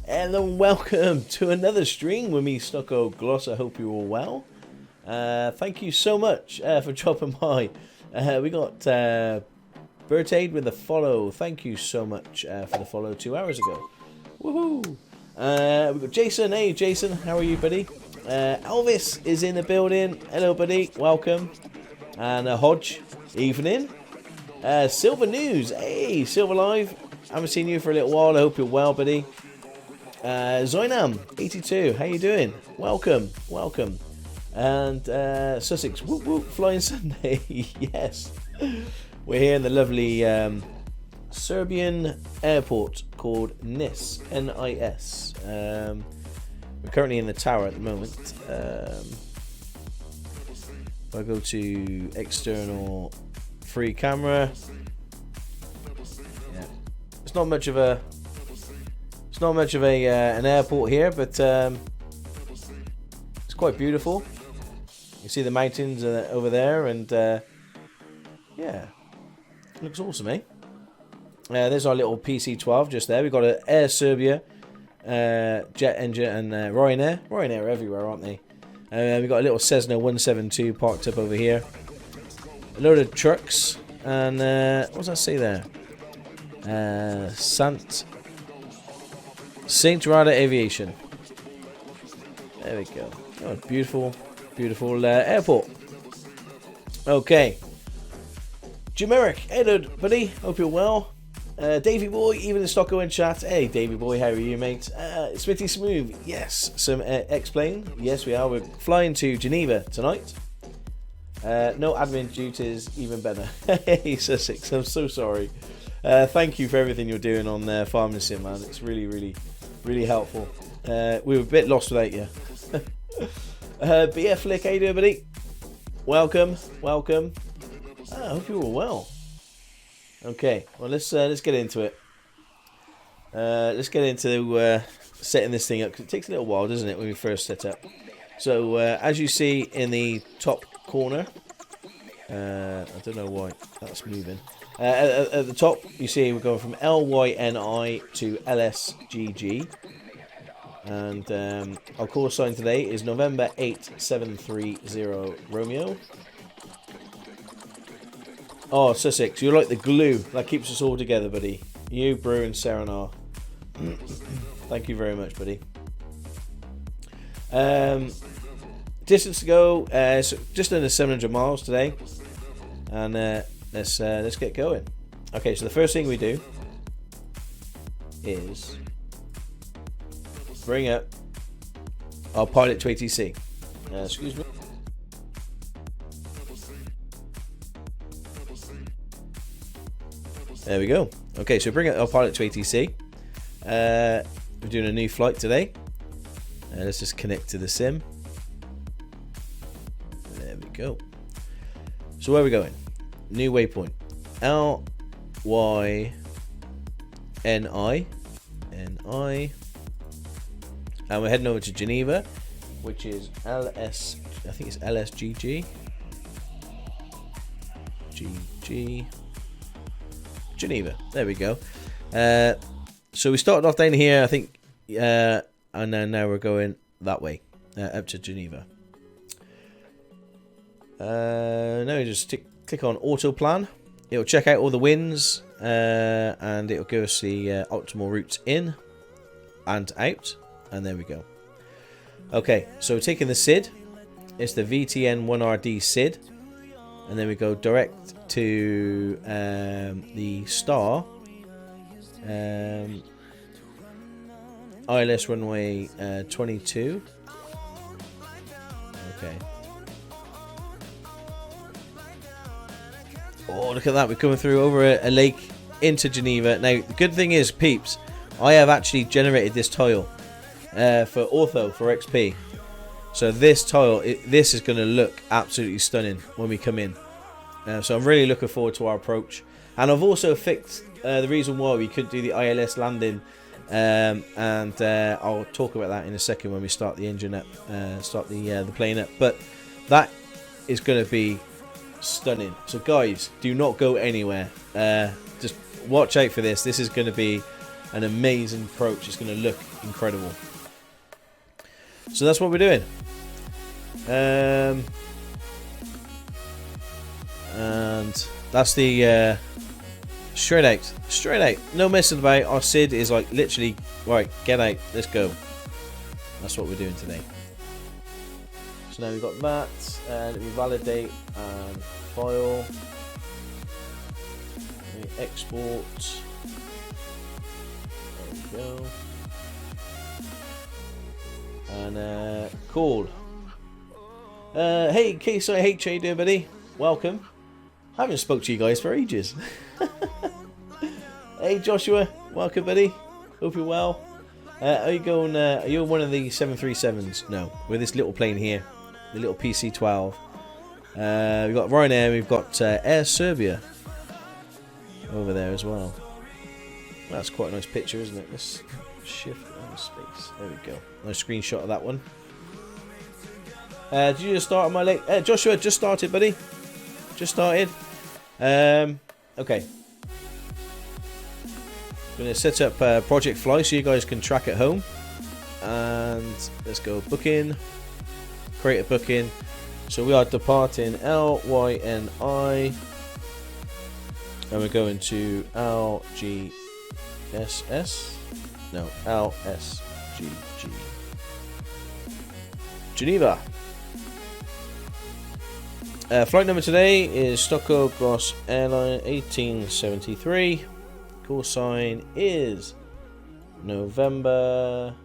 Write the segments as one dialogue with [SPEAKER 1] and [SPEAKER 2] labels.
[SPEAKER 1] Hello and welcome to another stream with me, Stockoglaws. I hope you're all well. Thank you so much for dropping by. We got Birdaid with a follow. Thank you so much for the follow 2 hours ago. Woohoo! We got Jason. Hey Jason, how are you, buddy? Elvis is in the building. Hello, buddy. Welcome. And Hodge, evening. Silver News. Hey, Silver Live. Haven't seen you for a little while. I hope you're well, buddy. Zoinam82, how you doing? Welcome, welcome. And Sussex, whoop whoop, Flying Sunday. Yes, we're here in the lovely Serbian airport called NIS, N-I-S. We're currently in the tower at the moment. If I go to external free camera, yeah, it's not much of a an airport here, but it's quite beautiful. You see the mountains over there, and yeah, looks awesome, eh? There's our little PC-12 just there. We've got an Air Serbia jet engine and Ryanair. Ryanair are everywhere, aren't they? We've got a little Cessna 172 parked up over here. A load of trucks, and what does that say there? Saint Rada Aviation. There we go. Oh, beautiful, beautiful airport. Okay. Jimeric, hello, buddy. Hope you're well. Davey Boy, even in Stocko in chat. Hey, Davey Boy, how are you, mate? Smitty Smooth, yes. Some X-Plane. Yes, we are. We're flying to Geneva tonight. No admin duties, even better. Hey, Sussex, I'm so sorry. Thank you for everything you're doing on Farming Sim, man. It's really helpful. We were a bit lost without you. BF Flick, how you doing, buddy? Welcome. I hope you're all well. Okay, well let's get into it. Let's get into setting this thing up, because it takes a little while, doesn't it, when we first set up. So as you see in the top corner, I don't know why that's moving. At the top, you see we're going from LYNI to LSGG. And our call sign today is November 8730 Romeo. Oh, Sussex, you're like the glue that keeps us all together, buddy. You, Brew, and Serenar. Thank you very much, buddy. Distance to go, so just under 700 miles today. And let's get going. Okay, so the first thing we do is bring up our pilot to ATC. Excuse me. There we go. Okay, so bring up our pilot to ATC. We're doing a new flight today. Let's just connect to the sim. There we go. So where are we going? New waypoint. LYNI. And we're heading over to Geneva, which is I think it's LSGG. Geneva. There we go. So we started off down here, I think, and then now we're going that way, up to Geneva. Now we just click on auto plan. It'll check out all the winds, and it'll give us the optimal routes in and out. And there we go. Okay, so we're taking the SID. It's the VTN1RD SID. And then we go direct to the star. ILS runway 22. Okay. Oh, look at that. We're coming through over a lake into Geneva. Now, the good thing is, peeps, I have actually generated this tile. For Ortho, for XP. So this tile, this is going to look absolutely stunning when we come in. So I'm really looking forward to our approach. And I've also fixed the reason why we couldn't do the ILS landing. And I'll talk about that in a second when we start the engine up, start the plane up. But that is going to be stunning. So guys, do not go anywhere. Just watch out for this. This is going to be an amazing approach. It's going to look incredible. So that's what we're doing. And that's the straight out, no messing about. Our SID is like literally right, get out, let's go. That's what we're doing today. So now we've got that, and we validate and file, we export, there we go, and cool. Hey KSIH, how you doing, buddy? Welcome. I haven't spoke to you guys for ages. Hey Joshua, welcome, buddy. Hope you're well. Are you going? Are you one of the 737s? No, with this little plane here, the little PC-12. We've got Ryanair. We've got Air Serbia over there as well. That's quite a nice picture, isn't it? Let's shift on space. There we go. Nice screenshot of that one. Did you just start on my late? Joshua, just started, buddy. Just started. Okay. I'm going to set up Project Fly so you guys can track at home. And let's go booking. Create a booking. So we are departing LYNI. And we're going to LGSS. No, LSGG. Geneva. Flight number today is Stockoglaws Airline 1873. Call sign is November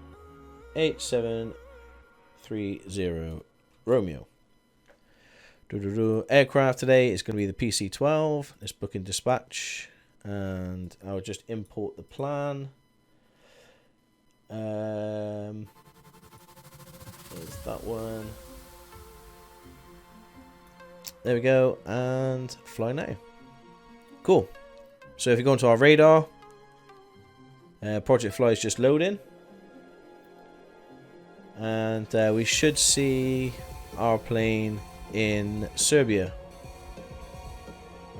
[SPEAKER 1] 8730 Romeo. Aircraft today is going to be the PC-12. Let's book in dispatch, and I'll just import the plan. There's that one. There we go, and fly now. Cool. So if you go into our radar, Project Fly is just loading, and we should see our plane in Serbia.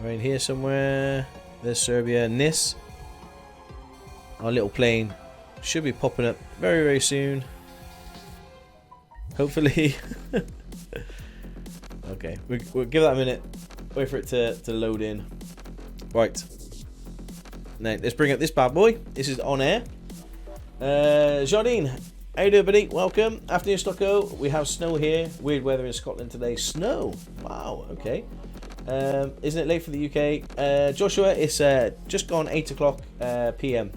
[SPEAKER 1] Right here somewhere. There's Serbia. NIS. Our little plane should be popping up very, very soon. Hopefully. Okay, we'll give that a minute. Wait for it to load in. Right. Now, let's bring up this bad boy. This is OnAir. Jardine, how you doing, buddy? Welcome. Afternoon, Stocko. We have snow here. Weird weather in Scotland today. Snow. Wow, okay. Isn't it late for the UK? Joshua, it's just gone 8 o'clock PM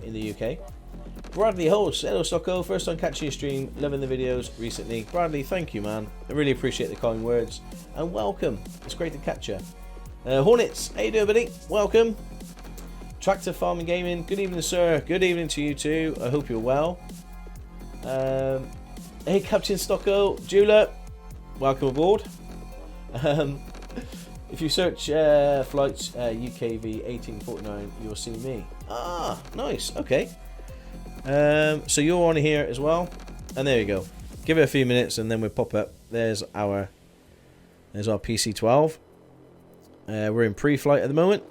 [SPEAKER 1] in the UK. Bradley Holtz, hello Stocko, first time catching your stream, loving the videos recently. Bradley, thank you, man. I really appreciate the kind words, and welcome. It's great to catch you. Hornets, how you doing, buddy? Welcome. Tractor Farming Gaming, good evening, sir. Good evening to you too. I hope you're well. Hey, Captain Stocko, Jula, welcome aboard. If you search flights UKV 1849, you'll see me. Ah, nice. Okay. So you're on here as well, and there you go. Give it a few minutes, and then we'll pop up. There's our PC-12. We're in pre-flight at the moment,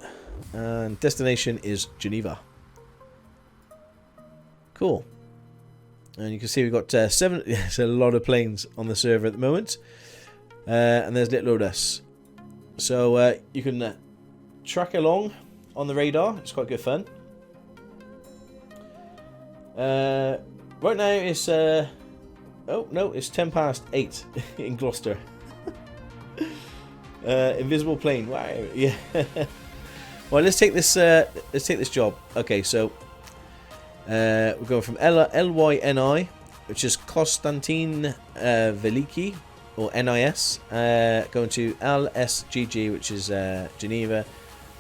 [SPEAKER 1] and destination is Geneva. Cool. And you can see we've got 7. There's a lot of planes on the server at the moment, and there's Little Odus. So you can track along on the radar. It's quite good fun. Right now it's oh no, it's 8:10 in Gloucester. Invisible plane. Wow. Yeah. Well, let's take this job. Okay, so we're going from LYNI, which is Konstantin Veliki, or NIS, going to LSGG, which is Geneva.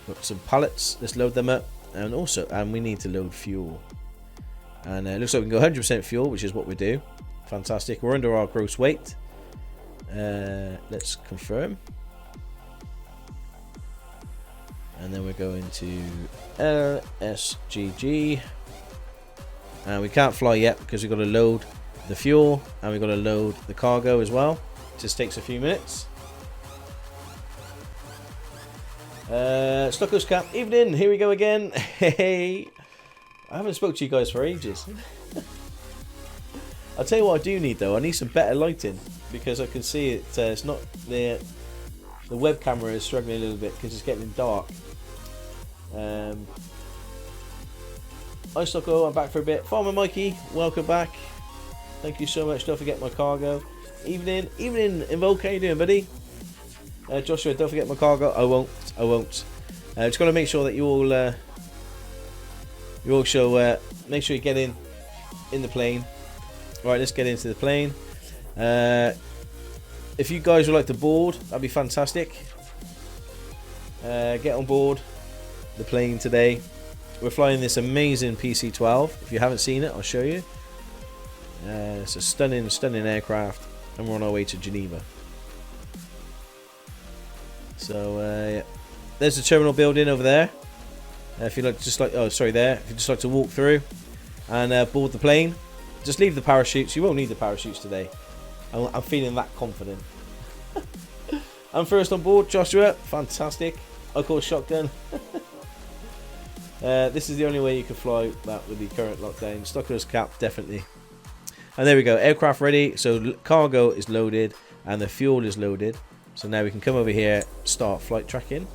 [SPEAKER 1] Got some pallets. Let's load them up, and we need to load fuel. And it looks like we can go 100% fuel, which is what we do. Fantastic. We're under our gross weight. Let's confirm. And then we're going to LSGG. And we can't fly yet because we've got to load the fuel and we've got to load the cargo as well. It just takes a few minutes. Stocko's Cap, evening. Here we go again. Hey. I haven't spoke to you guys for ages. I'll tell you what I do need though. I need some better lighting because I can see it. It's not the web camera is struggling a little bit because it's getting dark. Hi Stocko, I'm back for a bit. Farmer Mikey, welcome back. Thank you so much. Don't forget my cargo. Evening, Invoke. How you doing, buddy? Joshua, don't forget my cargo. I won't. Just got to make sure that you all make sure you get in the plane. Right, let's get into the plane. If you guys would like to board, that'd be fantastic. Get on board the plane today. We're flying this amazing PC-12. If you haven't seen it, I'll show you. It's a stunning aircraft, and we're on our way to Geneva. So yeah. There's the terminal building over there. If you like, if you just like to walk through and board the plane, just leave the parachutes. You won't need the parachutes today. I'm feeling that confident. I'm first on board, Joshua. Fantastic. I call shotgun. This is the only way you can fly that with the current lockdown. Stockoglaws cap, definitely. And there we go, aircraft ready. So cargo is loaded and the fuel is loaded. So now we can come over here, start flight tracking.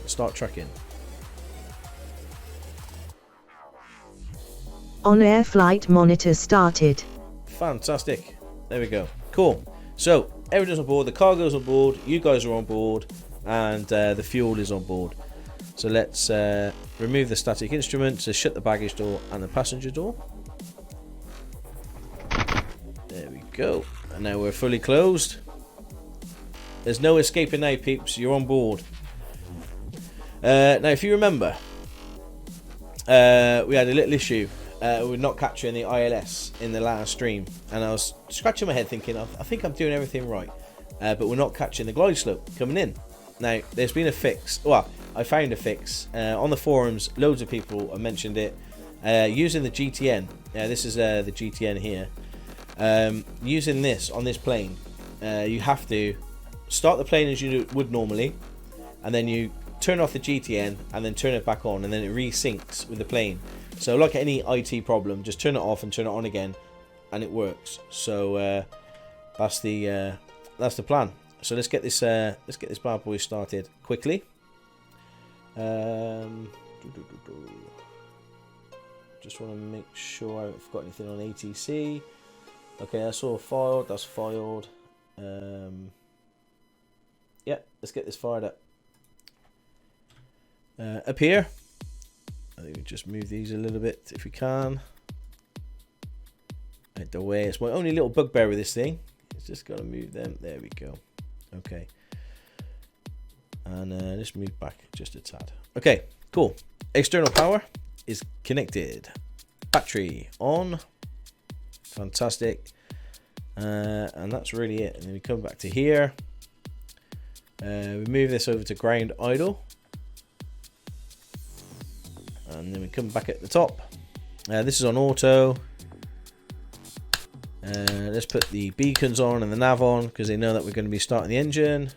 [SPEAKER 1] Start tracking.
[SPEAKER 2] OnAir flight monitor started.
[SPEAKER 1] Fantastic. There we go. Cool. So everything's on board. The cargo's on board. You guys are on board. And the fuel is on board. So let's remove the static instruments to shut the baggage door and the passenger door. There we go. And now we're fully closed. There's no escaping now, peeps. You're on board. Now, if you remember, we had a little issue with not capturing the ILS in the last stream. And I was scratching my head thinking, I think I'm doing everything right. But we're not catching the glide slope coming in. Now, there's been a fix. Well, I found a fix. On the forums, loads of people have mentioned it. Using the GTN. This is the GTN here. Using this on this plane, you have to start the plane as you would normally. And then you turn off the GTN and then turn it back on. And then it resyncs with the plane. So like any IT problem, just turn it off and turn it on again. And it works. So that's the plan. So let's get this bad boy started quickly. Just want to make sure I haven't forgot anything on ATC. Okay, that's all filed. That's filed. Yeah, let's get this fired up. Up here, I think we just move these a little bit if we can. Out the way. It's my only little bugbear with this thing. It's just got to move them. There we go. Okay. And let's move back just a tad. Okay, cool. External power is connected. Battery on. Fantastic. And that's really it. And then we come back to here. We move this over to ground idle. And then we come back at the top. This is on auto. Let's put the beacons on and the nav on because they know that we're going to be starting the engine.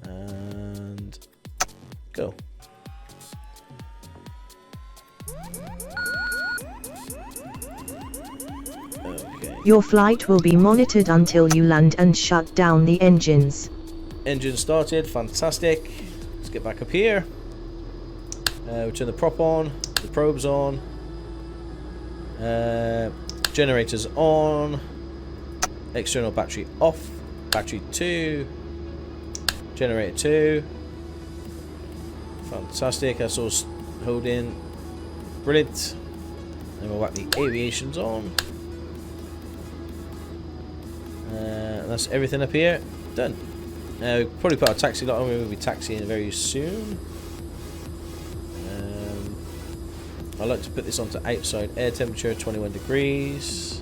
[SPEAKER 1] And go. Okay.
[SPEAKER 2] Your flight will be monitored until you land and shut down the engines.
[SPEAKER 1] Engine started. Fantastic. Let's get back up here. We turn the prop on, the probes on, generators on, external battery off, battery 2, generator 2. Fantastic, that's all holding. Brilliant. Then we'll whack the aviations on. That's everything up here. Done. We'll probably put our taxi light on. We'll be taxiing very soon. I like to put this onto outside air temperature, 21 degrees.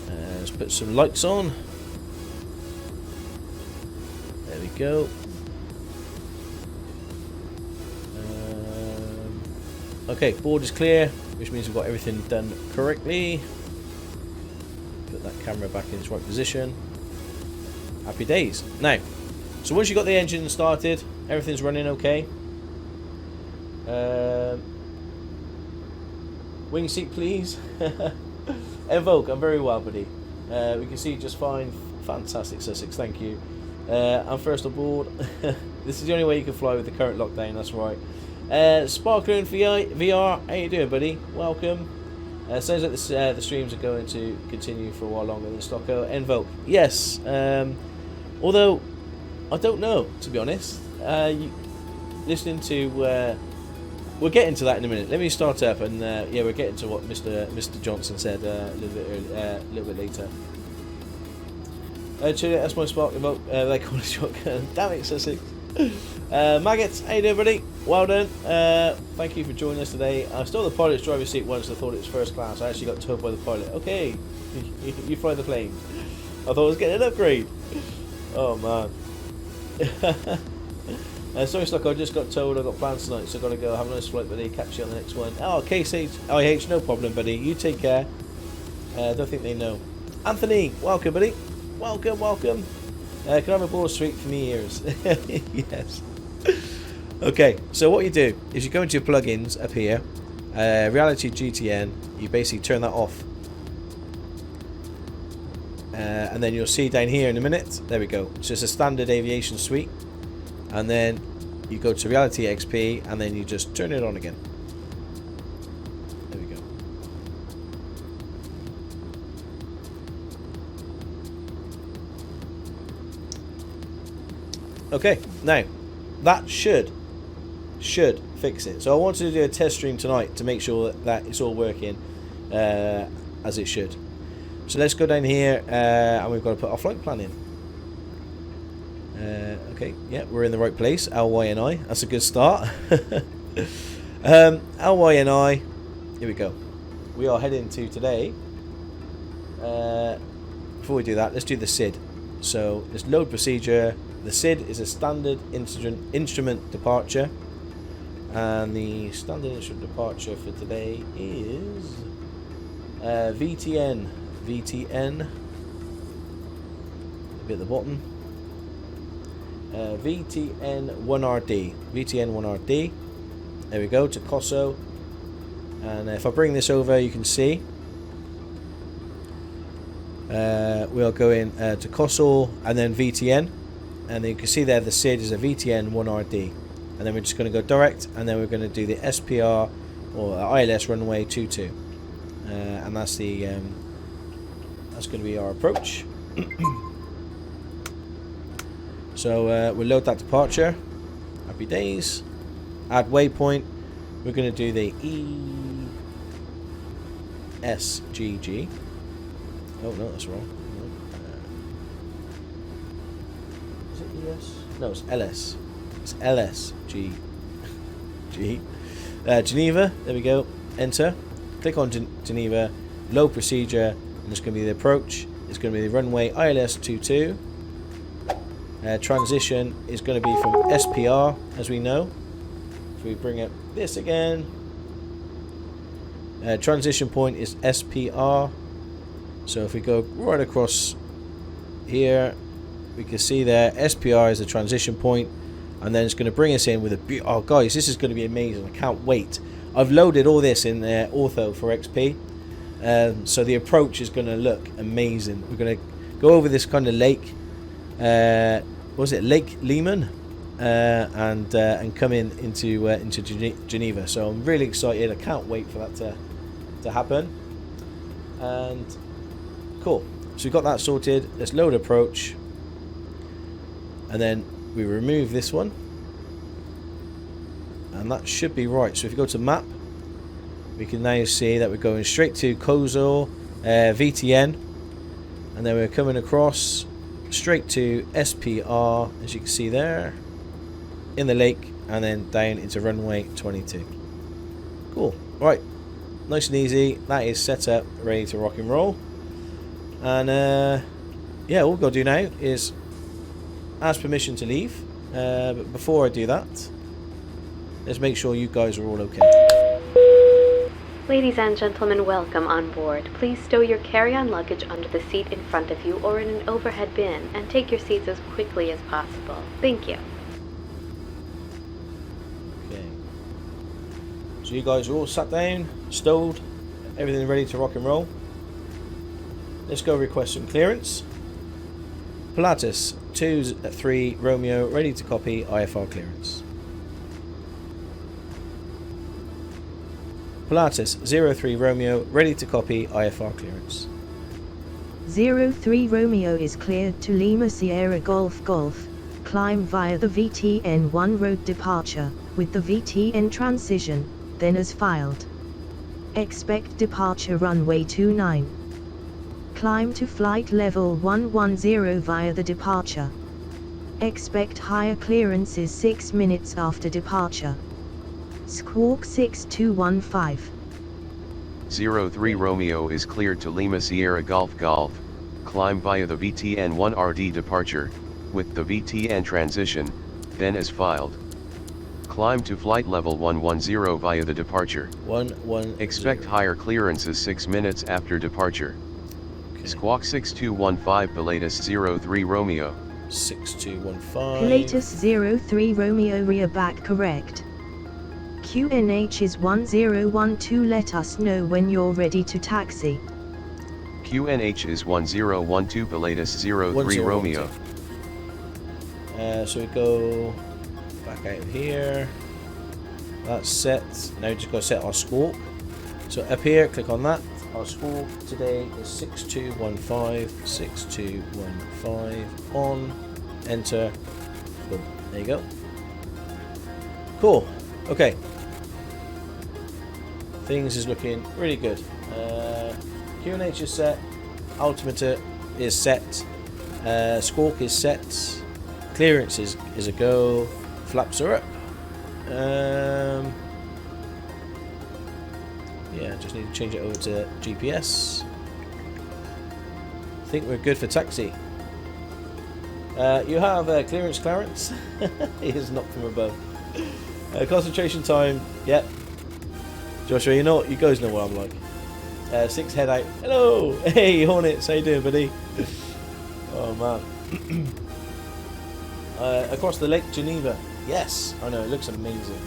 [SPEAKER 1] Let's put some lights on. There we go. Okay, board is clear, which means we've got everything done correctly. Put that camera back in its right position. Happy days. Now, So once you've got the engine started, everything's running okay. Wing seat, please. Evoke, I'm very well, buddy. We can see just fine. Fantastic, Sussex, thank you. I'm first aboard. This is the only way you can fly with the current lockdown, that's right. Sparkler and VR, how you doing, buddy? Welcome. Sounds like the streams are going to continue for a while longer than Stocko. Invoke, yes. Although, I don't know, to be honest. Listening to... we'll get into that in a minute. Let me start up, and yeah, we'll get into what Mr. Johnson said a little bit later. That's my spark remote. They call it shotgun. Damn it, Sussex. Maggots, how you doing, buddy? Well done. Thank you for joining us today. I stole the pilot's driver's seat once. I thought it was first class. I actually got towed by the pilot. Okay, you fly the plane. I thought I was getting an upgrade. Oh man. Sorry, Stock, I just got told I got plans tonight, so I gotta go. Have a nice flight, buddy. Catch you on the next one. Oh, KCH, no problem, buddy. You take care. Don't think they know. Anthony, welcome, buddy. Welcome. Can I have a ball sweet for me ears? Yes. Okay, so what you do is you go into your plugins up here, Reality GTN. You basically turn that off, and then you'll see down here in a minute. There we go. So it's a standard aviation suite. And then you go to Reality XP, and then you just turn it on again. There we go. Okay, now that should fix it. So I wanted to do a test stream tonight to make sure that it's all working as it should. So let's go down here, and we've got to put our flight plan in. Okay, yeah, we're in the right place. LYNI, that's a good start. LYNI, here we go. We are heading to today. Before we do that, let's do the SID. So, this load procedure. The SID is a standard instrument departure. And the standard instrument departure for today is VTN. VTN. A bit at the bottom. VTN1RD. VTN1RD. There we go, to Koso. And if I bring this over, you can see we'll go in to Koso and then VTN. And then you can see there the SID is a VTN1RD. And then we're just going to go direct, and then we're going to do the SPR or ILS runway 22. And that's the that's going to be our approach. So we'll load that departure. Happy days. Add waypoint. We're going to do the LSGG. Oh no, that's wrong. Is it ES? No, it's LS. It's LSGG. Geneva. There we go. Enter. Click on Geneva. Load procedure. And it's going to be the approach. It's going to be the runway ILS 22. Transition is going to be from SPR, as we know. If we bring up this again, transition point is SPR. So if we go right across here, we can see there SPR is the transition point, and then it's going to bring us in with a oh guys, this is going to be amazing. I can't wait. I've loaded all this in Ortho for XP, so the approach is going to look amazing. We're going to go over this kind of lake. Was it Lake Lehman, and come into Geneva. So I'm really excited. I can't wait for that to happen. And cool. So we've got that sorted. Let's load approach, and then we remove this one, and that should be right. So if you go to map, we can now see that we're going straight to Kozo VTN, and then we're coming across straight to SPR, as you can see there, in the lake, and then down into runway 22. Cool. Right, nice and easy. That is set up, ready to rock and roll. And yeah, all we've got to do now is ask permission to leave. But before I do that, let's make sure you guys are all okay.
[SPEAKER 3] Ladies and gentlemen, welcome on board. Please stow your carry-on luggage under the seat in front of you or in an overhead bin and take your seats as quickly as possible. Thank you.
[SPEAKER 1] Okay. So you guys are all sat down, stowed, everything ready to rock and roll. Let's go request some clearance. Pilatus 2-3 Romeo, ready to copy IFR clearance. Pilatus 03 Romeo, ready to copy IFR clearance.
[SPEAKER 2] 03 Romeo is cleared to Lima Sierra Golf Golf. Climb via the VTN1 road departure, with the VTN transition, then as filed. Expect departure runway 29. Climb to flight level 110 via the departure. Expect higher clearances 6 minutes after departure. Squawk 6215.
[SPEAKER 4] 03 Romeo is cleared to Lima Sierra Golf Golf. Climb via the VTN1 RD departure, with the VTN transition, then as filed. Climb to flight level 110 via the departure.
[SPEAKER 1] 110.
[SPEAKER 4] Expect higher clearances 6 minutes after departure.
[SPEAKER 1] Okay.
[SPEAKER 4] Squawk 6215 Pilatus 03 Romeo.
[SPEAKER 1] 6215.
[SPEAKER 2] Pilatus 03 Romeo rear back correct. QNH is 1012, let us know when you're ready to taxi.
[SPEAKER 4] QNH is 1012 Pilatus 03 Romeo.
[SPEAKER 1] So we go back out of here. That's set. Now we just got to set our squawk. So up here, click on that. Our squawk today is 6215. 6215. On. Enter. Boom. There you go. Cool. Okay. Things is looking really good. QNH is set. Altimeter is set. Squawk is set. Clearance is a go. Flaps are up. Yeah, just need to change it over to GPS. I think we're good for taxi. You have clearance, Clarence. He is not from above. Concentration time. Yep. Joshua, you know, you guys know what I'm like. 6 head out. Hello. Hey, Hornets. How you doing, buddy? Oh man. Across the Lake Geneva. Yes, I know, it looks amazing.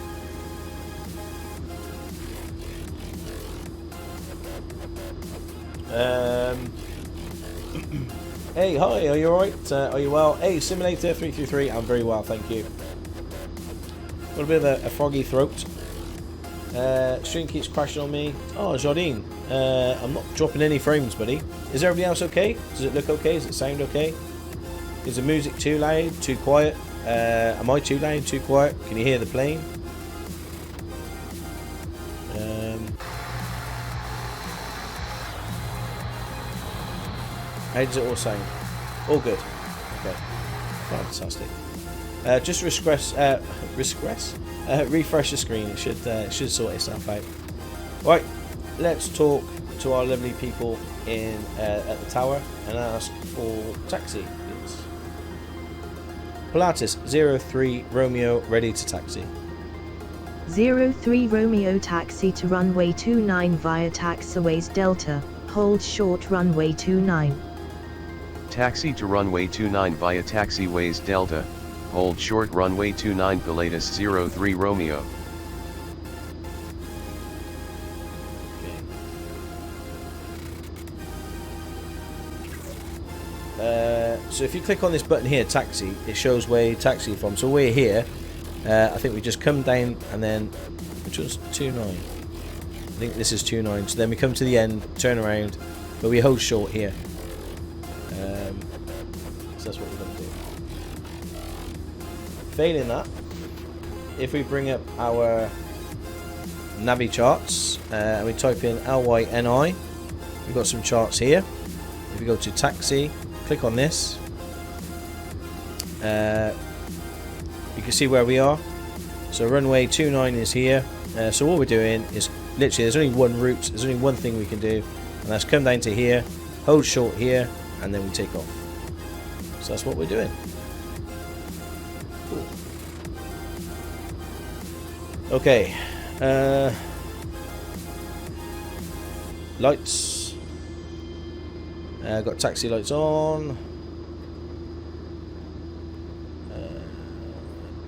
[SPEAKER 1] Hey, hi, are you alright? Are you well? Hey, Simulator 333, I'm very well, thank you. Got a bit of a froggy throat. Stream keeps crashing on me. Oh, Jardine, I'm not dropping any frames, buddy. Is everybody else okay? Does it look okay? Does it sound okay? Is the music too loud, too quiet? Am I too loud, too quiet? Can you hear the plane? How does it all sound? All good. Okay. Fantastic. Just refresh the screen. It should sort itself out. Right. Let's talk to our lovely people in at the tower and ask for taxi. Pilatus 03 Romeo, ready to taxi.
[SPEAKER 2] 03 Romeo taxi to runway 29 via taxiways Delta, hold short runway 29.
[SPEAKER 4] Taxi to runway 29 via taxiways Delta, hold short runway 29 Pilatus 03 Romeo.
[SPEAKER 1] So if you click on this button here, taxi, it shows where you taxi from. So we're here. I think we just come down and then, which was 29. I think this is 29. So then we come to the end, turn around, but we hold short here. So that's what we're going to do. Failing that, if we bring up our Navi charts and we type in LYNI, we've got some charts here. If we go to taxi, click on this. You can see where we are. So runway 29 is here. So what we're doing is literally there's only one route, there's only one thing we can do, and that's come down to here, hold short here, and then we take off. So that's what we're doing. Cool. lights. Got taxi lights on.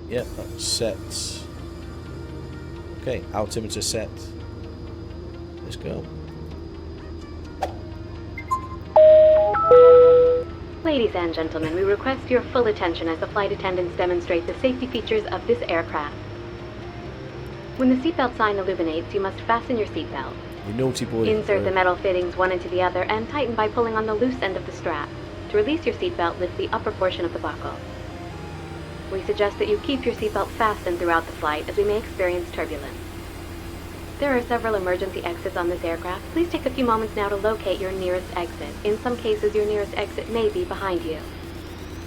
[SPEAKER 1] Yep, that's set. Okay, altimeter set. Let's go.
[SPEAKER 3] Ladies and gentlemen, we request your full attention as the flight attendants demonstrate the safety features of this aircraft. When the seatbelt sign illuminates, you must fasten your seatbelt.
[SPEAKER 1] You naughty boy.
[SPEAKER 3] Insert the metal fittings one into the other and tighten by pulling on the loose end of the strap. To release your seatbelt, lift the upper portion of the buckle. We suggest that you keep your seatbelt fastened throughout the flight as we may experience turbulence. There are several emergency exits on this aircraft. Please take a few moments now to locate your nearest exit. In some cases, your nearest exit may be behind you.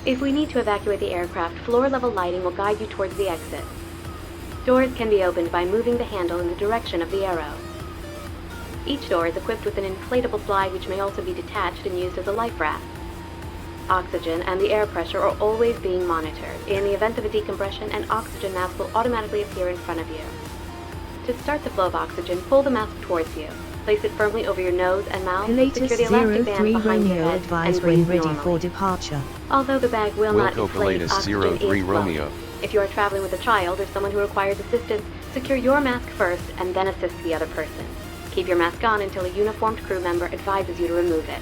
[SPEAKER 3] If we need to evacuate the aircraft, floor-level lighting will guide you towards the exit. Doors can be opened by moving the handle in the direction of the arrow. Each door is equipped with an inflatable slide which may also be detached and used as a life raft. Oxygen and the air pressure are always being monitored. In the event of a decompression, an oxygen mask will automatically appear in front of you. To start the flow of oxygen, pull the mask towards you. Place it firmly over your nose and mouth.
[SPEAKER 2] Pilatus
[SPEAKER 3] Secure the elastic band
[SPEAKER 2] 03
[SPEAKER 3] behind your
[SPEAKER 2] Romeo
[SPEAKER 3] head
[SPEAKER 2] advise
[SPEAKER 3] and
[SPEAKER 2] when
[SPEAKER 3] breathe
[SPEAKER 2] ready
[SPEAKER 3] normally.
[SPEAKER 2] for departure.
[SPEAKER 3] Although the bag will not
[SPEAKER 4] Wilco
[SPEAKER 3] inflate,
[SPEAKER 4] Pilatus
[SPEAKER 3] oxygen
[SPEAKER 4] 03
[SPEAKER 3] is
[SPEAKER 4] Romeo.
[SPEAKER 3] flowing. If you are traveling with a child or someone who requires assistance, secure your mask first and then assist the other person. Keep your mask on until a uniformed crew member advises you to remove it.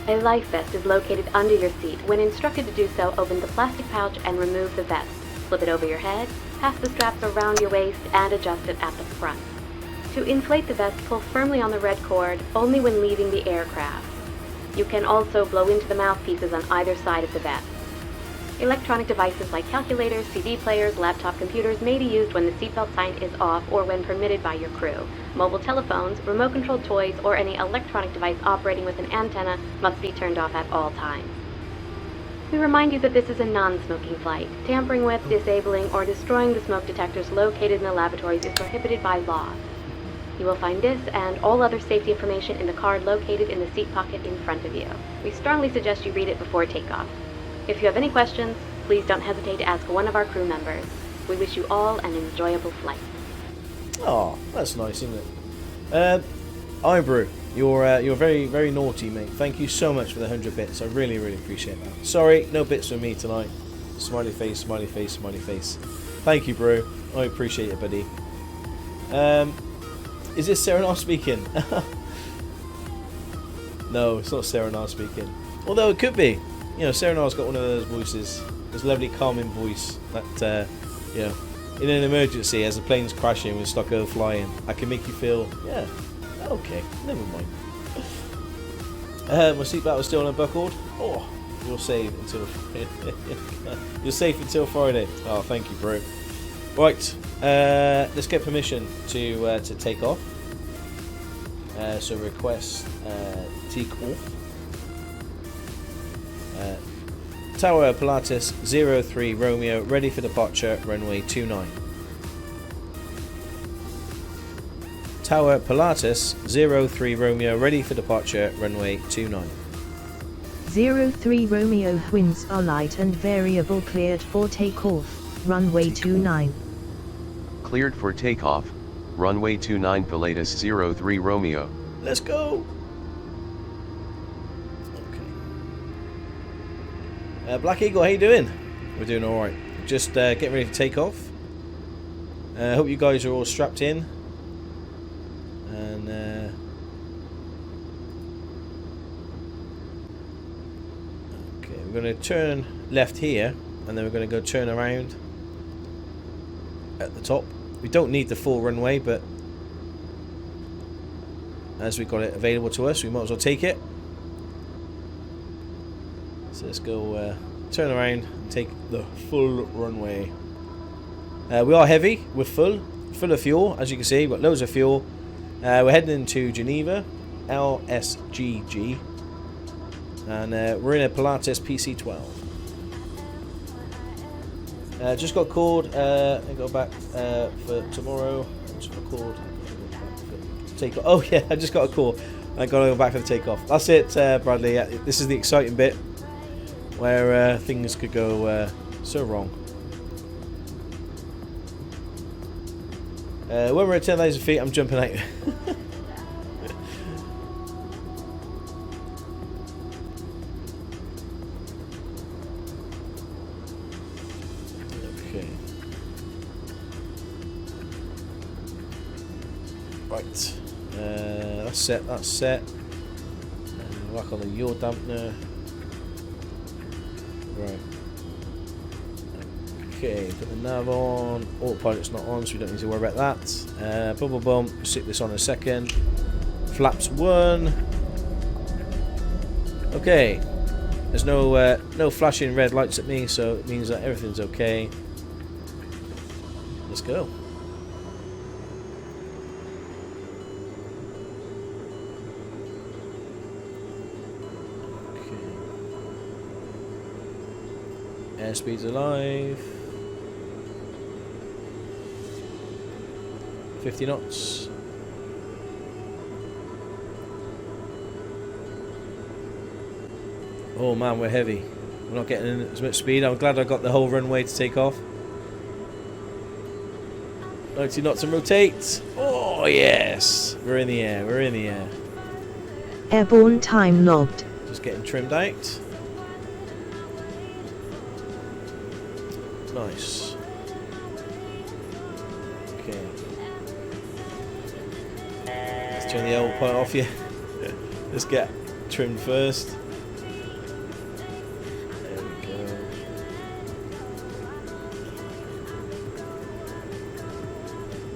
[SPEAKER 3] A life vest is located under your seat. When instructed to do so, open the plastic pouch and remove the vest. Flip it over your head, pass the straps around your waist, and adjust it at the front. To inflate the vest, pull firmly on the red cord only when leaving the aircraft. You can also blow into the mouthpieces on either side of the vest. Electronic devices like calculators, CD players, laptop computers may be used when the seatbelt sign is off or when permitted by your crew. Mobile telephones, remote-controlled toys, or any electronic device operating with an antenna must be turned off at all times. We remind you that this is a non-smoking flight. Tampering with, disabling, or destroying the smoke detectors located in the lavatories is prohibited by law. You will find this and all other safety information in the card located in the seat pocket in front of you. We strongly suggest you read it before takeoff. If you have any questions, please don't hesitate to ask one of our crew members. We wish you all an enjoyable flight.
[SPEAKER 1] Oh, that's nice, isn't it? Ibrew, you're very, very naughty, mate. Thank you so much for the 100 bits. I really, really appreciate that. Sorry, no bits for me tonight. Smiley face, smiley face, smiley face. Thank you, bro. I appreciate it, buddy. Is this Serenar speaking? No, it's not Serenar speaking. Although it could be. You know, Serenar's got one of those voices, this lovely calming voice that, you know, in an emergency as the plane's crashing with Stockoglaws flying, I can make you feel, yeah, okay, never mind. My seatbelt is still unbuckled. Oh, you're safe until you're safe until Friday. Oh, thank you, bro. Right, let's get permission to take off. So request take off. Tower Pilatus 03 Romeo, ready for departure, runway 29. Tower Pilatus 03 Romeo, ready for departure, runway 29.
[SPEAKER 2] 03 Romeo, winds are light and variable, cleared for takeoff, runway 29.
[SPEAKER 4] Cleared for takeoff, runway 29 Pilatus 03 Romeo.
[SPEAKER 1] Let's go! Black Eagle, how you doing? We're doing alright. Just getting ready to take off. Hope you guys are all strapped in. And okay, we're going to turn left here, and then we're going to go turn around at the top. We don't need the full runway, but as we've got it available to us, we might as well take it. So let's go turn around and take the full runway. We are heavy, we're full of fuel, as you can see, we've got loads of fuel. We're heading into Geneva, LSGG, and we're in a Pilatus PC-12. Just got called, I got back for tomorrow. Just got called. Take off. Oh yeah, I just got a call. I got to go back for the takeoff. That's it, Bradley. This is the exciting bit where things could go so wrong. When we're at 10,000 feet, I'm jumping out. Right. That's set. That's set. Whack on the yaw dampener. Right. Okay, put the nav on. Autopilot's not on, so we don't need to worry about that. Bubble bump. Stick this on a second. Flaps 1. Okay. There's no flashing red lights at me, so it means that everything's okay. Let's go. Okay. Airspeed's alive. 50 knots. Oh man, we're heavy. We're not getting as much speed. I'm glad I got the whole runway to take off. 90 knots and rotate. Oh yes, we're in the air. We're in the air.
[SPEAKER 2] Airborne time logged.
[SPEAKER 1] Just getting trimmed out. Nice. Okay. Let's turn the autopilot off here. Let's get trimmed first. There we go.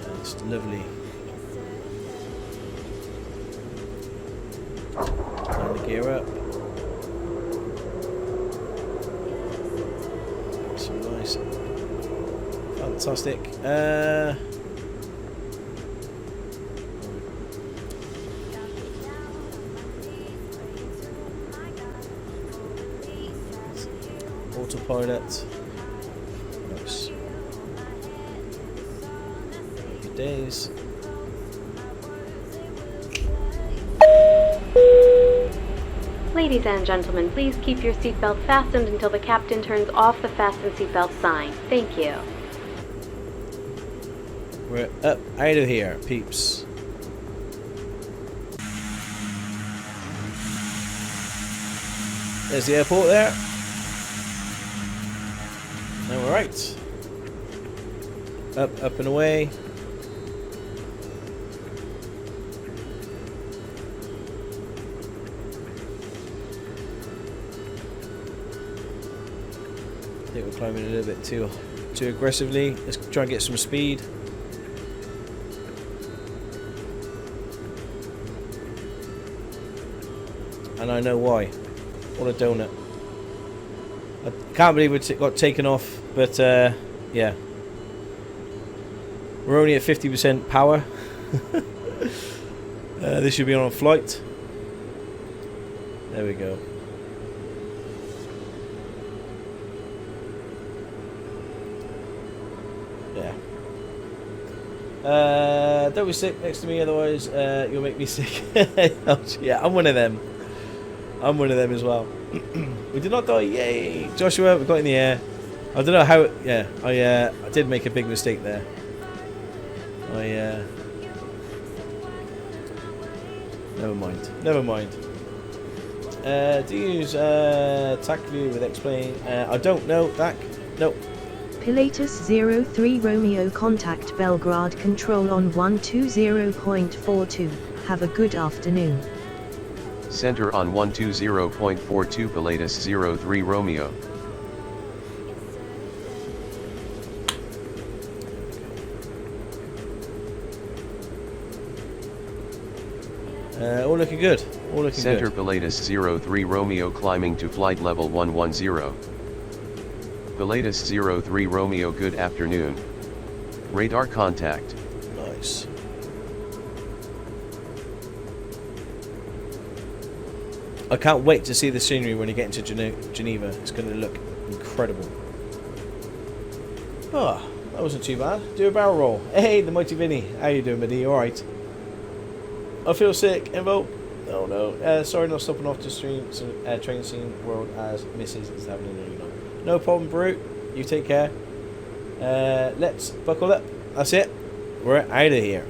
[SPEAKER 1] That's lovely. Time to gear up. So nice. Fantastic. Autopilot. Nice. Good days.
[SPEAKER 3] Ladies and gentlemen, please keep your seatbelt fastened until the captain turns off the fasten seatbelt sign. Thank you.
[SPEAKER 1] We're up out of here, peeps. There's the airport there. And we're right. Up and away. I think we're climbing a little bit too aggressively. Let's try and get some speed. And I know why. What a donut. I can't believe it got taken off, but yeah. We're only at 50% power. This should be on a flight. There we go. Yeah. Don't be sick next to me, otherwise you'll make me sick. Yeah, I'm one of them. I'm one of them as well. We did not die, yay! Joshua, we got in the air. I don't know how. Yeah, I did make a big mistake there. Never mind. Never mind. Do you use TAC view with explain? I don't know, TAC. Nope.
[SPEAKER 2] Pilatus 03 Romeo contact Belgrade control on 120.42. Have a good afternoon.
[SPEAKER 4] Center on 120.42 Pilatus 03 Romeo.
[SPEAKER 1] All looking good. All looking
[SPEAKER 4] Center
[SPEAKER 1] good.
[SPEAKER 4] Pilatus 03 Romeo climbing to flight level 110. Pilatus 03 Romeo, good afternoon. Radar contact.
[SPEAKER 1] Nice. I can't wait to see the scenery when you get into Geneva. It's going to look incredible. Oh, that wasn't too bad. Do a barrel roll. Hey, the mighty Vinny. How you doing, buddy? You alright? I feel sick. Invo. Oh no. Sorry, not stopping off to stream train scene world as Mrs. is having a new night. No problem, Brute. You take care. Let's buckle up. That's it. We're out of here.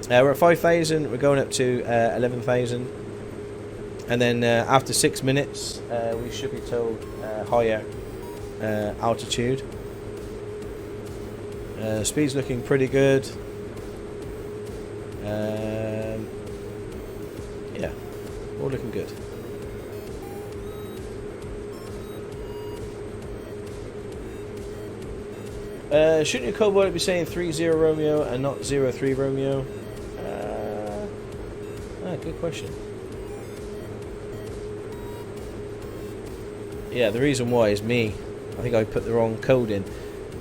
[SPEAKER 1] We're at 5,000. We're going up to 11,000. And then after 6 minutes, we should be told higher altitude. Speed's looking pretty good. Yeah, all looking good. Shouldn't your co-pilot be saying 30 Romeo and not 03 Romeo? Good question. Yeah, the reason why is me. I think I put the wrong code in.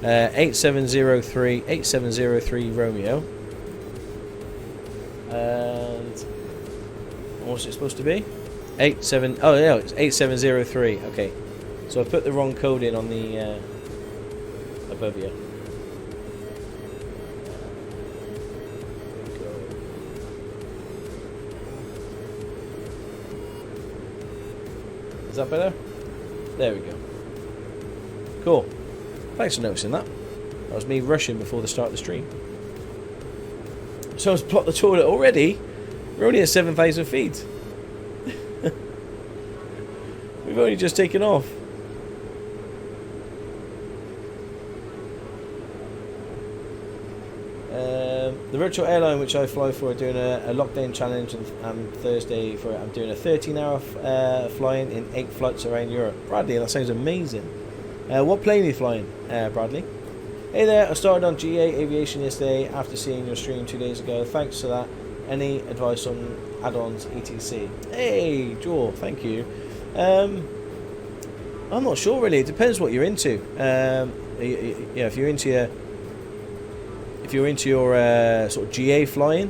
[SPEAKER 1] 8703 Romeo. And what's it supposed to be? 87. Oh yeah, it's 8703. Okay, so I put the wrong code in on the above here. Is that better? There we go. Cool. Thanks for noticing that. That was me rushing before the start of the stream. So I was plot the toilet already. We're only at 7,000 feet. We've only just taken off. The virtual airline which I fly for are doing a lockdown challenge, and Thursday for it I'm doing a 13-hour flying in 8 flights around Europe. Bradley, that sounds amazing. What plane are you flying, Bradley? Hey there, I started on GA Aviation yesterday after seeing your stream 2 days ago. Thanks for that. Any advice on add-ons, etc.? Hey, Joel, thank you. I'm not sure really. It depends what you're into. Yeah, if you're into your sort of GA flying,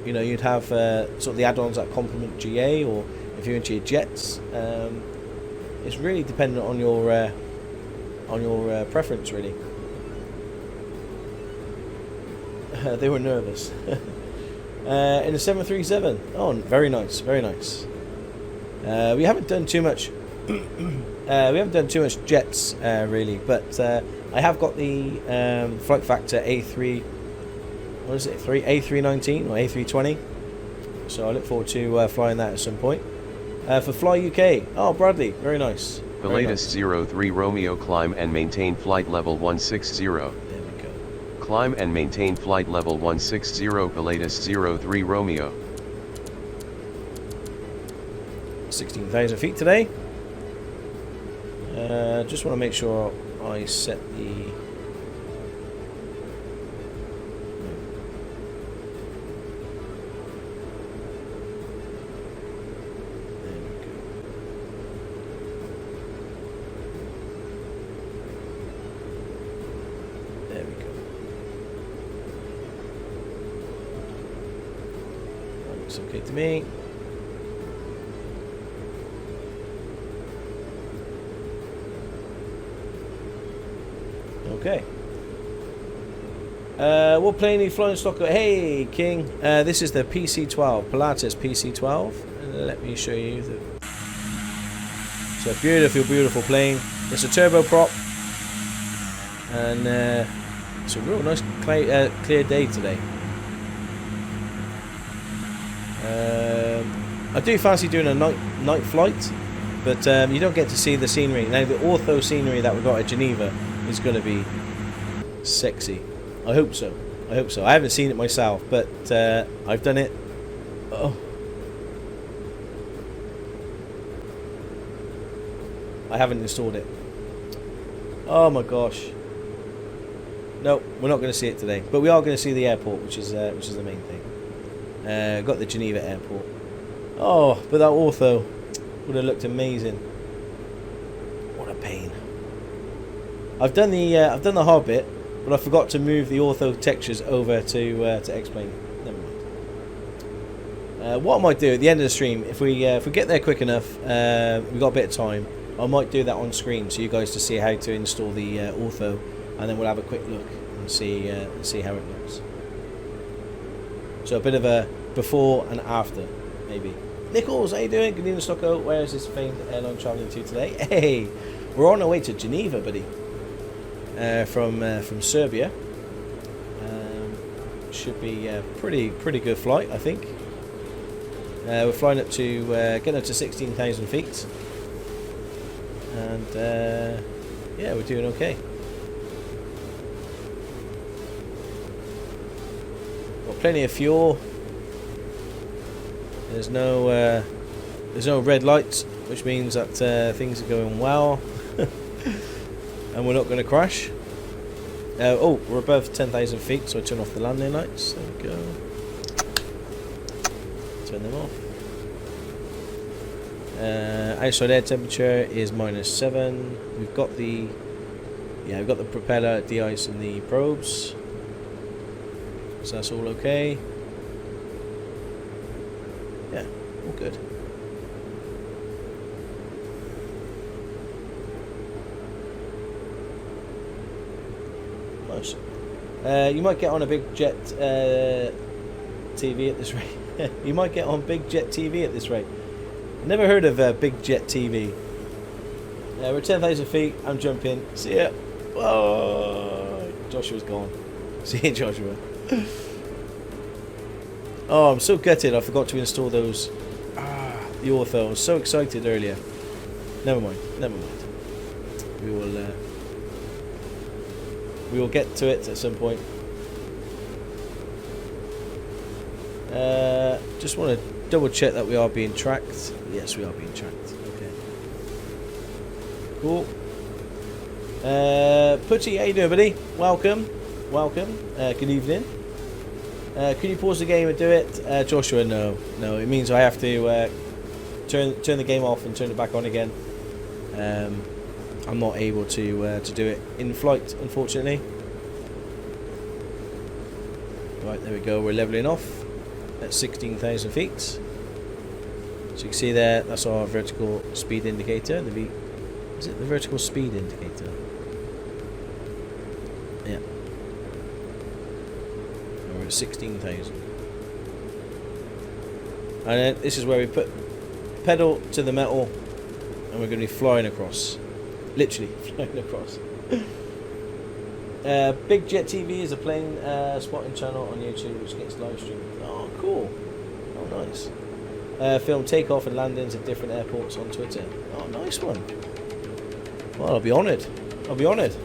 [SPEAKER 1] you know, you'd have sort of the add-ons that complement GA, or if you're into your jets, it's really dependent on your preference, really. They were nervous. In the 737. Oh, very nice, very nice. We haven't done too much. Jets, really, but I have got the flight factor A3. What is it? A319 or A320. So I look forward to flying that at some point. For Fly UK. Oh, Bradley, very nice.
[SPEAKER 4] The latest 03 Romeo, climb and maintain flight level 160.
[SPEAKER 1] There we go.
[SPEAKER 4] Climb and maintain flight level 160, the latest 03 Romeo.
[SPEAKER 1] 16,000 feet today. Just want to make sure I set the... There we go. That looks okay to me. Okay. What plane are you flying, Stockoglaws? Hey, King. This is the PC-12, Pilatus PC-12. Let me show you. It's a beautiful, beautiful plane. It's a turboprop. And it's a real nice clear day today. I do fancy doing a night flight, but you don't get to see the scenery. Now, the ortho scenery that we got at Geneva is going to be sexy. I hope so. I hope so. I haven't seen it myself, but I've done it. Oh, I haven't installed it. Oh my gosh. No, we're not going to see it today, but we are going to see the airport, which is the main thing. Got the Geneva airport. Oh, but that ortho would have looked amazing. What a pain. I've done the hard bit, but I forgot to move the ortho textures over to X-Plane. Never mind. What I might do at the end of the stream, if we get there quick enough, we've got a bit of time, I might do that on screen so you guys to see how to install the ortho, and then we'll have a quick look and see how it looks. So a bit of a before and after, maybe. Nichols, how you doing? Good evening, Stocko. Where is this famed airline travelling to today? Hey, we're on our way to Geneva, buddy. From Serbia. Should be a pretty good flight, I think. We're flying up to getting up to 16,000 feet, and yeah, we're doing okay. Got plenty of fuel. There's no red lights, which means that things are going well, and we're not going to crash. Oh, we're above 10,000 feet, so I turn off the landing lights. There we go. Turn them off. Outside air temperature is -7. We've got the propeller de-ice and the probes, so that's all okay. Yeah, all good. Nice. You might get on a big jet TV at this rate. You might get on big jet TV at this rate. Never heard of big jet TV. We're 10,000 feet. I'm jumping. See ya. Oh, Joshua's gone. See you, Joshua. Oh, I'm so gutted. I forgot to install those. The ortho. I was so excited earlier. Never mind. Never mind. We will get to it at some point. Just want to double check that we are being tracked. Yes, we are being tracked. Okay. Cool. Putty, how you doing, buddy? Welcome. Welcome. Good evening. Can you pause the game and do it? Joshua, no. No, it means I have to turn the game off and turn it back on again. I'm not able to do it in flight, unfortunately. Right, there we go. We're leveling off at 16,000 feet. So you can see there, that's our vertical speed indicator. Is it the vertical speed indicator? Yeah. And we're at 16,000. And this is where we put pedal to the metal, and we're going to be flying across. Literally flying across. Big Jet TV is a plane spotting channel on YouTube which gets live streamed. Oh, cool. Oh, nice. Film takeoff and landings at different airports on Twitter. Oh, nice one. Well, I'll be honoured. I'll be honoured.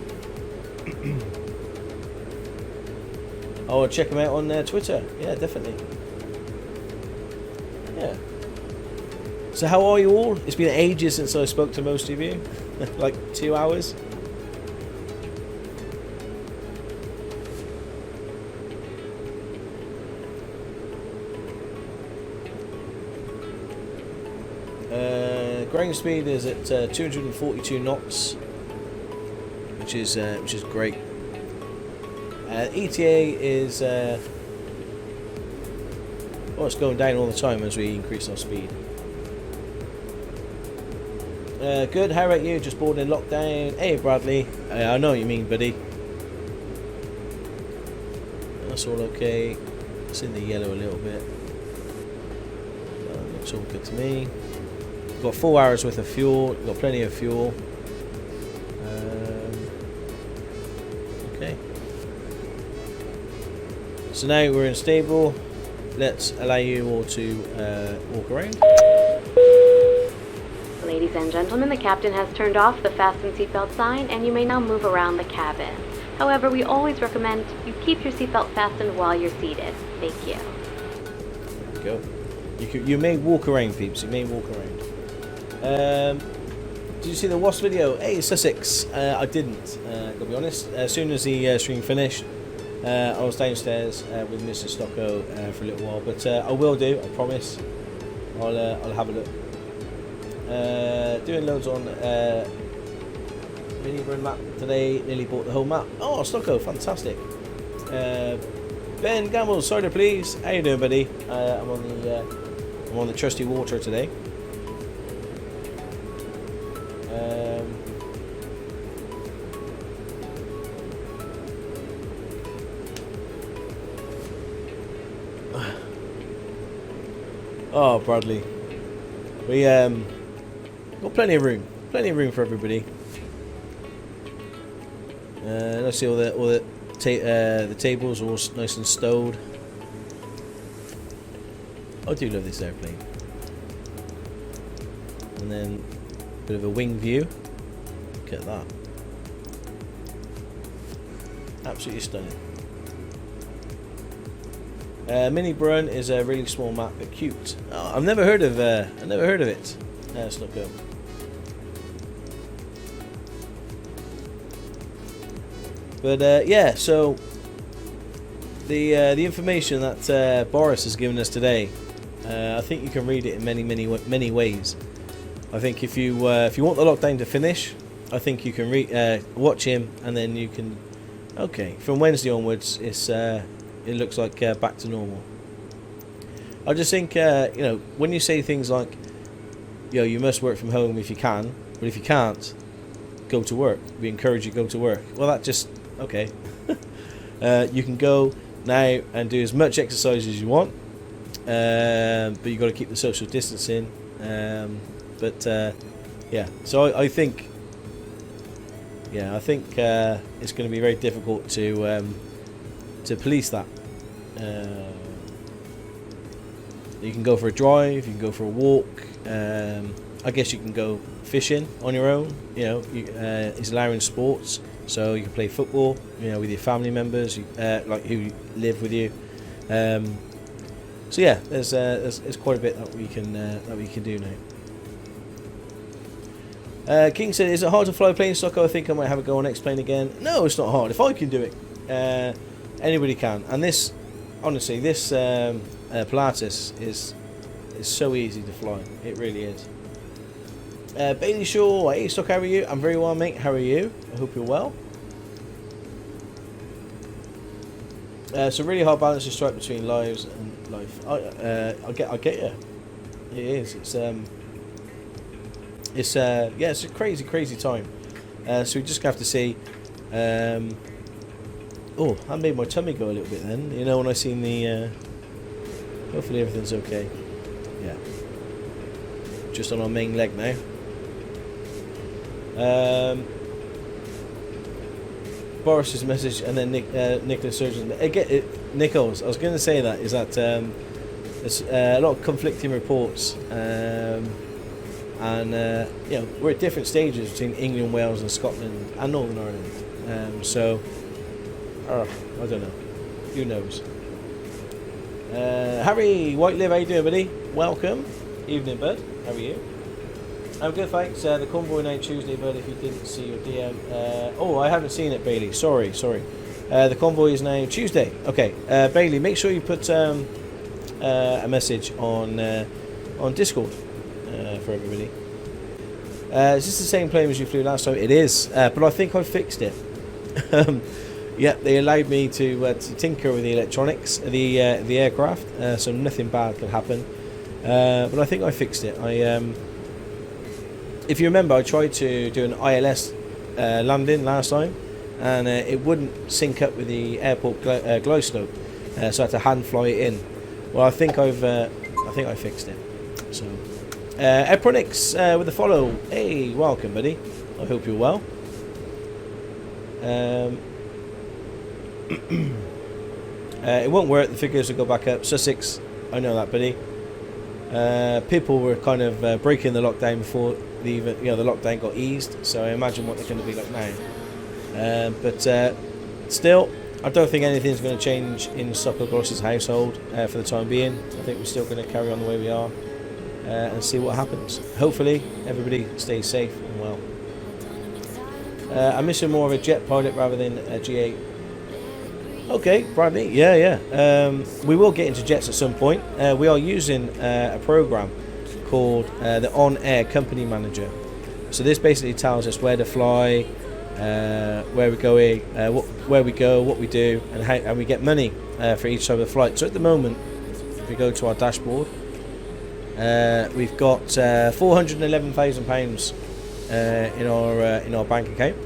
[SPEAKER 1] I'll check them out on Twitter. Yeah, definitely. Yeah. So how are you all? It's been ages since I spoke to most of you. Like 2 hours. Ground speed is at 242 knots, which is great. ETA is it's going down all the time as we increase our speed. Good. How about you? Just boarding lockdown. Hey, Bradley. I know what you mean, buddy. That's all okay. It's in the yellow a little bit. Looks all good to me. We've got 4 hours worth of fuel. We've got plenty of fuel. Okay. So now we're in stable. Let's allow you all to walk around.
[SPEAKER 3] Ladies and gentlemen, the captain has turned off the fasten seatbelt sign, and you may now move around the cabin. However, we always recommend you keep your seatbelt fastened while you're seated. Thank you.
[SPEAKER 1] There we go. You may walk around, peeps. You may walk around. Did you see the WASP video? Hey, Sussex. I didn't. Gotta be honest. As soon as the stream finished, I was downstairs with Mr. Stocko for a little while, but I will do. I promise. I'll have a look. Doing loads on mini run map today. Nearly bought the whole map. Oh, Stocko, fantastic. Ben Gamble, soda please. How you doing, buddy? I'm on the trusty water today. Oh, Bradley. We got plenty of room for everybody. Let's see, all the tables are all nice and stowed. I do love this airplane. And then a bit of a wing view. Look at that. Absolutely stunning. Mini Brun is a really small map, but cute. Oh, I've never heard of it. Let's not go. But yeah, so the information that Boris has given us today, I think you can read it in many ways. I think if you want the lockdown to finish, I think you can watch him, and then you can. Okay, from Wednesday onwards, it looks like back to normal. I just think when you say things like, you must work from home if you can, but if you can't, go to work. We encourage you to go to work. Well, that just okay. You can go now and do as much exercise as you want, but you've got to keep the social distancing. Yeah, so I think it's going to be very difficult to police that. You can go for a drive, you can go for a walk. I guess you can go fishing on your own. It's allowing sports, so you can play football. With your family members, like who live with you. So yeah, there's quite a bit that we can do now. King said, "Is it hard to fly a plane, Stocko? I think I might have a go on X-Plane again." No, it's not hard. If I can do it, anybody can. And this, honestly, this Pilatus is so easy to fly. It really is. Bailey Shaw, hey Stock, how are you? I'm very well, mate. How are you? I hope you're well. So really hard balance to strike between lives and life. I get you. It is. It's a crazy time. So we just have to see. Oh, that made my tummy go a little bit then. When I seen the. Hopefully everything's okay. Yeah. Just on our main leg now. Boris's message, and then Nicholas Surgeon. Nichols, I was going to say that is that there's a lot of conflicting reports, and we're at different stages between England, Wales, and Scotland and Northern Ireland. So I don't know. Who knows? Harry Whitelive, how you doing, buddy? Welcome. Evening, bud. How are you? I'm good, thanks. The convoy night Tuesday, bud, if you didn't see your DM. I haven't seen it, Bailey. Sorry. The convoy is now Tuesday. Okay, Bailey, make sure you put a message on Discord for everybody. Is this the same plane as you flew last time? It is, but I think I fixed it. Yeah, they allowed me to tinker with the electronics of the aircraft, so nothing bad could happen. But I think I fixed it. If you remember, I tried to do an ILS landing last time, and it wouldn't sync up with the airport glow slope, so I had to hand fly it in. Well, I think I fixed it. So, Epronix with the follow. Hey, welcome, buddy. I hope you're well. It won't work. The figures will go back up. Sussex, I know that, buddy. People were kind of breaking the lockdown before the lockdown got eased, so I imagine what they're going to be like now. But still, I don't think anything's going to change in Stockoglaws' household for the time being. I think we're still going to carry on the way we are and see what happens. Hopefully, everybody stays safe and well. I'm missing more of a jet pilot rather than a G8. Okay, Bradley. Yeah. We will get into jets at some point. We are using a program called the OnAir Company Manager. So this basically tells us where to fly, where we're going, where we go, what we do, and we get money for each type of flight. So at the moment, if we go to our dashboard, we've got £411,000 in our bank account.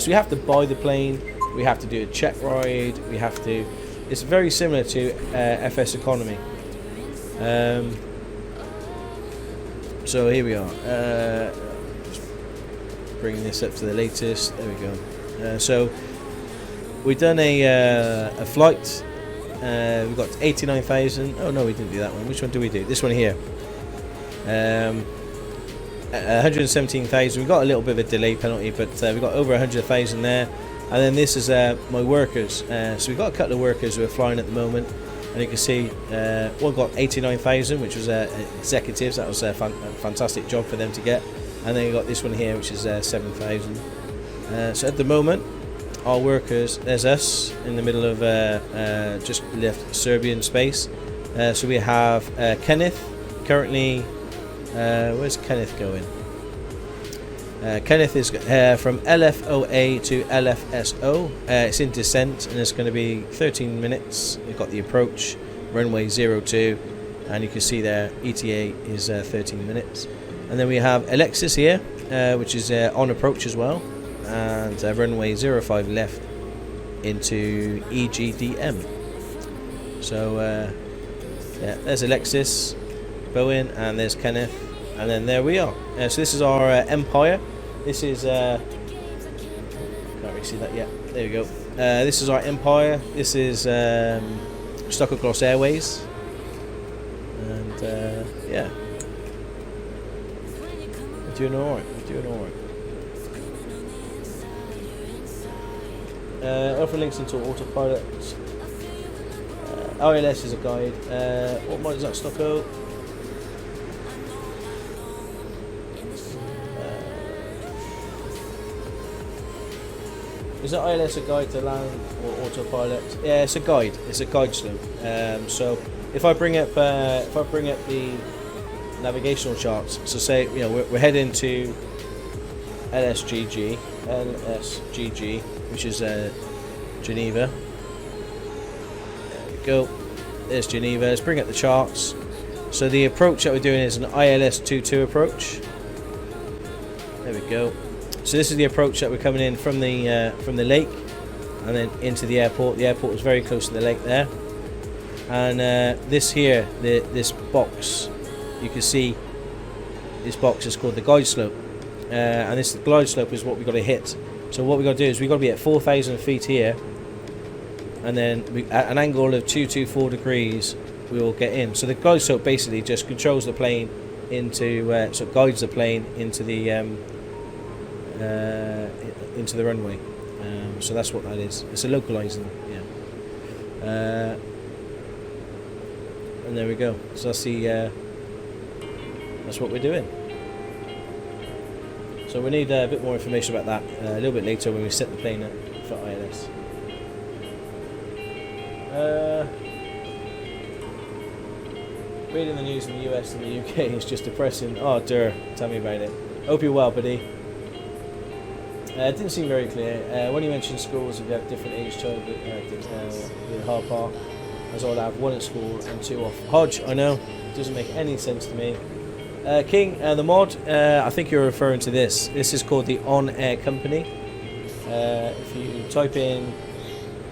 [SPEAKER 1] So we have to buy the plane. We have to do a check ride. It's very similar to FS Economy. So here we are. Just bringing this up to the latest. There we go. So we've done a flight. We've got 89,000. Oh no, we didn't do that one. Which one do we do? This one here. 117,000. We got a little bit of a delay penalty, but we got over 100,000 there. And then this is my workers. So we've got a couple of workers who are flying at the moment. And you can see one got 89,000, which was executives. That was a fantastic job for them to get. And then you got this one here, which is 7,000. So at the moment, our workers, there's us in the middle of just left Serbian space. So we have Kenneth currently. Where's Kenneth going? Kenneth is from LFOA to LFSO. It's in descent, and it's going to be 13 minutes. We've got the approach, runway 02, and you can see there ETA is 13 minutes. And then we have Alexis here, which is on approach as well, and runway 05 left into EGDM. So yeah, there's Alexis, Bowen, and there's Kenneth, and then there we are. So this is our Empire. This is can't really see that yet. There we go. This is our Empire. This is Stockoglaws Airways, and yeah, we're doing all right. Offer links into autopilot. ILS is a guide. What mod is that, Stocko? Is that ILS a guide to land or autopilot? Yeah, it's a guide. It's a guide slope. So if I bring up the navigational charts, so say we're heading to LSGG, which is Geneva. There we go. There's Geneva. Let's bring up the charts. So the approach that we're doing is an ILS 22 approach. There we go. So this is the approach that we're coming in from the lake, and then into the airport. The airport is very close to the lake there. And this here, this box, you can see this box is called the guide slope, and this glide slope is what we've got to hit. So what we've got to do is we've got to be at 4,000 feet here, and then at an angle of 224 degrees we will get in. So the glide slope basically just controls the plane into, so it guides the plane into the runway. So that's what that is. It's a localizing, yeah. And there we go. So that's the that's what we're doing. So we need a bit more information about that a little bit later when we set the plane up for ILS. Reading the news in the US and the UK is just depressing. Oh dear, tell me about it. Hope you're well, buddy. It didn't seem very clear. When you mentioned schools, if you have different age child with hard part, as I would have one at school and two off. Hodge, I know, doesn't make any sense to me. King, the mod, I think you're referring to this. This is called the OnAir company. If you type in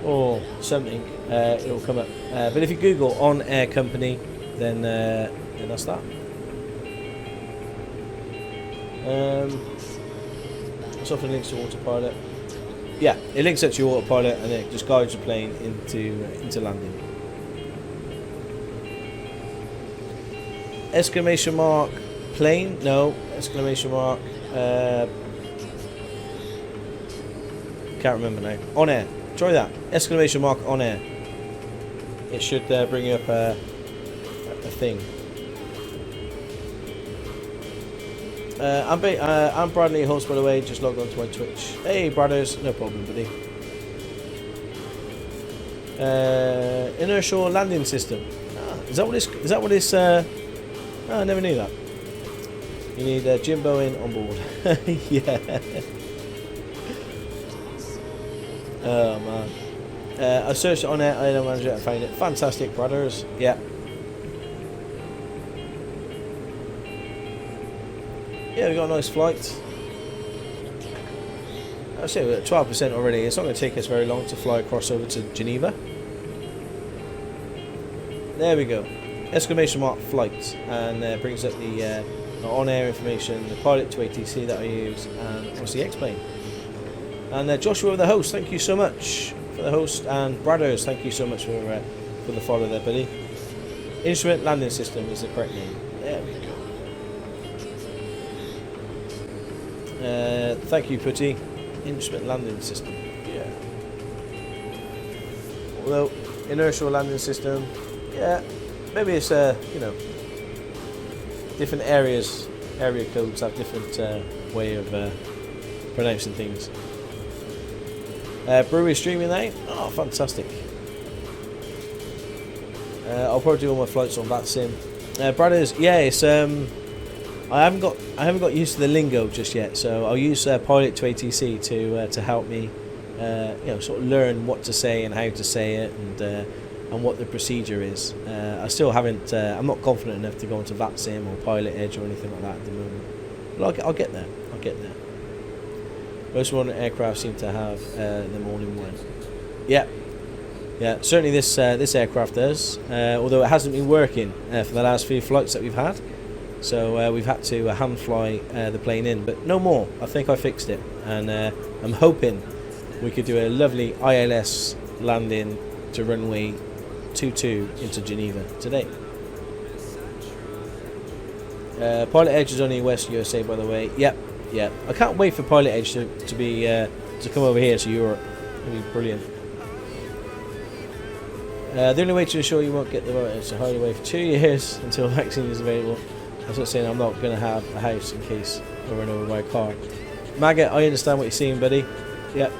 [SPEAKER 1] or something, it'll come up. But if you Google OnAir company, then that's that. It's often links to autopilot. Yeah, it links up to your autopilot and it just guides the plane into landing. Exclamation mark plane? No. Exclamation mark. Can't remember now. On air. Try that. Exclamation mark on air. It should bring you up a thing. I'm Bradley, host by the way. Just logged onto my Twitch. Hey, brothers. No problem, buddy. Inertial landing system. Is that what this? Is that what this? I never knew that. You need Jimbo in on board. Yeah. Oh man. I searched it on air. I don't manage it. I found it. Fantastic, brothers. Yeah. Yeah, we got a nice flight. I say we're at 12% already. It's not going to take us very long to fly across over to Geneva. There we go. Exclamation mark flight, and brings up the on-air information, the pilot to ATC that I use, and obviously X-plane. And Joshua, the host, thank you so much for the host, and Brothers, thank you so much for the follow there, buddy. Instrument landing system is the correct name. There we go. Thank you, Putty. Instrument landing system. Yeah. Although inertial landing system. Yeah, maybe it's you know, different area codes have different way of pronouncing things. Brewery streaming now. Oh, fantastic. I'll probably do all my flights on VATSIM. Brothers, yeah, it's I haven't got used to the lingo just yet, so I'll use Pilot to ATC to help me, you know, sort of learn what to say and how to say it, and what the procedure is. I still haven't. I'm not confident enough to go into VATSIM or Pilot Edge or anything like that at the moment. But I'll get there. I'll get there. Most modern aircraft seem to have them all in one. Yeah. Yeah, certainly this aircraft does, although it hasn't been working for the last few flights that we've had. So we've had to hand fly the plane in, but no more. I think I fixed it, and I'm hoping we could do a lovely ILS landing to runway 22 into Geneva today. Pilot Edge is only West USA, by the way. Yep, yeah. I can't wait for Pilot Edge to come over here to Europe. It'll be brilliant. The only way to ensure you won't get the vote is to hide away for 2 years until a vaccine is available. That's not saying I'm not going to have a house in case I run over by a car. Maggot, I understand what you're saying, buddy. Yep.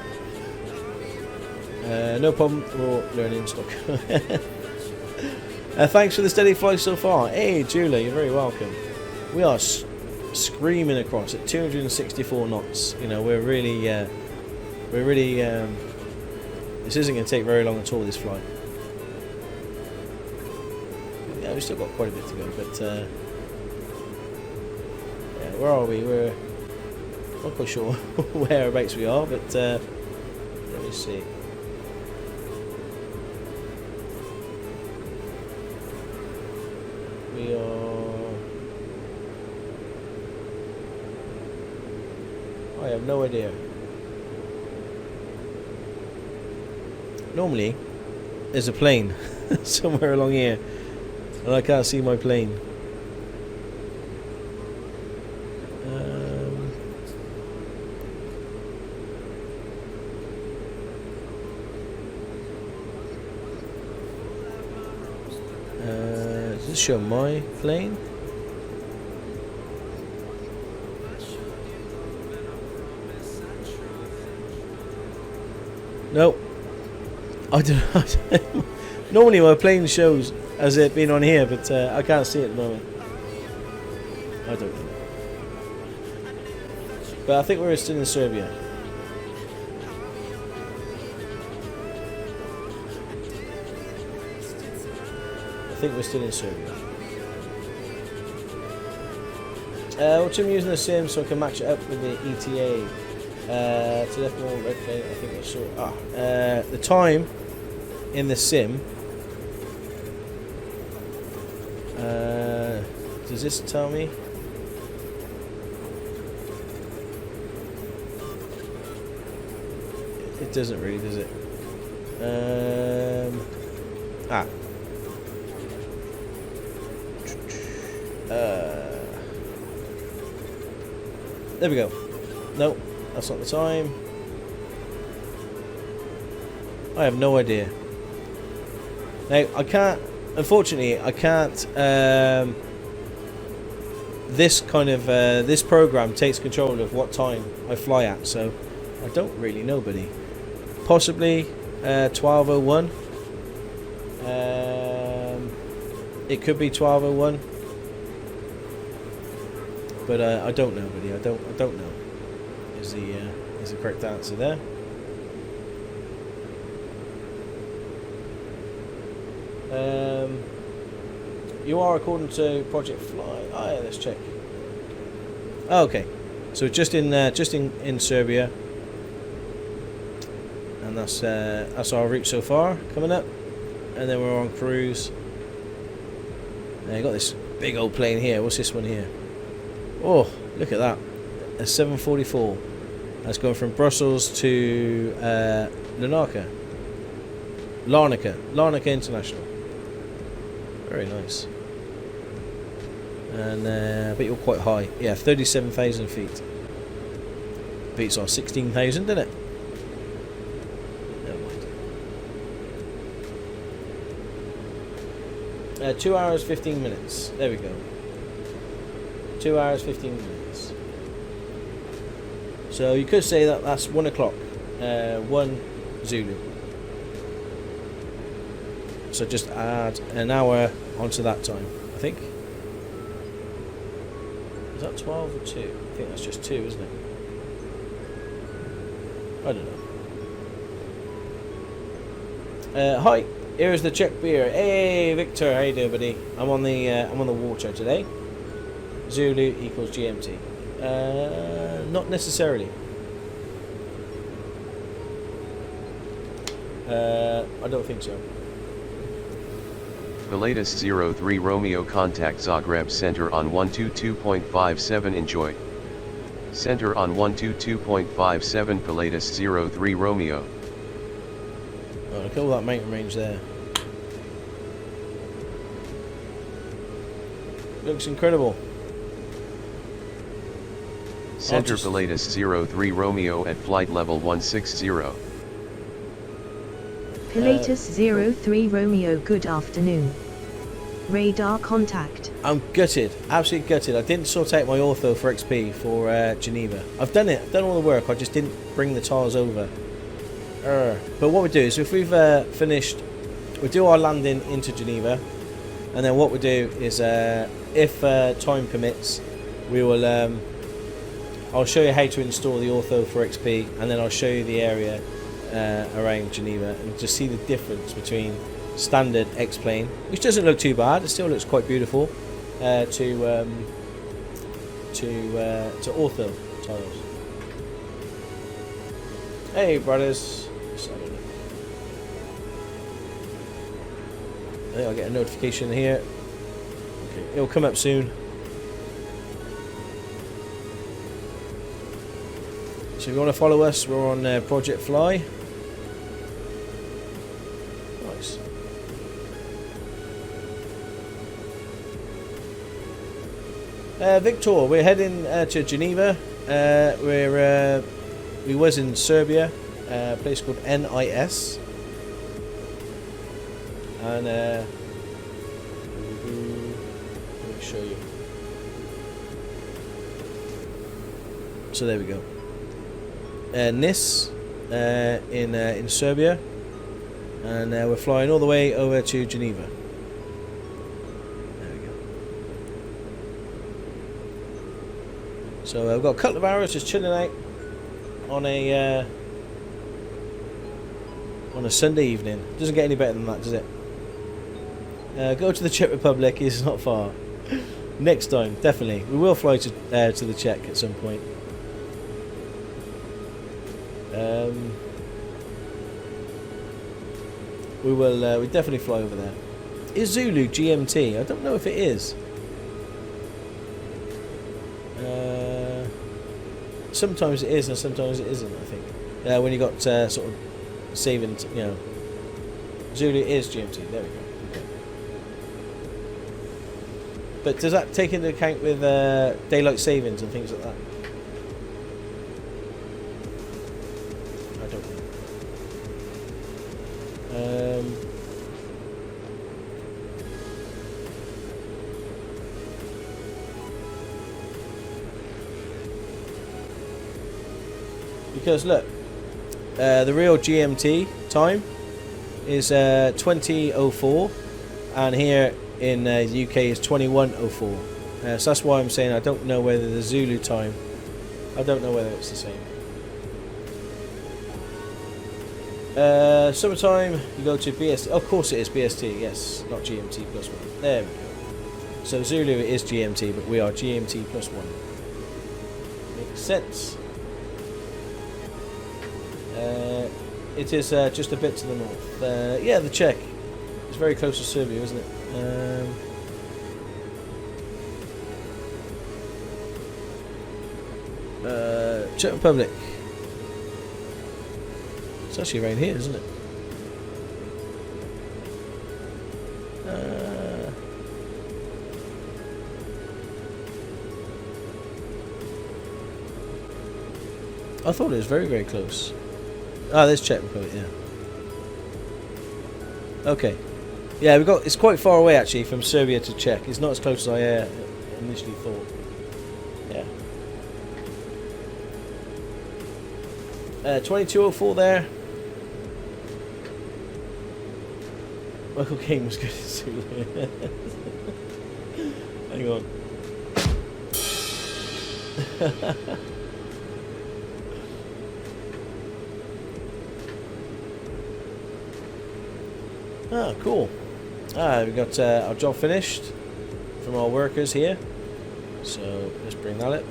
[SPEAKER 1] No problem. We're all learning stock. Thanks for the steady flight so far. Hey, Julia, you're very welcome. We are screaming across at 264 knots. You know, we're really. This isn't going to take very long at all. This flight. Yeah, we've still got quite a bit to go, but yeah, where are we? We're not quite sure whereabouts we are, but let me see. We are. I have no idea. Normally, there's a plane somewhere along here. And I can't see my plane. Does this show my plane? Nope. I don't. Normally my plane shows as it being on here, but I can't see it at the moment. I don't know. But I think we're still in Serbia. I think we're still in Serbia. Well, I'm using the sim so I can match it up with the ETA. To left more red plane, I think I saw. The time in the sim. Does this tell me? It doesn't really, does it? There we go. Nope, that's not the time. I have no idea. Now, I can't, unfortunately, I can't, this kind of, this program takes control of what time I fly at, so I don't really know, buddy. Possibly 12:01. It could be 12:01, but I don't know, buddy. I don't know. Is the correct answer there? You are according to Project Fly. Ah, yeah, let's check. Oh, okay, so just in Serbia, and that's our route so far coming up, and then we're on cruise. Now you got this big old plane here. What's this one here? Oh, look at that! A 744. That's going from Brussels to Larnaca International. Very nice. And but you're quite high. Yeah, 37,000 feet. Beats our 16,000, didn't it? Never mind. 2 hours 15 minutes. There we go. 2 hours 15 minutes. So you could say that that's 1 o'clock. 1 Zulu. So just add an hour onto that time, I think. Is that 12 or 2? I think that's just 2, isn't it? I don't know. Hi, here's the Czech beer. Hey, Victor, how you doing, buddy? I'm on the water today. Zulu equals GMT. Not necessarily. I don't think so.
[SPEAKER 4] The latest 03 Romeo contact Zagreb center on 122.57. Enjoy. Center on 122.57. The latest 03 Romeo.
[SPEAKER 1] Oh, look at all that mountain range there. Looks incredible.
[SPEAKER 4] Center the latest 03 Romeo at flight level 160.
[SPEAKER 2] Pilatus 03 Romeo, good afternoon. Radar contact.
[SPEAKER 1] I'm gutted, absolutely gutted. I didn't sort out my ortho for XP for Geneva. I've done it, I've done all the work, I just didn't bring the tiles over. But what we do is if we've finished, we'll do our landing into Geneva, and then what we do is if time permits, we will I'll show you how to install the ortho for XP, and then I'll show you the area around Geneva and just see the difference between standard X-plane, which doesn't look too bad, it still looks quite beautiful, to ortho tiles. Hey brothers, I think I'll get a notification here. Okay, it'll come up soon. So if you want to follow us, we're on Project Fly. Nice. Victor, we're heading to Geneva. We was in Serbia, a place called NIS. And let me show you. So there we go. NIS in Serbia, and we're flying all the way over to Geneva. There we go. So I've got a couple of hours just chilling out on a Sunday evening. Doesn't get any better than that, does it? Go to the Czech Republic. It's not far. Next time, definitely, we will fly to the Czech at some point. We definitely fly over there. Is Zulu GMT? I don't know if it is. Sometimes it is and sometimes it isn't, I think. When you got sort of saving, you know. Zulu is GMT, there we go. Okay. But does that take into account with daylight savings and things like that? I don't know. Because look, the real GMT time is 20:04, and here in the UK is 21:04. So that's why I'm saying I don't know whether the Zulu time, I don't know whether it's the same. Summertime, you go to BST. Of course it is BST, yes, not GMT plus 1. There we go. So Zulu is GMT, but we are GMT plus 1. Makes sense. It is just a bit to the north. Yeah, the Czech. It's very close to Serbia, isn't it? Czech Republic. It's actually around here, isn't it? I thought it was very, very close. Ah, there's Czech Republic, yeah. Okay. Yeah, it's quite far away actually from Serbia to Czech. It's not as close as I initially thought. Yeah. 2204 there. Michael King was good as Zulu. Hang on. Ah, cool. We got our job finished from our workers here. So let's bring that up.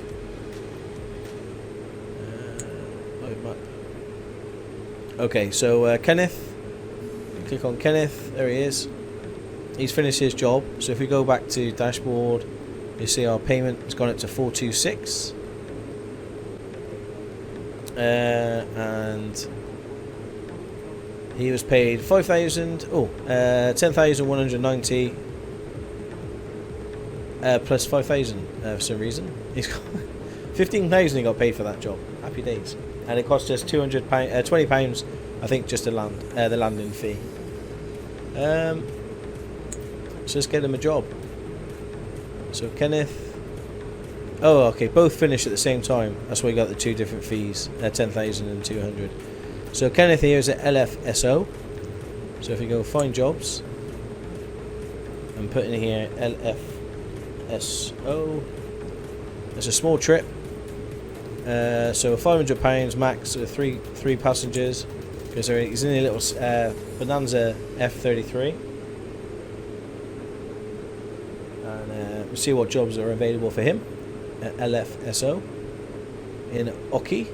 [SPEAKER 1] Load map. Okay, so Kenneth. Click on Kenneth. There he is. He's finished his job. So if we go back to dashboard, you see our payment has gone up to 426. And he was paid 10,190 plus 5,000 for some reason. He's got 15,000 he got paid for that job. Happy days. And it cost us £20, I think, just to land the landing fee. So let's get him a job. So Kenneth. Oh, okay. Both finished at the same time. That's why we got the two different fees, 10,000 and 200. So Kenneth here is at LFSO. So if we go find jobs, and put in here LFSO. It's a small trip. So £500 max, three passengers. Because he's in a little Bonanza F33. And we'll see what jobs are available for him at LFSO in Ochi.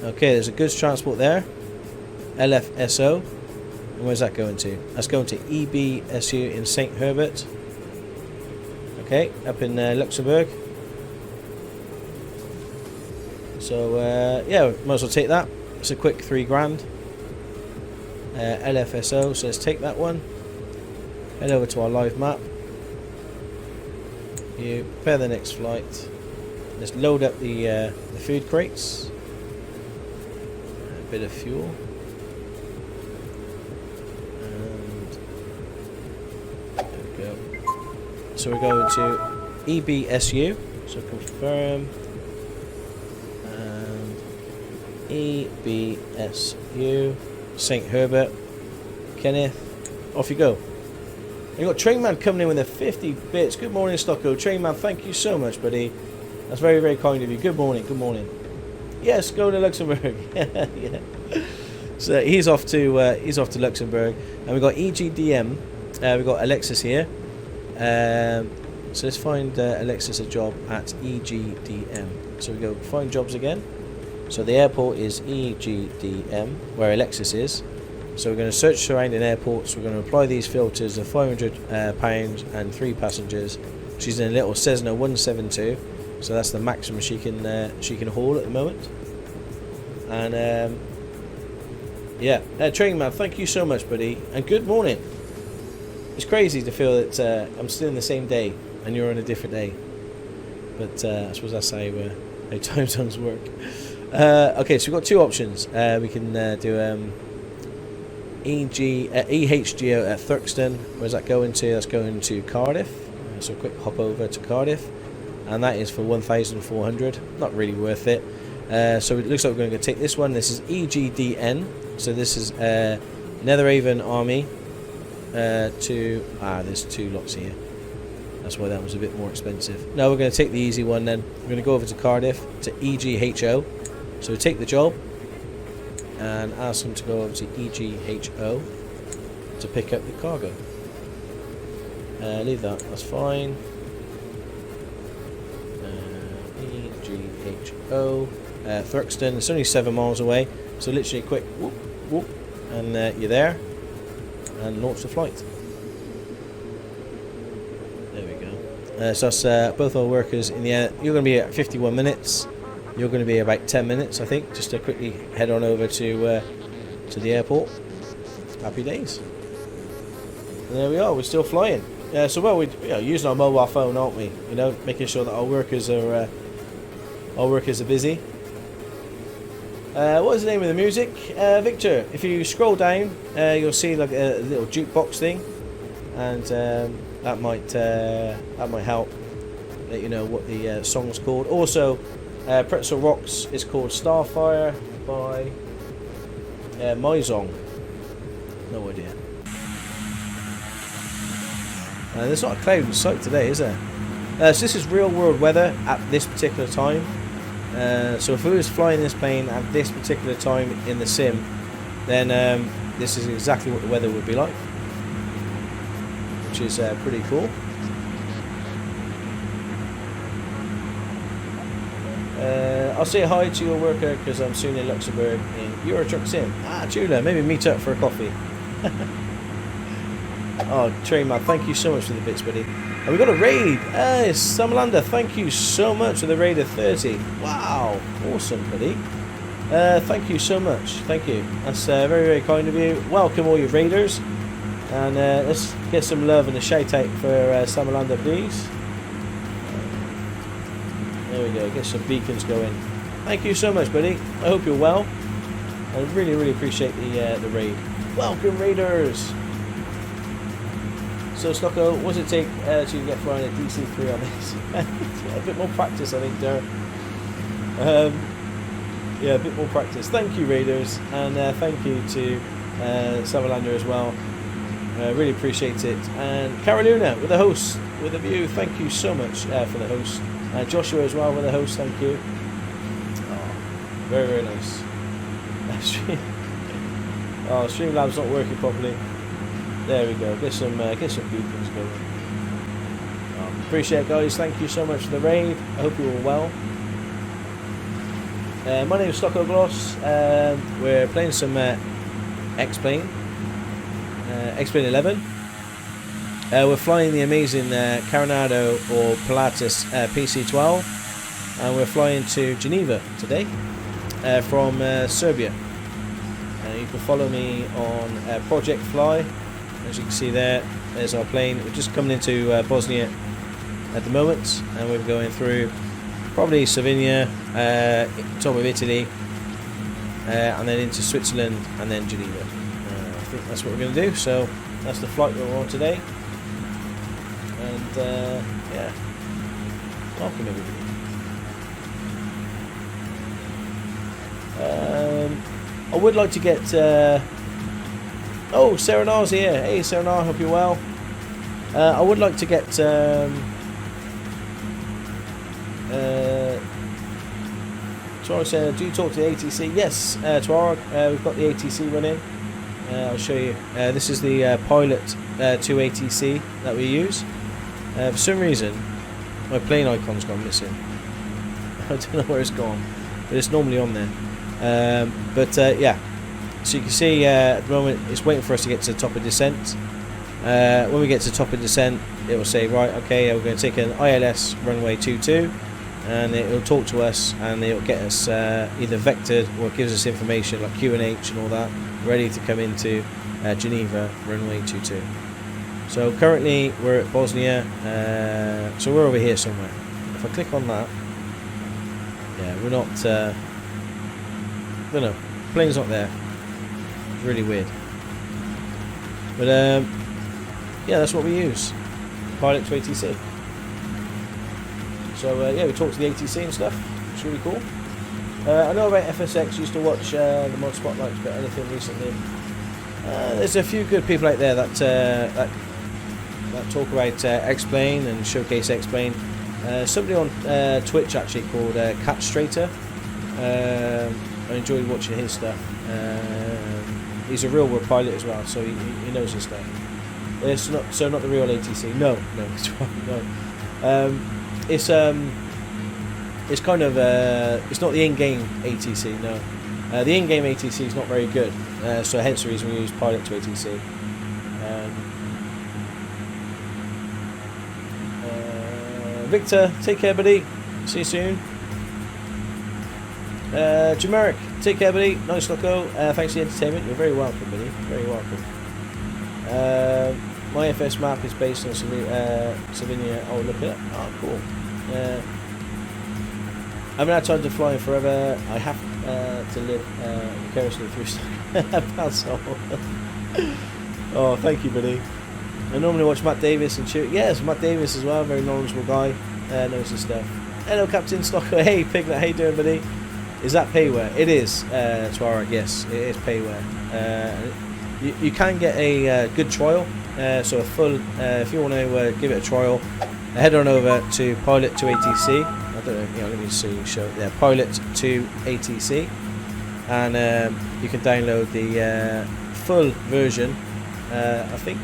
[SPEAKER 1] Okay, there's a goods transport there. LFSO. And where's that going to? That's going to EBSU in St. Herbert. Okay, up in Luxembourg. So yeah, might as well take that. It's a quick £3,000. LFSO. So let's take that one. Head over to our live map. You prepare the next flight. Let's load up the food crates. A bit of fuel. And there we go. So we're going to EBSU. So confirm. And EBSU. St. Herbert. Kenneth. Off you go. You got Trainman coming in with a 50 bits. Good morning, Stocko. Trainman, thank you so much, buddy. That's very, very kind of you. Good morning, good morning. Yes, go to Luxembourg. Yeah. So he's off to Luxembourg, and we've got EGDM. We've got Alexis here. So let's find Alexis a job at EGDM. So we go find jobs again. So the airport is EGDM, where Alexis is. So we're going to search surrounding airports. We're going to apply these filters of £500 and 3 passengers. She's in a little Cessna 172, so that's the maximum she can haul at the moment. And yeah, Training Man, thank you so much, buddy, and good morning. It's crazy to feel that I'm still in the same day and you're on a different day, but I suppose that's how time zones work. Okay, so we've got two options. We can do EHGO at Thurkston. Where's that going to? That's going to Cardiff. So a quick hop over to Cardiff, and that is for 1,400. Not really worth it. So it looks like we're going to take this one. This is EGDN. So this is Netherhaven Army. There's two lots here. That's why that was a bit more expensive. Now we're going to take the easy one then. We're going to go over to Cardiff to EGHO. So we take the job and ask them to go over to EGHO to pick up the cargo. Leave that, that's fine. EGHO Thurkston, it's only 7 miles away, so literally a quick whoop, whoop, and you're there, and launch the flight. There we go. So that's both our workers in the air. You're going to be at 51 minutes. You're going to be about 10 minutes, I think, just to quickly head on over to the airport. Happy days. And there we are. We're still flying. So well, we're using our mobile phone, aren't we? You know, making sure that our workers are busy. What is the name of the music? Victor, if you scroll down, you'll see like a little jukebox thing, and that might help let you know what the song's called. Also, Pretzel Rocks is called Starfire by Maizong. No idea. There's not a cloud in sight today, is there? So this is real world weather at this particular time. So if we was flying this plane at this particular time in the sim, then this is exactly what the weather would be like, which is pretty cool. I'll say hi to your worker because I'm soon in Luxembourg in Eurotruck Sim. Ah, Chula, maybe meet up for a coffee. Oh, Train Man, thank you so much for the bits, buddy. And we've got a raid. Samalander, thank you so much for the raid of 30. Wow, awesome, buddy. Thank you so much. Thank you. That's very, very kind of you. Welcome all your raiders. And let's get some love and a shout out for Samalander, please. There we go. Get some beacons going. Thank you so much, buddy. I hope you're well. I really, really appreciate the raid. Welcome, raiders. So, Stocko, what does it take to get flying a DC-3 on this? A bit more practice, I think, there. Yeah, a bit more practice. Thank you, Raiders, and thank you to Savalander as well. Really appreciate it. And Carolina with the host, with a view. Thank you so much for the host. Joshua as well with the host. Thank you. Oh, very, very nice. Streamlabs not working properly. There we go. Get some beacons going. Appreciate it, guys. Thank you so much for the raid. I hope you're all well. My name is Stockoglaws. We're playing some X-Plane. X-Plane 11. We're flying the amazing Coronado or Pilatus PC-12. And we're flying to Geneva today from Serbia. You can follow me on Project Fly. As you can see there's our plane. We're just coming into Bosnia at the moment, and we're going through probably Slovenia, top of Italy, and then into Switzerland, and then Geneva. I think that's what we're going to do. So that's the flight we're on today. And yeah, welcome everybody. I would like to get. Oh, Serenar's here. Hey, Serenar, hope you're well. I would like to get Twarog said, do you talk to the ATC? Yes, Twarog, we've got the ATC running. I'll show you. This is the Pilot 2 ATC that we use. For some reason, my plane icon's gone missing. I don't know where it's gone, but it's normally on there. Yeah. So you can see at the moment it's waiting for us to get to the top of descent. When we get to the top of descent, it will say, right, okay, we're going to take an ILS runway 22, and it will talk to us, and it will get us either vectored or it gives us information like QNH and all that, ready to come into Geneva runway 22. So currently we're at Bosnia, so we're over here somewhere. If I click on that, yeah, we're not, I don't know, plane's not there. Really weird, but yeah, that's what we use, Pilot to ATC. So yeah, we talk to the ATC and stuff. It's really cool. I know about FSX. Used to watch the mod spotlights, but anything recently. There's a few good people out there that talk about X-Plane and showcase X-Plane. Somebody on Twitch actually called Catstrator. I enjoyed watching his stuff. He's a real world pilot as well, so he knows his stuff. It's not the real ATC. No, it's it's kind of it's not the in-game ATC. No, the in-game ATC is not very good. So hence the reason we use Pilot to ATC. Victor, take care, buddy. See you soon. Jameric, take care, buddy. Nice Loco. Thanks for the entertainment. You're very welcome, buddy. Very welcome. My FS map is based on Slovenia. Oh, look at it. Oh, cool. I haven't had time to fly in forever. I have to live vicariously through Stockoglaws. Oh, thank you, buddy. I normally watch Matt Davis and cheer. Yes, Matt Davis as well, very knowledgeable guy, knows his stuff. Hello, Captain Stocker. Hey, Piglet, how you doing, buddy? Is that payware? It is, Twarok, yes, it is payware. You can get a good trial, so a full, if you want to give it a trial, head on over to Pilot to ATC. I don't know, let me see, show it there, Pilot to ATC, and you can download the full version, I think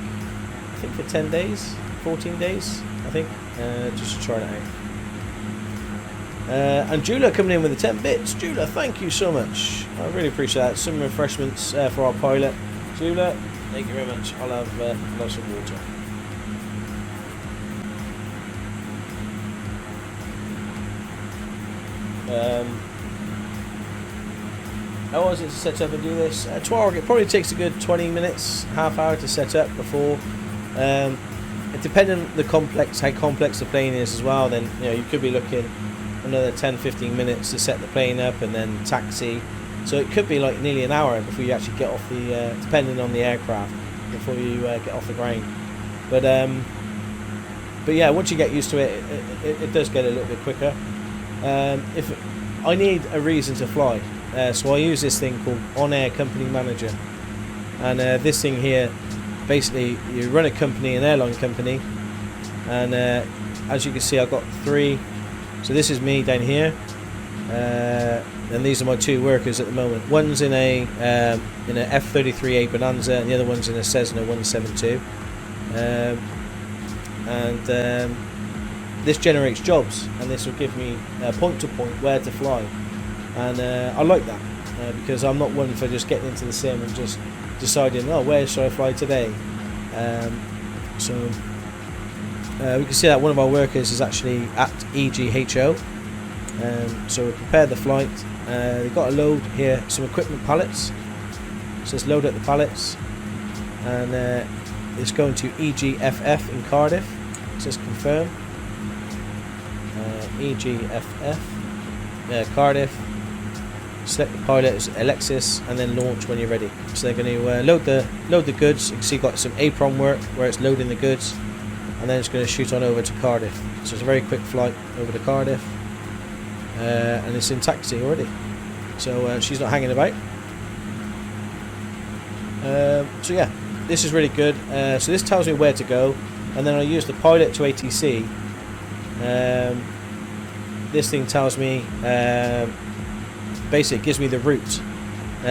[SPEAKER 1] for 10 days, 14 days, I think, just to try it out. And Jula coming in with the 10 bits. Jula, thank you so much. I really appreciate that. Some refreshments for our pilot. Jula, thank you very much. I'll have some water. How was it to set up and do this? Twarg, it probably takes a good 20 minutes, half hour to set up before. It depends on how complex the plane is as well. Then you could be looking another 10-15 minutes to set the plane up and then taxi. So it could be like nearly an hour before you actually get off the, depending on the aircraft, before you get off the ground. But yeah, once you get used to it, it does get a little bit quicker. If I need a reason to fly, so I use this thing called OnAir Company Manager, and this thing here, basically you run a company, an airline company, and as you can see, I've got 3. So this is me down here, and these are my 2 workers at the moment. One's in a F-33A Bonanza, and the other one's in a Cessna 172. This generates jobs, and this will give me point to point where to fly, and I like that because I'm not one for just getting into the sim and just deciding, where should I fly today. We can see that one of our workers is actually at EGHO. So we prepared the flight. They've got to load here some equipment pallets. It says load up the pallets, and it's going to EGFF in Cardiff. It says confirm. EGFF Cardiff. Select the pilot as Alexis, and then launch when you're ready. So they're going to load the goods. You can see you've got some apron work where it's loading the goods, and then it's going to shoot on over to Cardiff. So it's a very quick flight over to Cardiff, and it's in taxi already. So she's not hanging about. So yeah, this is really good. So this tells me where to go, and then I use the Pilot to ATC. This thing tells me, basically it gives me the route,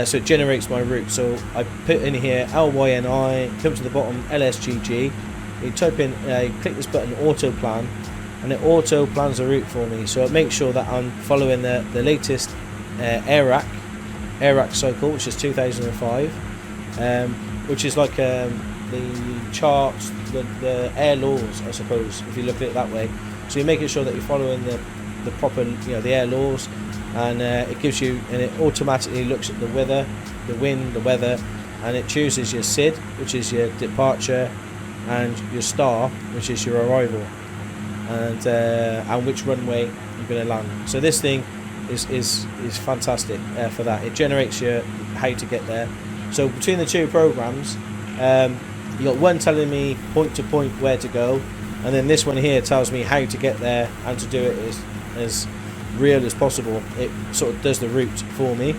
[SPEAKER 1] so it generates my route. So I put in here LYNI, come to the bottom, LSGG. You type in, click this button, auto plan, and it auto plans the route for me. So it makes sure that I'm following the latest air rack cycle, which is 2005, which is like the charts, the air laws, I suppose, if you look at it that way. So you're making sure that you're following the proper, the air laws, and it gives you, and it automatically looks at the weather, the wind, the weather, and it chooses your SID, which is your departure, and your star, which is your arrival, and which runway you're going to land. So this thing is fantastic for that. It generates you how to get there. So between the 2 programs, you got one telling me point to point where to go, and then this one here tells me how to get there and to do it as real as possible. It sort of does the route for me,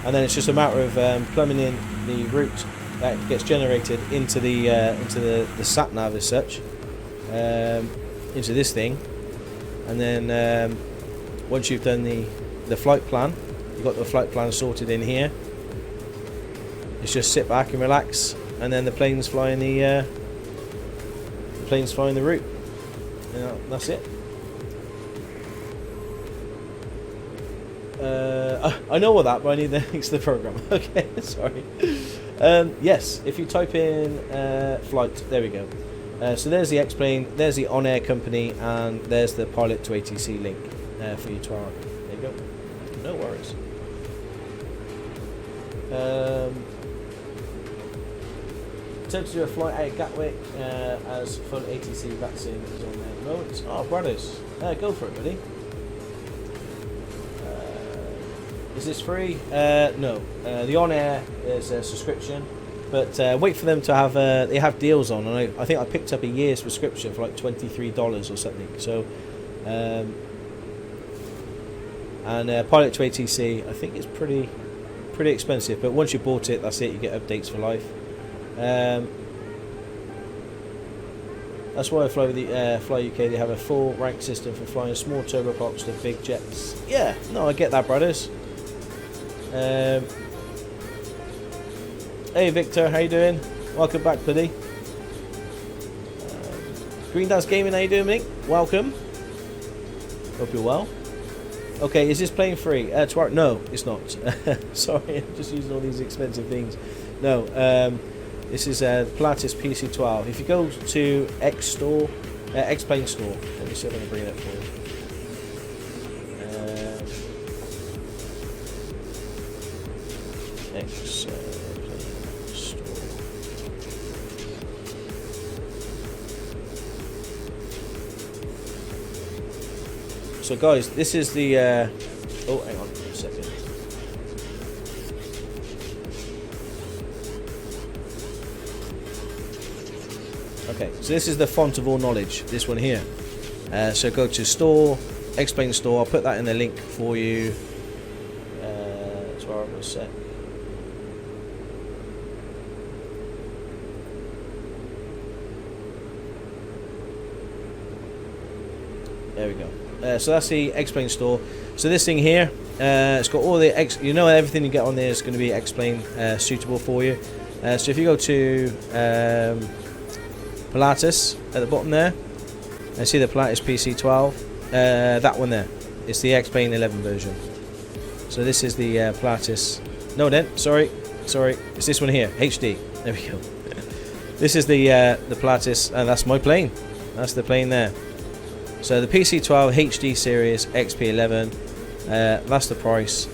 [SPEAKER 1] and then it's just a matter of plumbing in the route that gets generated into the sat nav as such, into this thing, and then once you've done the flight plan, you've got the flight plan sorted in here. It's just sit back and relax, and then the plane's flying the route. That's it. I know all that, but I need the links to the program. Okay, sorry. Yes, if you type in flight, there we go. So there's the X-plane, there's the OnAir company, and there's the Pilot to ATC link for you to There you go. No worries. Attempt to do a flight out of Gatwick as full ATC vaccine is on there at the moment. Oh, brothers, go for it, buddy. Is this free? No. The OnAir is a subscription, but wait for them to have. They have deals on, and I think I picked up a year's subscription for like $23 or something. So, and Pilot to ATC, I think it's pretty expensive. But once you bought it, that's it. You get updates for life. That's why I fly with the Fly UK. They have a full rank system for flying small turboprops to big jets. Yeah, no, I get that, brothers. Hey Victor, how you doing? Welcome back, buddy. Green Dance Gaming, how you doing, mate? Welcome. Hope you're well. Okay, is this plane free? No, it's not. Sorry, I'm just using all these expensive things. No, this is Pilatus PC12. If you go to X-Plane Store, let me see if I can bring it up for you. X-Plane Store. So guys, this is the oh, hang on a second. Okay, so this is the font of all knowledge, this one here. So go to store, X-Plane Store. I'll put that in the link for you. That's where I was set. There we go. So that's the X-Plane Store. So this thing here, it's got all the everything you get on there is going to be X-Plane suitable for you. So if you go to Pilatus at the bottom there, and see the Pilatus PC12, that one there, it's the X-Plane 11 version. So this is the Pilatus. No, then sorry, it's this one here, HD. There we go. This is the Pilatus, and that's my plane. That's the plane there. So the PC12 HD series XP11, that's the price,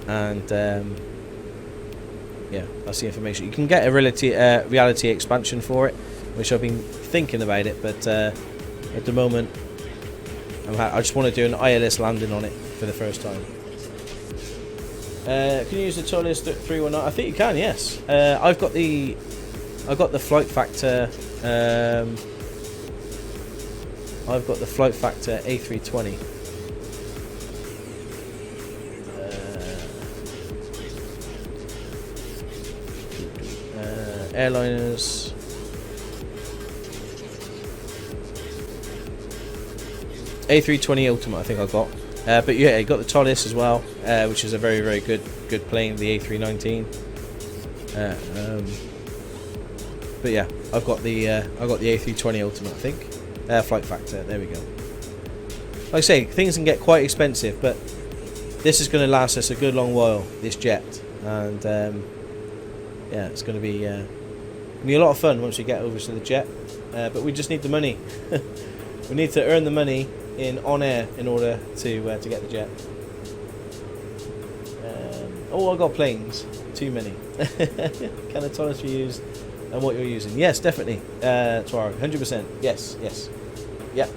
[SPEAKER 1] and yeah, that's the information. You can get a reality expansion for it, which I've been thinking about it, but at the moment I just want to do an ILS landing on it for the first time. Can you use the Tolis 319? I think you can. Yes, I've got the flight factor. I've got the Flight Factor A320. Airliners. A320 Ultimate, I think I got. But yeah, you got the Tolis as well, which is a very, very good plane, the A319. But yeah, I've got the A320 Ultimate, I think. Flight Factor, there we go. Like I say, things can get quite expensive, but this is going to last us a good long while, this jet, and yeah, it's going to be a lot of fun once we get over to the jet, but we just need the money. We need to earn the money in OnAir in order to get the jet. Oh, I got planes, too many. Can the toilets be used and what you're using? Yes, definitely. Tuareg, 100%. Yes. Yeah.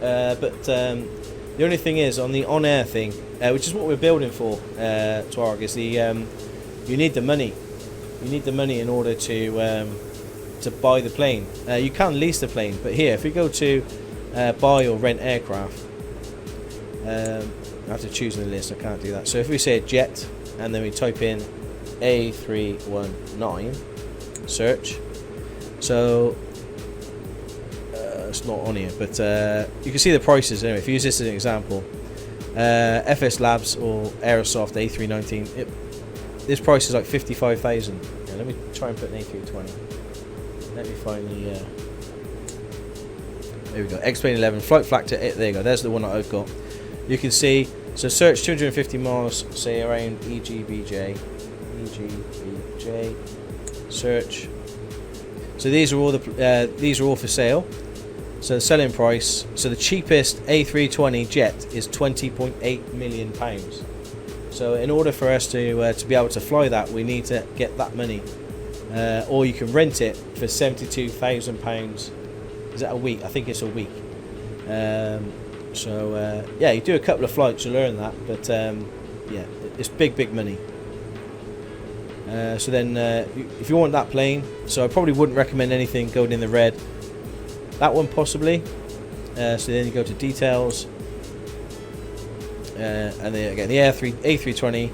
[SPEAKER 1] But the only thing is, on the OnAir thing, which is what we're building for, Tuareg, is you need the money. You need the money in order to buy the plane. You can lease the plane, but here, if we go to buy or rent aircraft, I have to choose in the list. I can't do that. So if we say jet, and then we type in A319. Search. So it's not on here, but you can see the prices anyway. If you use this as an example, FS Labs or Aerosoft A319, this price is like 55,000. Yeah, let me try and put an A320. Let me find the there we go, X-Plane 11 Flight Factor. There you go, there's the one that I've got. You can see, so search 250 miles, say around EGBJ, search. So these are all for sale. So the selling price, so the cheapest A320 jet is £20.8 million. So in order for us to be able to fly that, we need to get that money, or you can rent it for £72,000. Is that a week? I think it's a week. Yeah, you do a couple of flights, you'll earn that, but yeah, it's big money. So then, if you want that plane, so I probably wouldn't recommend anything going in the red. That one possibly. So then you go to details, and then again the A320,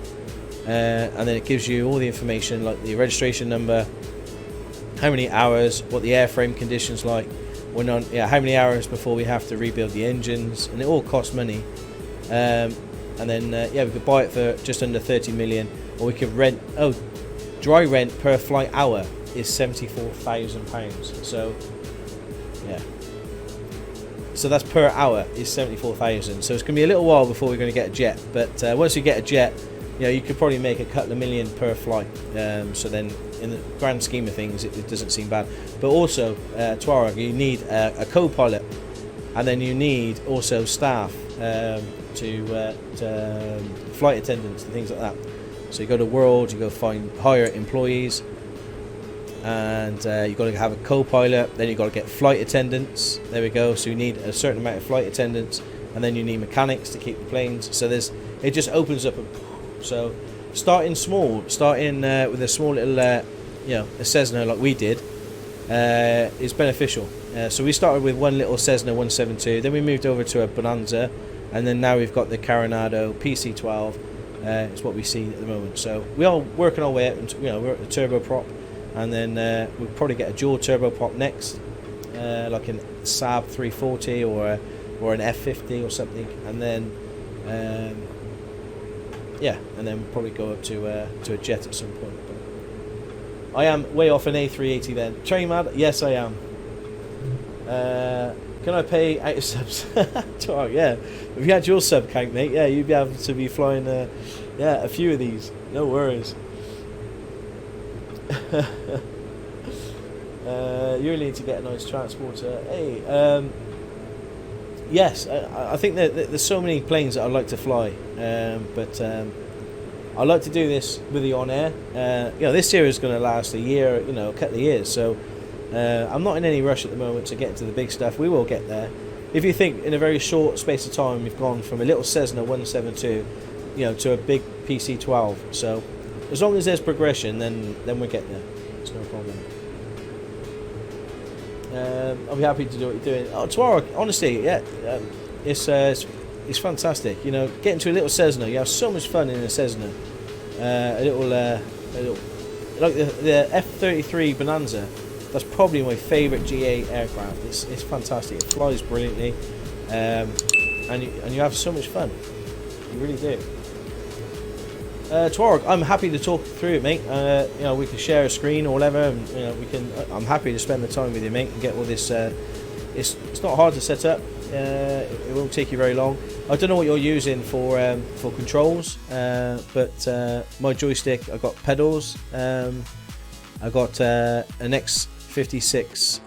[SPEAKER 1] and then it gives you all the information like the registration number, how many hours, what the airframe conditions like, how many hours before we have to rebuild the engines, and it all costs money. And then we could buy it for just under 30 million, or we could rent. Dry rent per flight hour is £74,000. So yeah, so that's per hour is 74,000. So it's going to be a little while before we're going to get a jet. But once you get a jet, you could probably make a couple of million per flight. So then, in the grand scheme of things, it doesn't seem bad. But also, Tuareg, you need a co-pilot, and then you need also staff to flight attendants and things like that. So you go to World, you go hire employees, and you've got to have a co-pilot. Then you've got to get flight attendants. There we go. So you need a certain amount of flight attendants, and then you need mechanics to keep the planes. So it just opens up. So starting small, with a small little, a Cessna like we did, is beneficial. So we started with one little Cessna 172, then we moved over to a Bonanza, and then now we've got the Coronado PC-12. It's what we see at the moment. So we are working our way up, and we're at the turboprop, and then we'll probably get a dual turboprop next, like an Saab 340 or an F50 or something, and then and then we'll probably go up to a jet at some point. But I am way off an A380 then. Train mad? Yes, I am. Can I pay out of subs? Oh, yeah. If you had your sub count, mate, yeah, you'd be able to be flying a few of these. No worries. You really need to get a nice transporter. Hey, yes, I think that there's so many planes that I'd like to fly, but I'd like to do this with the OnAir. This series is going to last a year, a couple of years, so I'm not in any rush at the moment to get into the big stuff. We will get there. If you think in a very short space of time we've gone from a little Cessna 172, to a big PC-12, so as long as there's progression, then we'll get there. It's no problem. I'll be happy to do what you're doing. Oh, Tuareg, honestly, yeah, it's fantastic. Getting to a little Cessna, you have so much fun in a Cessna. A little like the F-33 Bonanza. That's probably my favourite GA aircraft. It's fantastic. It flies brilliantly, and you have so much fun. You really do. Tuareg, I'm happy to talk through it, mate. We can share a screen or whatever, and I'm happy to spend the time with you, mate, and get all this. It's not hard to set up. It won't take you very long. I don't know what you're using for controls, but my joystick, I've got pedals. I got an X56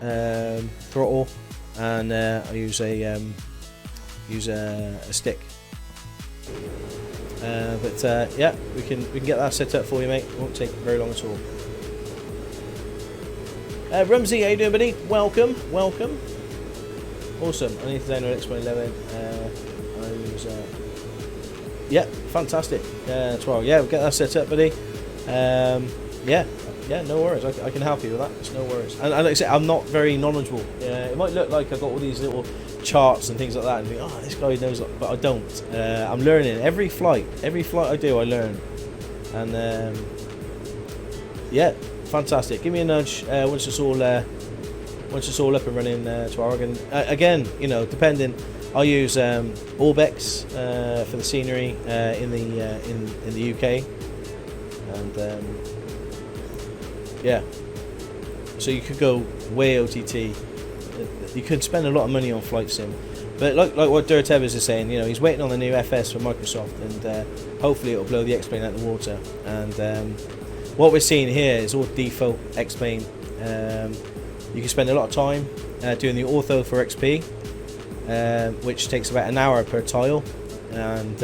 [SPEAKER 1] throttle, and I use a stick. Yeah, we can get that set up for you, mate. It won't take very long at all. Rumsey, how you doing, buddy? Welcome. Awesome. I need to download X111. I use yeah, fantastic. Well, yeah, we'll get that set up, buddy. Yeah, no worries. I can help you with that. It's no worries. And like I say, I'm not very knowledgeable. It might look like I've got all these little charts and things like that, and think, oh, this guy knows, but I don't. I'm learning every flight I do. I learn, and yeah, fantastic. Give me a nudge once it's all up and running, Tuareg. And again, depending, I use Orbex for the scenery in the UK, and yeah, so you could go way OTT. You could spend a lot of money on flight sim, but like what Dirt Evers is saying, he's waiting on the new FS from Microsoft, and hopefully it'll blow the X-Plane out of the water. And what we're seeing here is all default X-Plane. You can spend a lot of time doing the ortho for XP, which takes about an hour per tile, and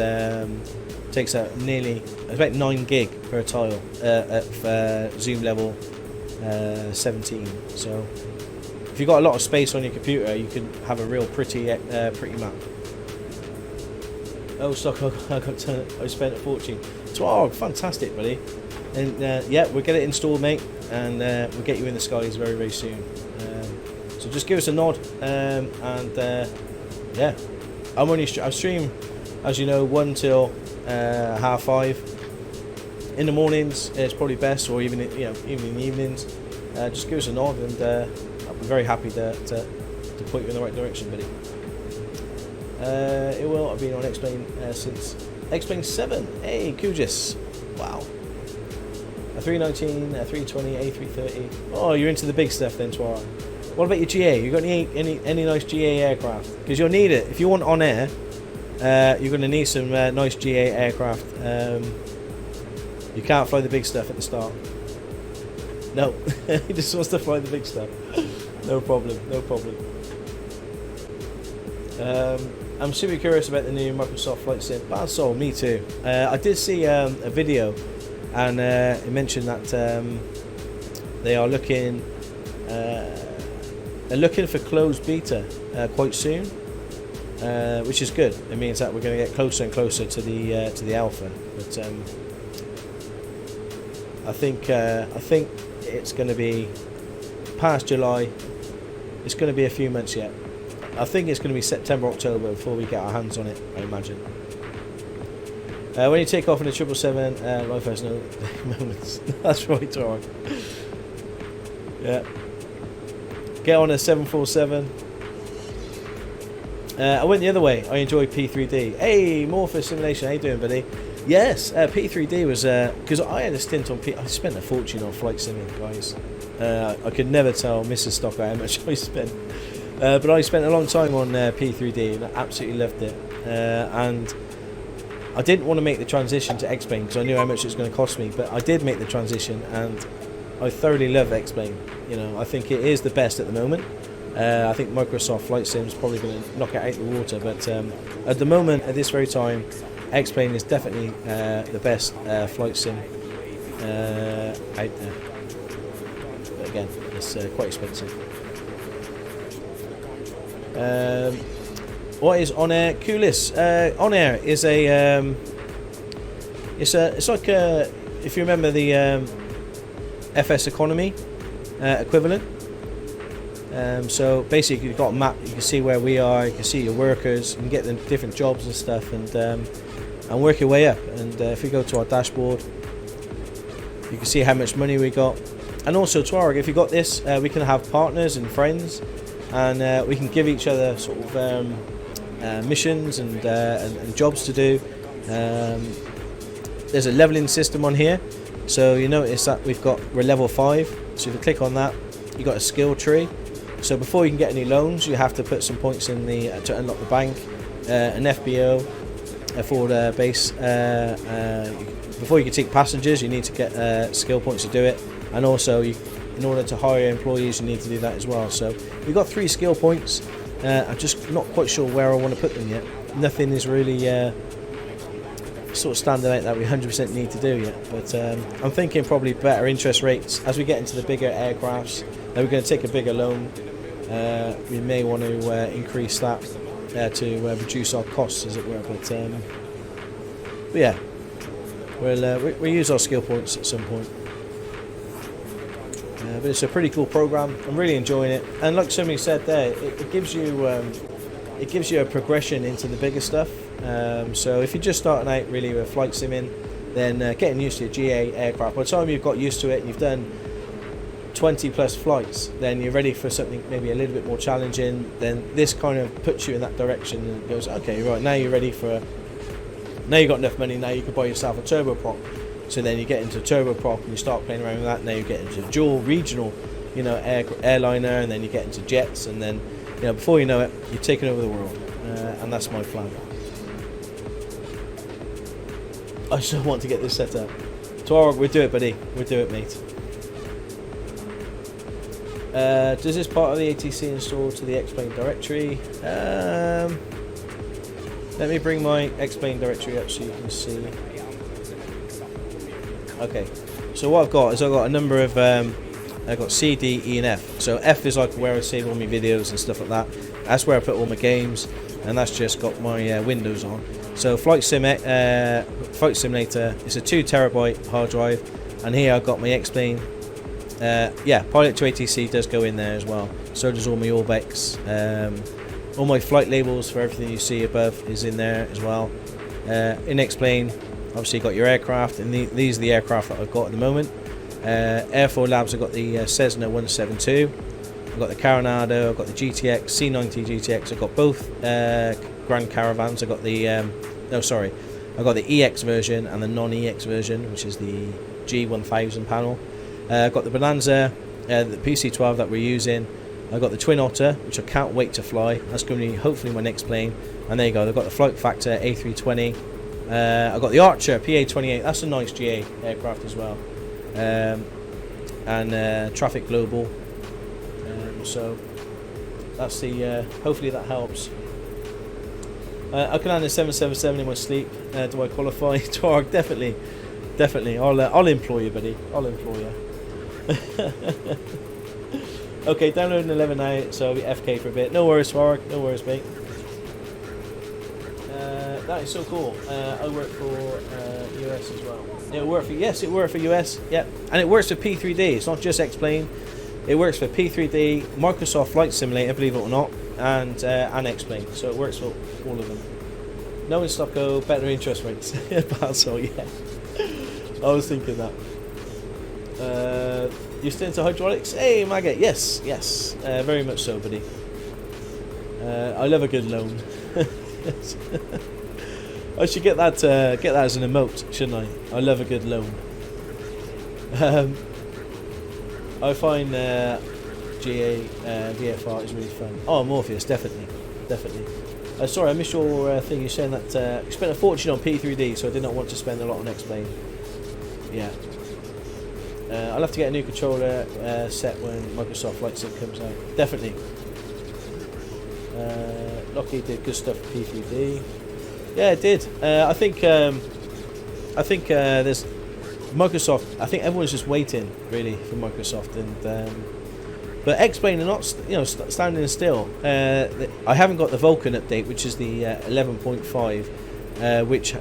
[SPEAKER 1] takes about 9 gig per tile at zoom level 17. So if you've got a lot of space on your computer, you can have a real pretty map. Oh, I spent a fortune. Oh, fantastic, buddy. And yeah, we'll get it installed, mate, and we'll get you in the skies very, very soon. So just give us a nod, and yeah, I stream, as you know, 1 till 5:30 in the mornings. It's probably best, or even even in the evenings. Just give us a nod, and I'll be very happy to point you in the right direction, buddy. I've been on X-Plane since X-Plane 7. Hey, Kujis. Wow. A 319, a 320, A330. Oh, you're into the big stuff then, Tuareg. What about your GA? You got any nice GA aircraft? Because you'll need it. If you want OnAir, you're going to need some nice GA aircraft. You can't fly the big stuff at the start. No, he just wants to fly the big stuff. No problem, no problem. I'm super curious about the new Microsoft Flight Sim. Basol, me too. I did see a video, and it mentioned that they are looking for closed beta quite soon, which is good. It means that we're going to get closer and closer to the alpha. But I think it's going to be past July. It's going to be a few months yet. I think it's going to be September, October before we get our hands on it, I imagine. When you take off in a 777, life has no moments. That's right, Tor. Yeah. Get on a 747. I went the other way. I enjoyed P3D. Hey, Morpheus Simulation, how you doing, buddy? Yes, P3D was because I had a stint on I spent a fortune on flight simming, guys. I could never tell Mrs. Stocker how much I spent. But I spent a long time on P3D and I absolutely loved it. And I didn't want to make the transition to X-Plane because I knew how much it was going to cost me. But I did make the transition, and I thoroughly love X-Plane. You know, I think it is the best at the moment. I think Microsoft Flight Sim is probably going to knock it out of the water. But at the moment, at this very time, X-Plane is definitely the best flight sim out there. But again, it's quite expensive. What is OnAir? Coolest. OnAir is it's like if you remember the FS Economy equivalent. So basically, you've got a map. You can see where we are. You can see your workers. You can get the different jobs and stuff, and work your way up. And if we go to our dashboard, you can see how much money we got. And also, Tuareg, if you got this, we can have partners and friends. And we can give each other sort of missions and jobs to do. There's a leveling system on here, so you notice that we're level 5. So if you click on that, you got a skill tree. So before you can get any loans, you have to put some points in to unlock the bank, an FBO, a forward base. Before you can take passengers, you need to get skill points to do it, and also in order to hire employees, you need to do that as well. So we've got 3 skill points. I'm just not quite sure where I want to put them yet. Nothing is really sort of standing out that we 100% need to do yet. But I'm thinking probably better interest rates as we get into the bigger aircrafts. Then we're going to take a bigger loan. We may want to increase that to reduce our costs, as it were. But yeah, we'll use our skill points at some point. But it's a pretty cool program. I'm really enjoying it, and like somebody said there, it gives you a progression into the bigger stuff. So if you're just starting out really with flight simming, then getting used to your GA aircraft. By the time you've got used to it and you've done 20 plus flights, then you're ready for something maybe a little bit more challenging. Then this kind of puts you in that direction and goes, okay, right, now you're ready for. Now you've got enough money. Now you can buy yourself a turboprop. So then you get into turboprop and you start playing around with that. Now you get into dual regional, airliner, and then you get into jets, and then, before you know it, you're taking over the world. And that's my plan. I just want to get this set up. Tuareg, we'll do it, buddy. We'll do it, mate. Does this part of the ATC install to the X-Plane directory? Let me bring my X-Plane directory up so you can see. Okay, so what I've got is a number of I got C, D, E, and F. So F is like where I save all my videos and stuff like that. That's where I put all my games, and that's just got my Windows on. So Flight Simulator, it's a 2 terabyte hard drive, and here I've got my X-Plane. Yeah, Pilot to ATC does go in there as well. So does all my Orbex. All my flight labels for everything you see above is in there as well. In X-Plane, obviously you got your aircraft, and these are the aircraft that I've got at the moment. Air Force Labs, I've got the Cessna 172, I've got the Coronado, I've got the GTX, C90 GTX, I've got both Grand Caravans, I've got the, I've got the EX version and the non-EX version, which is the G1000 panel. I've got the Bonanza, the PC-12 that we're using. I've got the Twin Otter, which I can't wait to fly. That's going to be hopefully my next plane. And there you go, I've got the Flight Factor A320. I've got the Archer PA-28, that's a nice GA aircraft as well. And Traffic Global. So that's the, hopefully that helps. I can land a 777 in my sleep. Do I qualify? Twarg, definitely. I'll employ you, buddy. I'll employ you. Okay, downloading 11 now, so I'll be FK for a bit. No worries, Twarg. No worries, mate. That is so cool. I work for US as well. It worked for it worked for US. Yep, and it works for P3D. It's not just X-Plane. It works for P3D, Microsoft Flight Simulator, believe it or not, and X-Plane. So it works for all of them. No in Stocko, better interest rates. So yeah, I was thinking that. You still into hydraulics? Hey, Maggot. Yes, very much so, buddy. I love a good loan. I should get that as an emote, shouldn't I? I love a good loan. I find GA VFR is really fun. Oh, Morpheus, definitely. Sorry, I missed your thing. You're saying that you spent a fortune on P3D, so I did not want to spend a lot on X-Plane. Yeah. I'll have to get a new controller set when Microsoft Flight Sim comes out. Definitely. Lockheed did good stuff for P3D. Yeah, it did. I think there's Microsoft. I think everyone's just waiting really for Microsoft, and but X-Plane are not, standing still. I haven't got the Vulcan update, which is the 11.5, which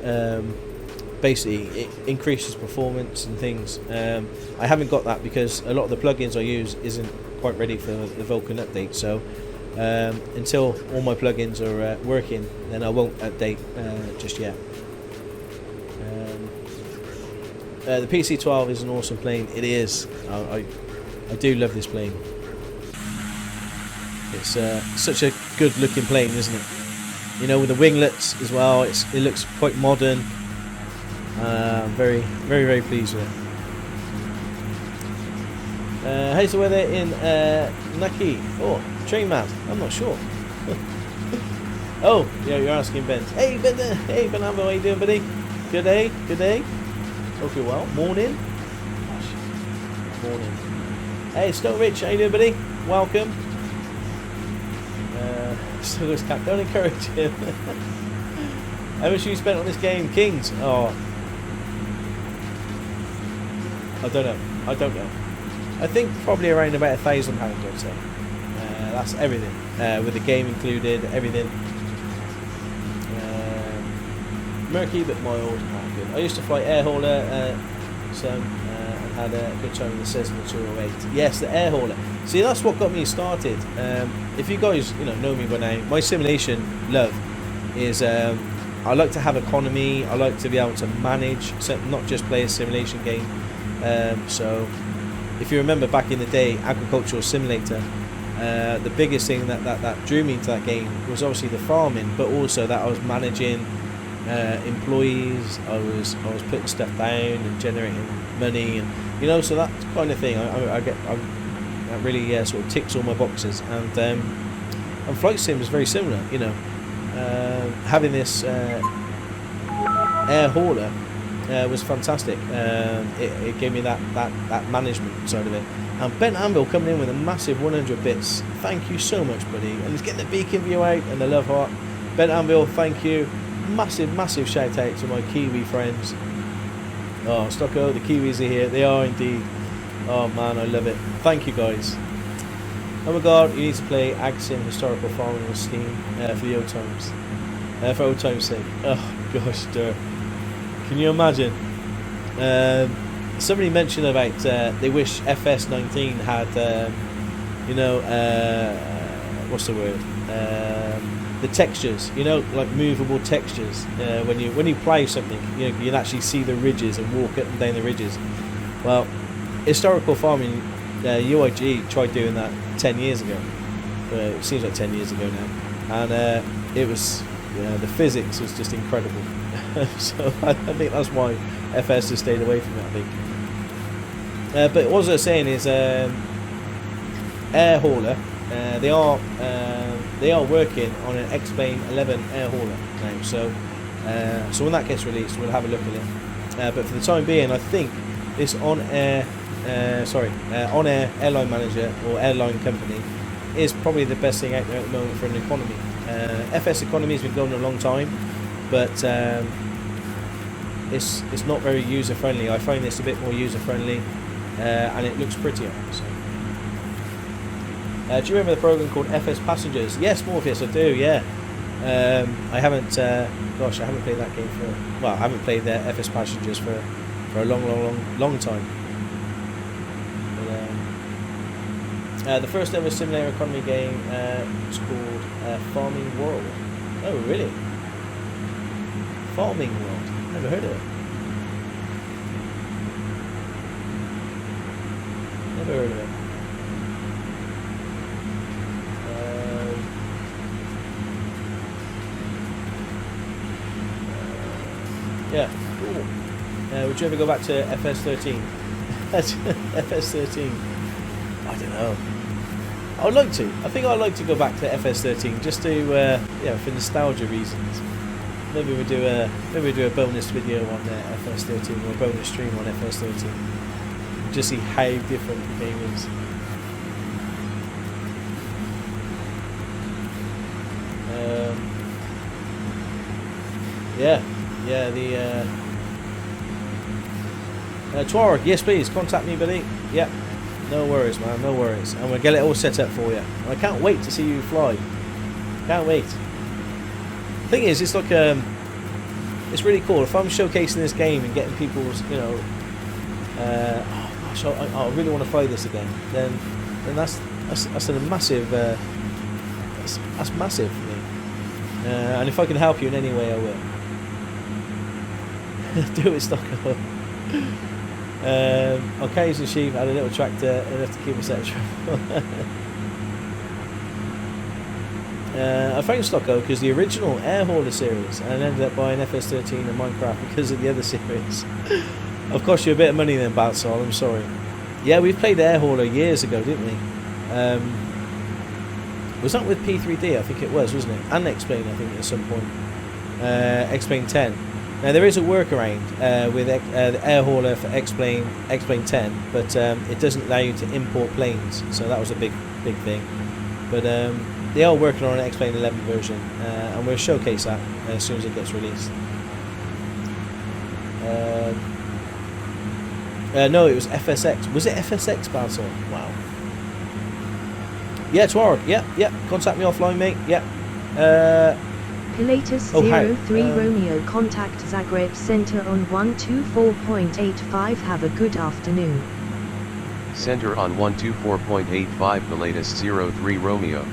[SPEAKER 1] basically it increases performance and things. I haven't got that because a lot of the plugins I use isn't quite ready for the Vulcan update. So until all my plugins are working, then I won't update just yet. The PC-12 is an awesome plane. It is. I do love this plane. It's such a good looking plane, isn't it? With the winglets as well. It looks quite modern. I'm very, very, very pleased with it. How's the weather in Naki? Oh, train map. I'm not sure. Oh, yeah, you're asking Ben. Hey, Ben. Hey, Ben, how you doing, buddy? Good day. Hope you're well. Morning. Hey, Stone Rich, how you doing, buddy? Welcome. Still cap. Don't encourage him. How much have you spent on this game, Kings? Oh, I don't know. I think probably around about £1,000, I'd say. That's everything, with the game included, everything. Murky but mild. Good. I used to fly air hauler and had a good time with the Cessna 208. Yes, the air hauler. See, that's what got me started. If you guys know me by now, my simulation love is I like to have economy. I like to be able to manage, not just play a simulation game. So if you remember back in the day, Agricultural Simulator, the biggest thing that drew me into that game was obviously the farming, but also that I was managing employees. I was putting stuff down and generating money, and so that kind of thing. That really sort of ticks all my boxes, and Flight Sim is very similar. Having this air hauler was fantastic. It gave me that management side of it. And Ben Anvil coming in with a massive 100 bits. Thank you so much, buddy. And he's getting the beacon view out and the love heart. Ben Anvil, thank you. Massive shout out to my Kiwi friends. Oh, Stocko, the Kiwis are here. They are indeed. Oh man, I love it. Thank you guys. Oh my god, you need to play Agsim Historical Farming on Steam for the old times. For old times' sake. Oh gosh, dear. Can you imagine? Somebody mentioned about they wish FS19 had, you know, what's the word? The textures, you know, like movable textures. When you play something, you know, you can actually see the ridges and walk up and down the ridges. Well, Historical Farming, UIG tried doing that 10 years ago. It seems like 10 years ago now, and it was, the physics was just incredible. So I think that's why FS has stayed away from it, I think. But what I was saying is, Air Hauler, they are working on an X-Plane 11 Air Hauler now. So when that gets released, we'll have a look at it. But for the time being, I think this OnAir airline manager or airline company is probably the best thing out there at the moment for an economy. FS economy has been going a long time, but it's not very user friendly. I find this a bit more user friendly, and it looks prettier. So. Do you remember the program called FS Passengers? Yes, Morpheus, I do. Yeah. I haven't. I haven't played that game for. Well, I haven't played the FS Passengers for a long time. But, the first ever simulator economy game was called Farming World. Oh, really? Farming World. Never heard of it. Never heard of it. Yeah, cool. Would you ever go back to FS13? FS13. I don't know. I would like to. I think I'd like to go back to FS13 just to, for nostalgia reasons. Maybe we do a bonus video on FS13 or a bonus stream on FS13. Just see how different the game is. Tuareg, yes please, contact me, buddy. Yep, no worries, man, no worries. I'm going to get it all set up for you. I can't wait to see you fly. Can't wait. The thing is, it's like, it's really cool. If I'm showcasing this game and getting people's, I really want to fly this again, then that's a massive, that's massive for me. And if I can help you in any way, I will. Do it, Stocko. Cows and sheep had a little tractor enough to keep us out of trouble. I found Stocko because the original Air Hauler series, and ended up buying FS13 and Minecraft because of the other series. I've cost you a bit of money then, Balsall, I'm sorry. Yeah, we played Air Hauler years ago, didn't we? Was that with P3D? I think it was, wasn't it? And X-Plane, I think, at some point. X-Plane 10. Now there is a workaround with the Air Hauler for X-Plane 10, but it doesn't allow you to import planes, so that was a big thing. But they are working on an X-Plane 11 version, and we'll showcase that as soon as it gets released. No, it was FSX. Was it FSX, Balsall? Wow. Yeah, Tuareg. Yeah. Contact me offline, mate. Yeah.
[SPEAKER 2] Pilatus 03 Romeo, contact Zagreb Center on 124.85. Have a good afternoon.
[SPEAKER 4] Center on 124.85 Pilatus 03 Romeo.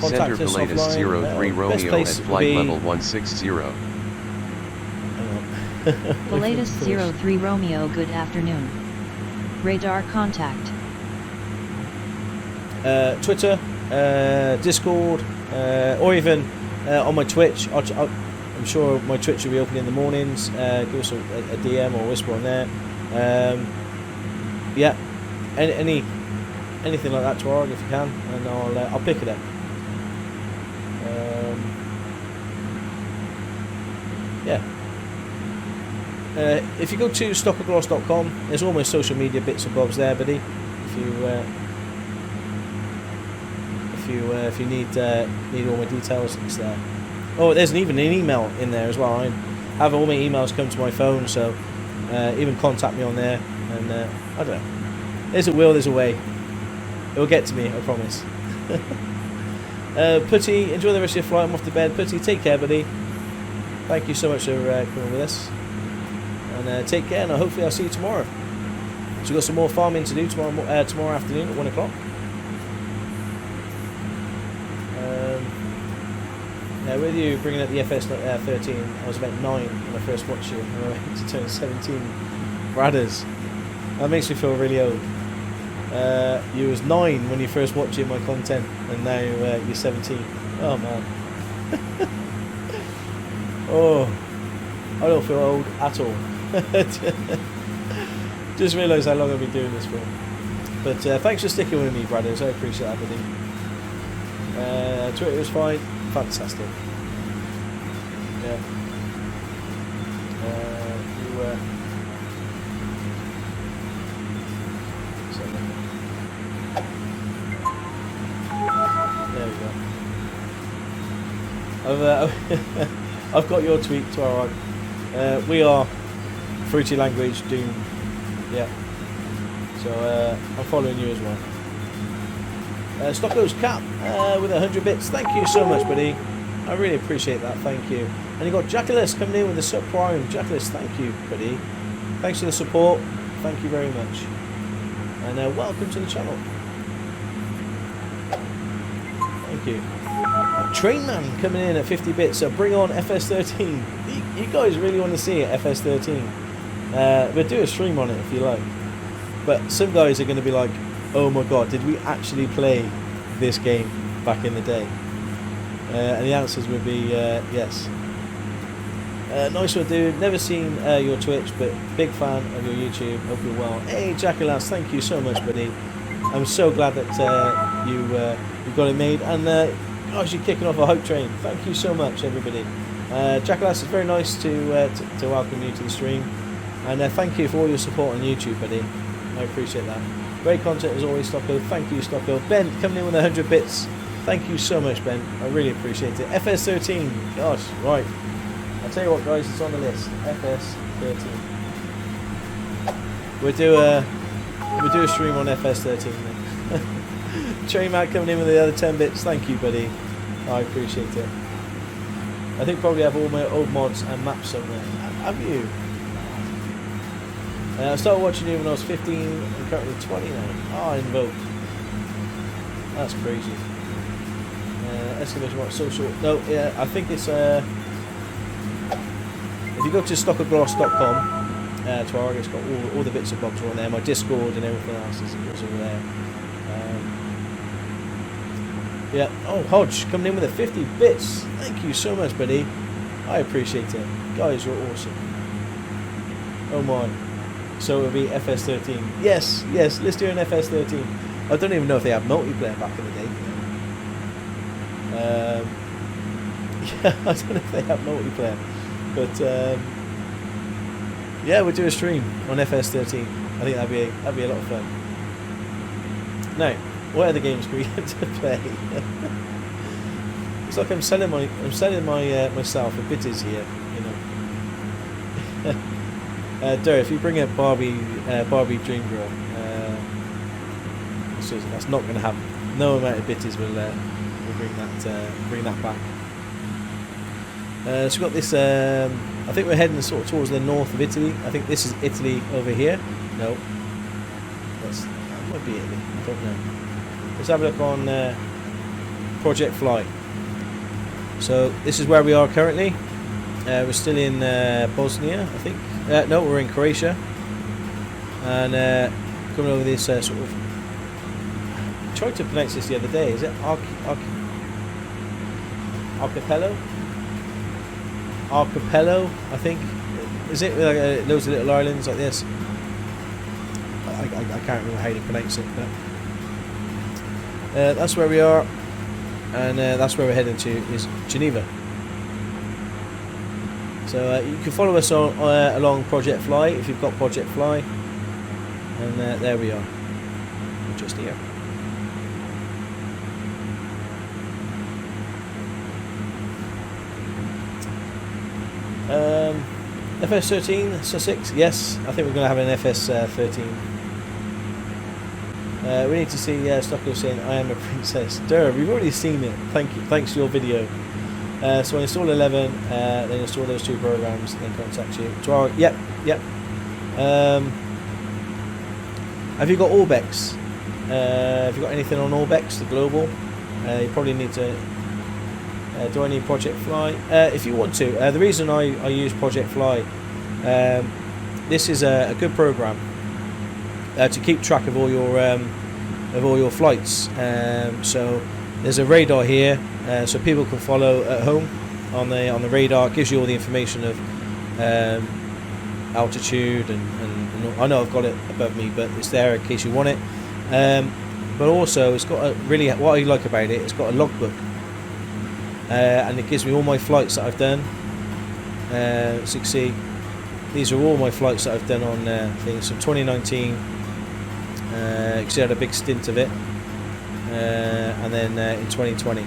[SPEAKER 4] Center Pilatus 03 Romeo at flight level 160.
[SPEAKER 5] Pilatus 03 Romeo, good afternoon. Radar contact.
[SPEAKER 1] Twitter, Discord, or even on my Twitch. I'm sure my Twitch will be open in the mornings. Give us a DM or whisper on there. Yeah, anything like that, Tuareg, if you can, and I'll pick it up. Yeah. If you go to stockoglaws.com, there's all my social media bits and bobs there, buddy. If you need all my details, it's there. Oh, there's even an email in there as well. I have all my emails come to my phone, so even contact me on there. And I don't know. There's a will, there's a way. It'll get to me, I promise. Putty, enjoy the rest of your flight. I'm off to bed. Putty, take care, buddy. Thank you so much for coming with us. And take care, and hopefully I'll see you tomorrow. So we've got some more farming to do tomorrow afternoon at 1 o'clock. With you bringing up the FS13, I was about 9 when I first watched you, and I went to turn 17. Bradders. That makes me feel really old. You was 9 when you first watched my content, and now you're 17. Oh man. Oh, I don't feel old at all. Just realised how long I've been doing this for. But thanks for sticking with me, brothers. I appreciate that, buddy. Twitter was fine. Fantastic. Yeah. There we go. I've got your tweet, Twarog. We are fruity language doomed. Yeah. So I'm following you as well. Stockoglaws Cap with 100 bits. Thank you so much, buddy. I really appreciate that. Thank you. And you got Jackalis coming in with the sub prime. Jackalis, thank you, buddy. Thanks for the support. Thank you very much. And welcome to the channel. Thank you. Trainman coming in at 50 bits. So bring on FS13. You guys really want to see it, FS13. We'll do a stream on it if you like. But some guys are going to be like, oh my god, did we actually play this game back in the day? And the answers would be yes. Nice one, dude. Never seen your Twitch, but big fan of your YouTube. Hope you're well. Hey, Jackalas, thank you so much, buddy. I'm so glad that you got it made. And gosh, you're kicking off a hype train. Thank you so much, everybody. Jackalas, it's very nice to welcome you to the stream. And thank you for all your support on YouTube, buddy. I appreciate that. Great content as always, Stocko. Thank you, Stocko. Ben coming in with 100 bits. Thank you so much, Ben. I really appreciate it. FS13. Gosh, right. I'll tell you what, guys, it's on the list. FS13. We'll do a stream on FS13 then. Train Matt coming in with the other 10 bits. Thank you, buddy. I appreciate it. I think probably have all my old mods and maps somewhere. Have you? I started watching you when I was 15 and currently 20 now. Oh, Invoke. That's crazy. Exclamation mark social. No, yeah, I think it's if you go to stockoglaws.com, Twarog, it's got all the bits and bobs are on there. My Discord and everything else is all there. Yeah. Oh, Hodge coming in with the 50 bits. Thank you so much, buddy. I appreciate it. Guys, you're awesome. Oh my. So it'll be FS13. Yes, let's do an FS13. I don't even know if they had multiplayer back in the day. Yeah, I don't know if they have multiplayer. But yeah, we'll do a stream on FS13. I think that'd be a lot of fun. Now, what other games can we get to play? It's like I'm selling myself a bitties here, you know. Derek, if you bring up Barbie Dream Girl, that's not going to happen. No amount of bitties will bring that back. So we've got this. I think we're heading sort of towards the north of Italy. I think this is Italy over here. No, that might be Italy. I don't know. Let's have a look on Project Fly. So this is where we are currently. We're still in Bosnia, I think. No, we're in Croatia, and coming over this sort of. I tried to pronounce this the other day. Is it archipelago? Archipelago, I think. Is it like loads of little islands like this? I can't remember how to pronounce it, but that's where we are, and that's where we're heading to is Geneva. So you can follow us on along Project Fly if you've got Project Fly, and there we are. We're just here. FS13 Sussex. Yes, I think we're going to have an FS13. We need to see Stockoglaws saying I am a princess. Durr, we've already seen it. Thank you. Thanks for your video. So I install 11, then install those 2 programs, then contact you. 12. Yep. Have you got Orbex? Have you got anything on Orbex, the global? You probably need to. Do I need Project Fly? If you want to. The reason I use Project Fly, this is a good program to keep track of all your flights. So there's a radar here, so people can follow at home on the radar. It gives you all the information of altitude and I know I've got it above me, but it's there in case you want it. But also it's got what I like about it, it's got a logbook, and it gives me all my flights that I've done. So you can see these are all my flights that I've done on things. So 2019, because I had a big stint of it, and then in 2020.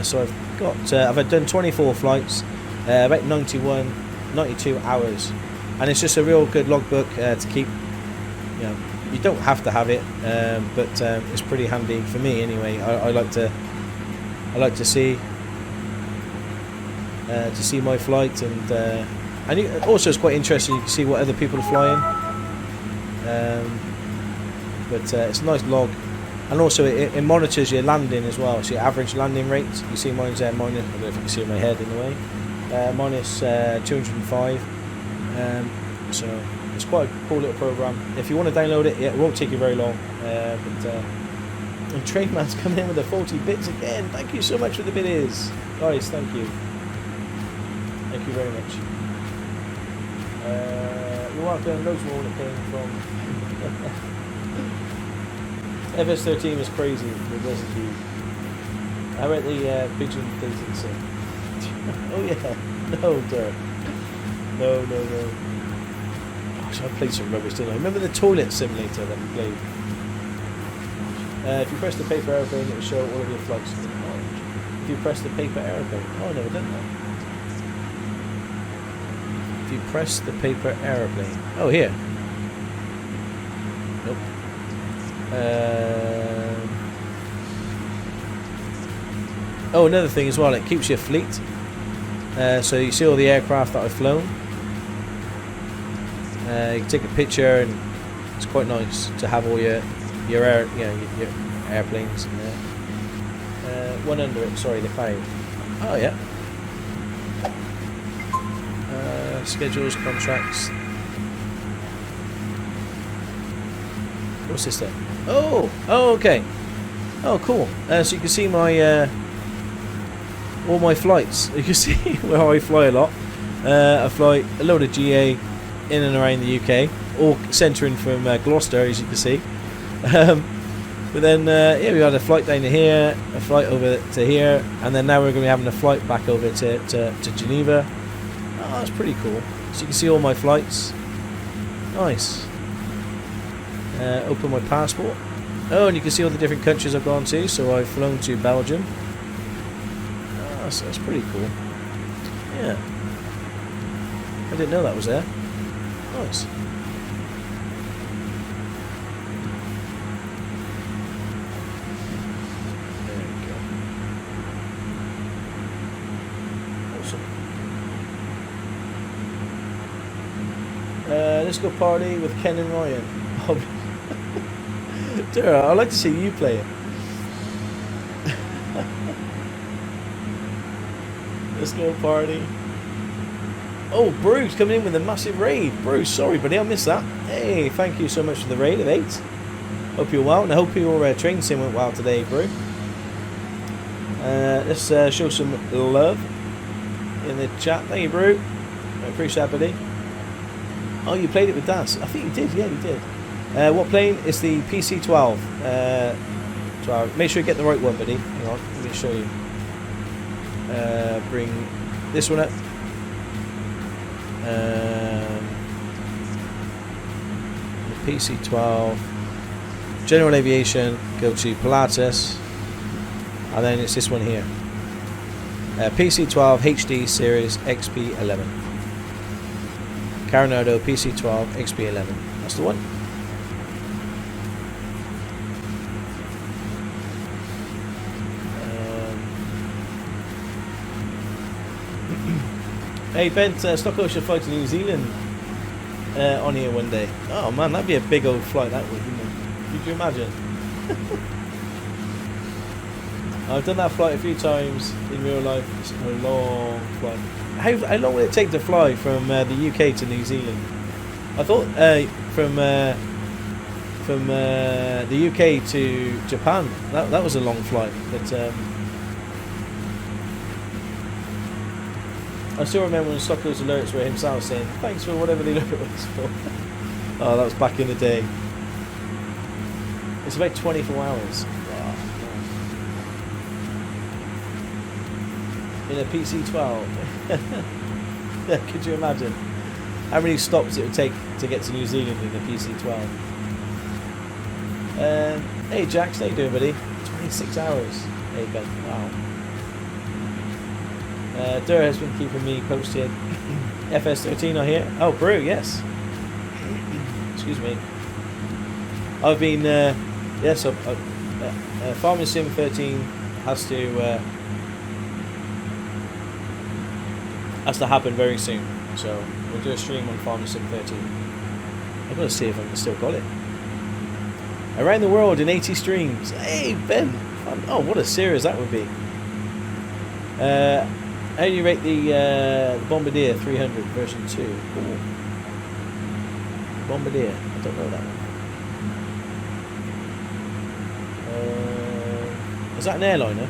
[SPEAKER 1] So I've got I've done 24 flights, about 92 hours, and it's just a real good logbook to keep. You know, you don't have to have it, but it's pretty handy for me anyway. I like to see my flight, and also it's quite interesting. You can see what other people are flying, but it's a nice log, and also it monitors your landing as well. So your average landing rate. You see mine's minus. I don't know if you can see my head in the way. Minus 205. So it's quite a cool little program. If you want to download it, it won't take you very long. And Trademan's coming in with the 40 bits again. Thank you so much for the biddies, guys. Thank you. Thank you very much. You're welcome. Loads more that came from. FS13 was crazy with LSGG. How about the pigeon dating sim? Oh yeah. No, Dirk. No. Gosh, I played some rubbish, didn't I? Remember the toilet simulator that we played? If you press the paper aeroplane, it will show all of your flights in orange. If you press the paper aeroplane, oh no, it doesn't. If you press the paper aeroplane, oh here. Nope. Oh, another thing as well, it keeps your fleet. So you see all the aircraft that I've flown. You can take a picture, and it's quite nice to have all your airplanes in there. One under it, sorry, the cloud. Oh yeah. Schedules, contracts. What's this then? Oh, okay. Oh, cool. So you can see my all my flights. You can see where I fly a lot. I fly a load of GA in and around the UK, all centering from Gloucester, as you can see. But then yeah, we had a flight down to here, a flight over to here, and then now we're going to be having a flight back over to Geneva. Oh, that's pretty cool. So you can see all my flights. Nice. Open my passport. Oh, and you can see all the different countries I've gone to. So I've flown to Belgium. Oh, that's pretty cool. Yeah. I didn't know that was there. Nice. There we go. Awesome. Let's go party with Ken and Ryan. Dara, I'd like to see you play it. Let's go party. Oh, Bruce coming in with a massive raid. Bruce, sorry buddy, I missed that. Hey, thank you so much for the raid of 8. Hope you're well, and I hope your train sim went well today, Bruce. Let's show some love in the chat. Thank you, Bruce. I appreciate that, buddy. Oh, you played it with Das. I think you did, yeah, you did. What plane? It's the PC-12. 12. Make sure you get the right one, buddy. Hang on, let me show you. Bring this one up. The PC-12. General Aviation. Go to Pilatus. And then it's this one here. PC-12 HD Series XP11. Coronado PC12 XP11. That's the one. Hey Ben, Stockholm should fly to New Zealand on here one day. Oh man, that'd be a big old flight, that would, wouldn't it? Could you imagine? I've done that flight a few times in real life. It's a long flight. How long will it take to fly from the UK to New Zealand? I thought from the UK to Japan, that was a long flight, but I still remember when Stockoglaws alerts were himself saying thanks for whatever the alert was for. Oh, that was back in the day. It's about 24 hours. Wow. In a PC12. Yeah, could you imagine how many stops it would take to get to New Zealand in a PC12? Hey Jax, how you doing, buddy? 26 hours. Hey Ben, wow. Dur has been keeping me posted. FS13 are here. Oh, Brew, yes. Excuse me. I've been, yes, Farming Sim 13 has to happen very soon. So we'll do a stream on Farming Sim 13. I've got to see if I can still got it. Around the world in 80 streams. Hey Ben. Oh, what a series that would be. How do you rate the Bombardier 300 version 2? Ooh. Bombardier, I don't know that one. Is that an airliner?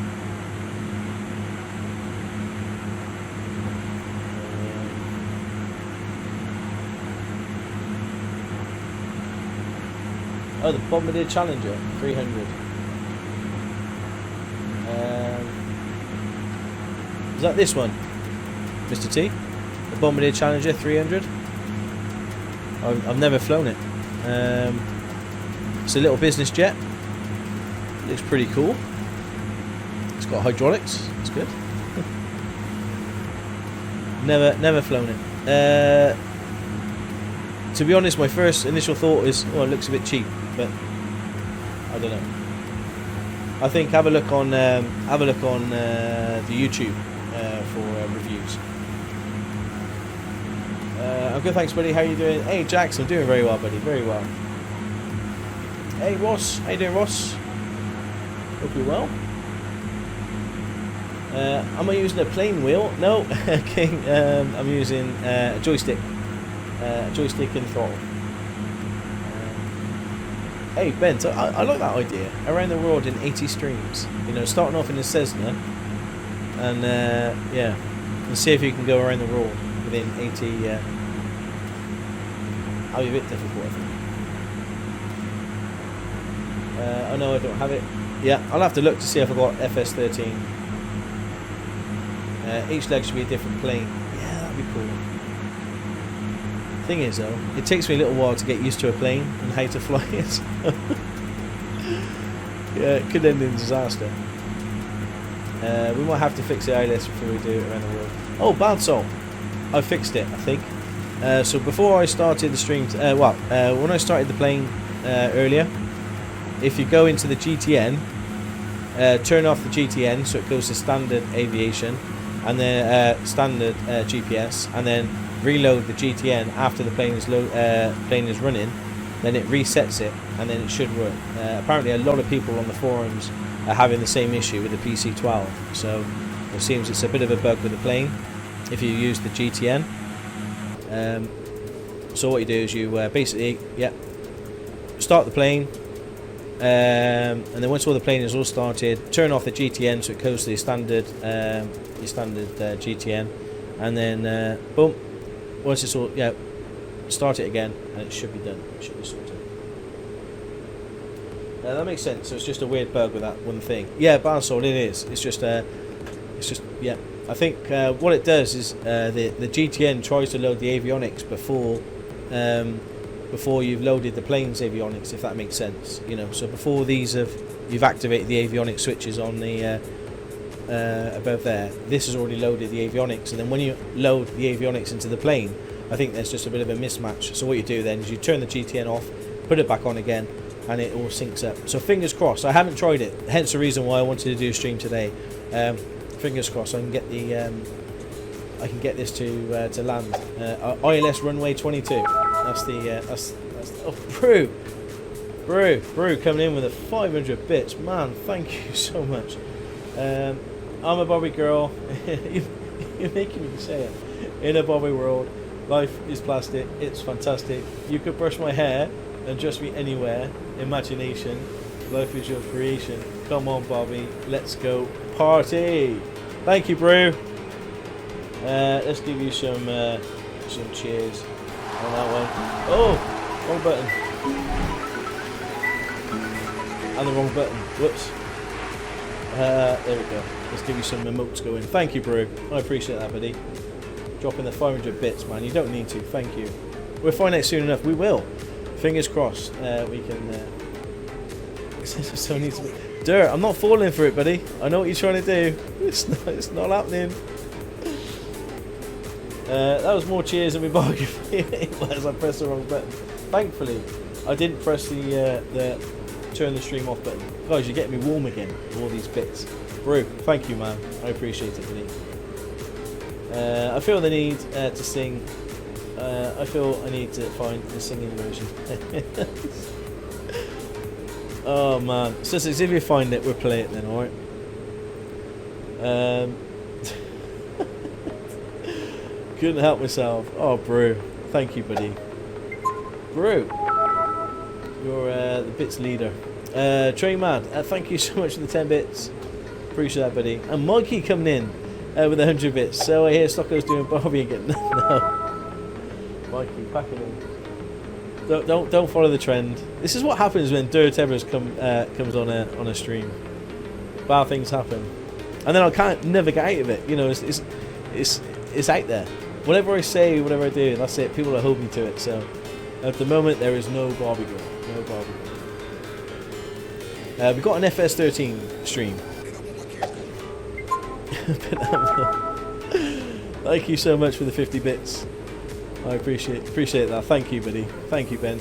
[SPEAKER 1] Oh, the Bombardier Challenger 300. Is that this one, Mr. T? The Bombardier Challenger 300? I've never flown it. It's a little business jet. Looks pretty cool. It's got hydraulics. It's good. Never flown it. To be honest, my first initial thought is, oh, it looks a bit cheap, but I don't know. I think have a look on the YouTube for reviews. I'm good, thanks, buddy. How you doing? Hey, Jax, I'm doing very well, buddy. Very well. Hey, Ross. How you doing, Ross? Hope you're well. Am I using a plane wheel? No, King. I'm using a joystick. Joystick and throttle. Hey, Ben, so I like that idea. Around the world in 80 streams. You know, starting off in a Cessna. And, yeah. And see if you can go around the world within 80... That'll be a bit difficult, I think. Oh no, I don't have it. Yeah, I'll have to look to see if I've got FS13. Each leg should be a different plane. Yeah, that'd be cool. Thing is though, it takes me a little while to get used to a plane and how to fly it. Yeah, it could end in disaster. We might have to fix the ILS before we do it around the world. Oh, bad soul. I fixed it, I think. So before I started the stream, when I started the plane earlier, if you go into the GTN, turn off the GTN so it goes to standard aviation, and then standard GPS, and then reload the GTN after the plane is running, then it resets it, and then it should work. Apparently a lot of people on the forums are having the same issue with the PC12, so it seems it's a bit of a bug with the plane if you use the GTN. So what you do is you basically start the plane, and then once all the plane is all started, turn off the GTN so it goes to the standard GTN, and then boom, once it's all start it again, and it should be done. It should be sorted. That makes sense. So it's just a weird bug with that one thing. Yeah, Barsol, it is. It's just I think what it does is the GTN tries to load the avionics before you've loaded the plane's avionics, if that makes sense. You know, so before you've activated the avionics switches on the above there. This has already loaded the avionics, and then when you load the avionics into the plane, I think there's just a bit of a mismatch. So what you do then is you turn the GTN off, put it back on again, and it all syncs up. So fingers crossed. I haven't tried it, hence the reason why I wanted to do a stream today. Fingers crossed I can get the this to land. ILS runway 22. That's oh, Brew coming in with a 500 bits. Man, thank you so much. I'm a Bobby girl. You're making me say it. In a Bobby world, life is plastic. It's fantastic. You could brush my hair and just be anywhere. Imagination. Life is your creation. Come on, Bobby. Let's go party. Thank you, Brew. Let's give you some cheers on that one. Oh, wrong button. And the wrong button. Whoops. There we go. Let's give you some emotes going. Thank you, Brew. I appreciate that, buddy. Dropping the 500 bits, man. You don't need to. Thank you. We'll find out soon enough. We will. Fingers crossed. We can. So needs to be. Dirt. I'm not falling for it, buddy. I know what you're trying to do. It's not happening. That was more cheers than we bargained for. It was. I pressed the wrong button. Thankfully, I didn't press the turn the stream off button. Guys, you're getting me warm again with all these bits. Brew, thank you, man. I appreciate it, buddy. I feel the need to sing. I feel I need to find the singing version. Oh man, so if you find it, we'll play it then, alright? Couldn't help myself. Oh, Brew, thank you, buddy. Brew, you're the bits leader. Train Mad, thank you so much for the 10 bits. Appreciate that, buddy. And Mikey coming in with 100 bits. So I hear Stockoglaws doing Barbie again. No, Mikey, pack it in. Don't follow the trend. This is what happens when Dirt Evers comes on a stream. Bad things happen, and then I can't never get out of it. You know, it's out there. Whatever I say, whatever I do, that's it. People are holding me to it. So at the moment, there is no Barbie girl. No Barbie girl. We've got an FS13 stream. Thank you so much for the 50 bits. I appreciate that. Thank you, buddy. Thank you, Ben.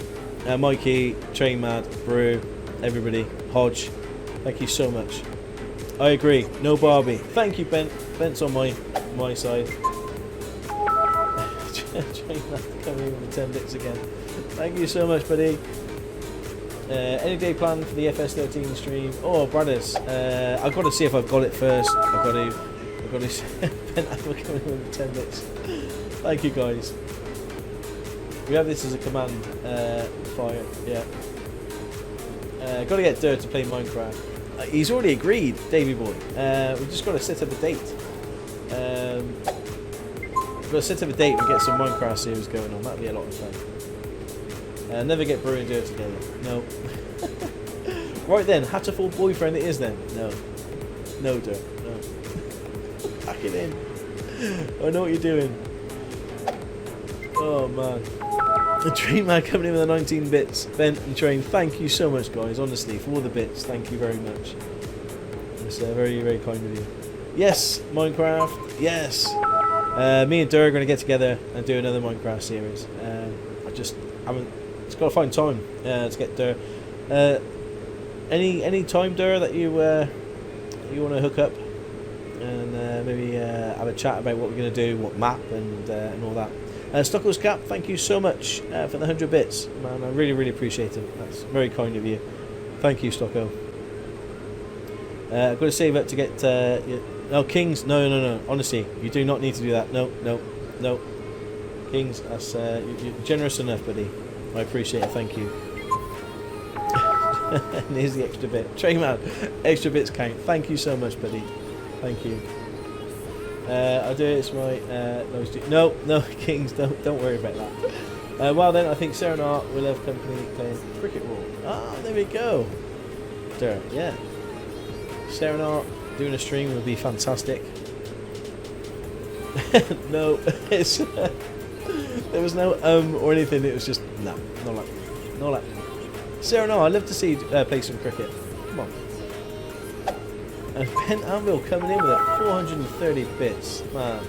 [SPEAKER 1] Mikey, Train Mad, Brew, everybody, Hodge. Thank you so much. I agree. No Barbie. Thank you, Ben. Ben's on my side. Train Mad coming in with the 10 bits again. Thank you so much, buddy. Any day plan for the FS13 stream? Oh, brothers. I've got to see if I've got it first. I've got to Ben Apple coming in with the 10 bits. Thank you, guys. We have this as a command fire. Yeah. Got to get Dirt to play Minecraft. He's already agreed, Davey boy. We've just got to set up a date. We've got to set up a date and get some Minecraft series going on. That'd be a lot of fun. Never get Brew and Dirt together. No. Right then, Hatterful boyfriend it is then. No. No, Dirt. No. Pack it in. I know what you're doing. Oh man. The Train Man coming in with the 19 bits. Ben and Train, thank you so much, guys. Honestly, for all the bits, thank you very much. It's very, very kind of you. Yes, Minecraft. Yes. Me and Dur are going to get together and do another Minecraft series. I just haven't. It's got to find time to get Dur. Any time, Dur, that you want to hook up and maybe have a chat about what we're going to do, what map and all that. Stockoglaws Cap, thank you so much for the 100 bits, man. I really, really appreciate it. That's very kind of you. Thank you, Stocko. I've got to save up to get. No, Kings. No. Honestly, you do not need to do that. No. Kings, that's you're generous enough, buddy. I appreciate it. Thank you. And here's the extra bit. Train Man, extra bits count. Thank you so much, buddy. Thank you. I'll do it. It's my no, Kings. Don't worry about that. Well then, I think Sarah and Art will have company playing cricket ball. Ah, there we go. There, yeah. Sarah and Art doing a stream would be fantastic. No, it's there was no or anything. It was just no, not like. Sarah and Art, I'd love to see play some cricket. Come on. And Ben Anvil coming in with it, 430 bits, man.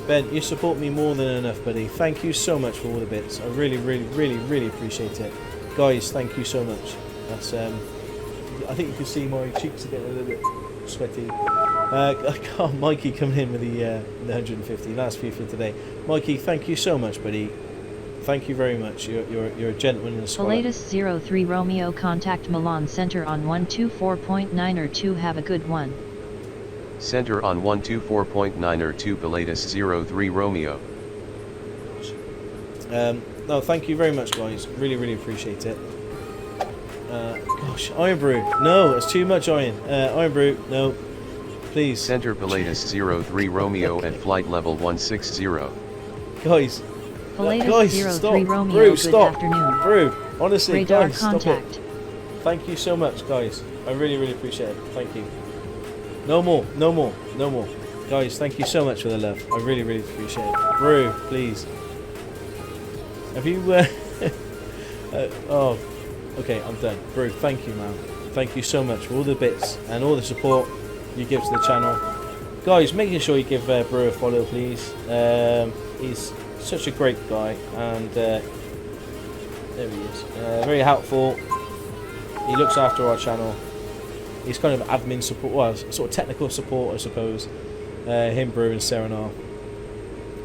[SPEAKER 1] Ben, you support me more than enough, buddy. Thank you so much for all the bits. I really, really, really, really appreciate it. Guys, thank you so much. That's I think you can see my cheeks are getting a little bit sweaty. Mikey coming in with the 150 last few for today. Mikey, thank you so much, buddy. Thank you very much. You're a gentleman and a scholar.
[SPEAKER 5] The latest 03 Romeo contact Milan Center on 124.9 or 2. Have a good one.
[SPEAKER 4] Center on 124.9 or 2 Pilatus 03 Romeo.
[SPEAKER 1] No, thank you very much, guys. Really, really appreciate it. Gosh, Iron Brew. No, it's too much iron. Iron Brew, no. Please.
[SPEAKER 4] Center Pilatus 03 Romeo at flight level 160.
[SPEAKER 1] Guys.
[SPEAKER 5] Pilatus
[SPEAKER 1] Guys,
[SPEAKER 5] 03
[SPEAKER 1] stop.
[SPEAKER 5] Romeo,
[SPEAKER 1] Brew,
[SPEAKER 5] good
[SPEAKER 1] stop.
[SPEAKER 5] afternoon.
[SPEAKER 1] Brew, honestly,
[SPEAKER 5] Radar
[SPEAKER 1] guys,
[SPEAKER 5] contact.
[SPEAKER 1] stop it. Thank you so much, guys. I really, really appreciate it. Thank you. No more, no more, no more. Guys, thank you so much for the love. I really, really appreciate it. Brew, please. Have you... oh, okay, I'm done. Brew, thank you, man. Thank you so much for all the bits and all the support you give to the channel. Guys, making sure you give Brew a follow, please. He's such a great guy, and there he is. Very helpful. He looks after our channel. He's kind of admin support, well, sort of technical support, I suppose. Him, Brew, and Serenar.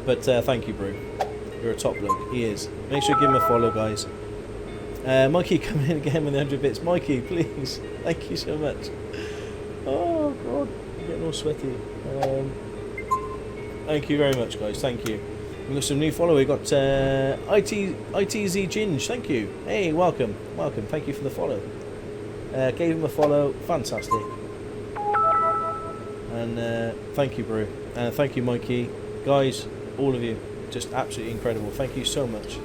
[SPEAKER 1] But thank you, Brew. You're a top bloke. He is. Make sure you give him a follow, guys. Mikey, come in again with the 100 bits. Mikey, please. Thank you so much. Oh, God. I'm getting all sweaty. Thank you very much, guys. Thank you. We've got some new follower. We've got ITZ Ginge. Thank you. Hey, welcome. Welcome. Thank you for the follow. Gave him a follow. Fantastic. And thank you, Brew. And thank you, Mikey. Guys, all of you. Just absolutely incredible. Thank you so much.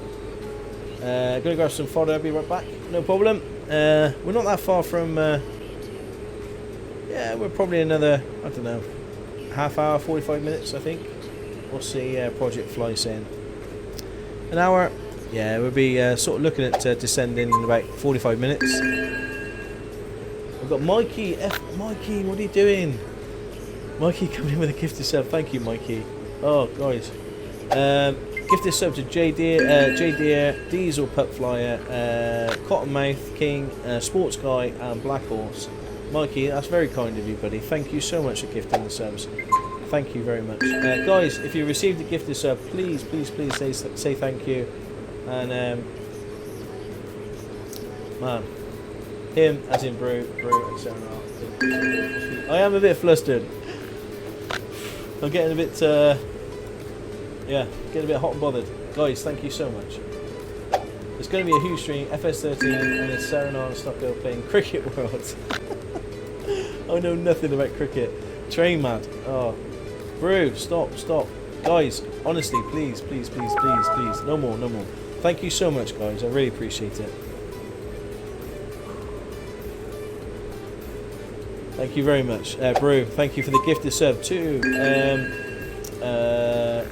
[SPEAKER 1] Gonna grab some fodder. I'll be right back. No problem. We're not that far from... yeah, we're probably another, I don't know, half hour, 45 minutes, I think. We'll see Project Fly saying. An hour. Yeah, we'll be sort of looking at descending in about 45 minutes. We've got Mikey. Mikey, what are you doing? Mikey coming in with a gifted sub. Thank you, Mikey. Oh, guys. Gifted sub to J Deer, Diesel Pup Flyer, Cottonmouth King, Sports Guy, and Black Horse. Mikey, that's very kind of you, buddy. Thank you so much for gifting the subs. Thank you very much. Guys, if you received a gifted sub, please, please, please say thank you. And, man, him, as in Brew, and Serenar. I am a bit flustered. I'm getting a bit, yeah, getting a bit hot and bothered. Guys, thank you so much. It's going to be a huge stream, FS13, and then Serenar and Stocko playing Cricket World. I know nothing about cricket. Train mad. Oh, Brew, stop. Guys, honestly, please. No more. Thank you so much, guys. I really appreciate it. Thank you very much. Brew, thank you for the gifted sub too.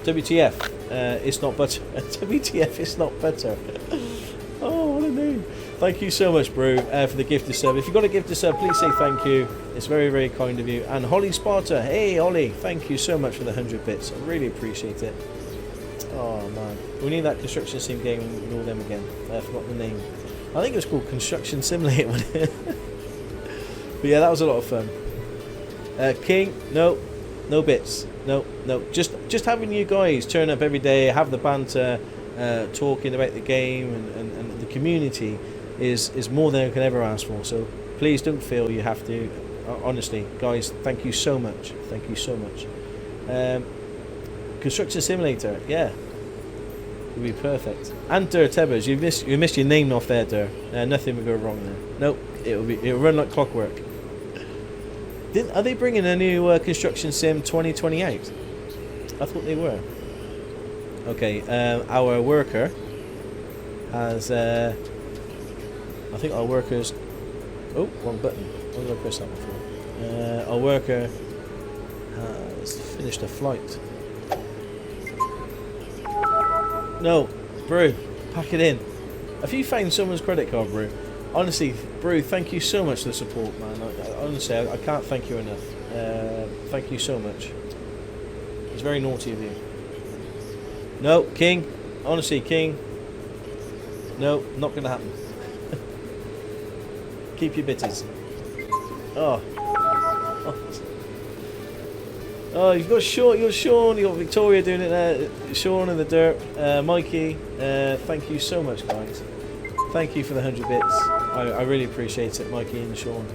[SPEAKER 1] WTF, it's not butter. WTF, it's not butter. Oh, what a name. Thank you so much, Brew, for the gifted sub. If you've got a gifted sub, please say thank you. It's very, very kind of you. And Holly Sparta, hey Holly, thank you so much for the 100 bits. I really appreciate it. Oh man, we need that construction sim game and all them again. I forgot the name. I think it was called Construction Simulator. But yeah, that was a lot of fun. King, no bits. No. Just having you guys turn up every day, have the banter, talking about the game and the community is more than I can ever ask for. So please don't feel you have to. Honestly, guys, thank you so much. Thank you so much. Construction Simulator, yeah, would be perfect. And Dur Tebbers, you missed your name off there, Dur. Nothing would go wrong there. Nope, it'll run like clockwork. Are they bringing a new Construction Sim 2020 out? I thought they were. Okay, our worker has. I think our workers. Oh, wrong button. What did I press that one for? Our worker has finished a flight. No, Brew, pack it in. Have you found someone's credit card, Brew? Honestly, Brew, thank you so much for the support, man. Honestly, I can't thank you enough. Thank you so much. It's very naughty of you. No, King. Honestly, King. No, not going to happen. Keep your bitties. Oh. Oh, you've got Sean, you've got Victoria doing it there, Sean in the dirt, Mikey, thank you so much, guys. Thank you for the 100 bits. I really appreciate it, Mikey and Sean.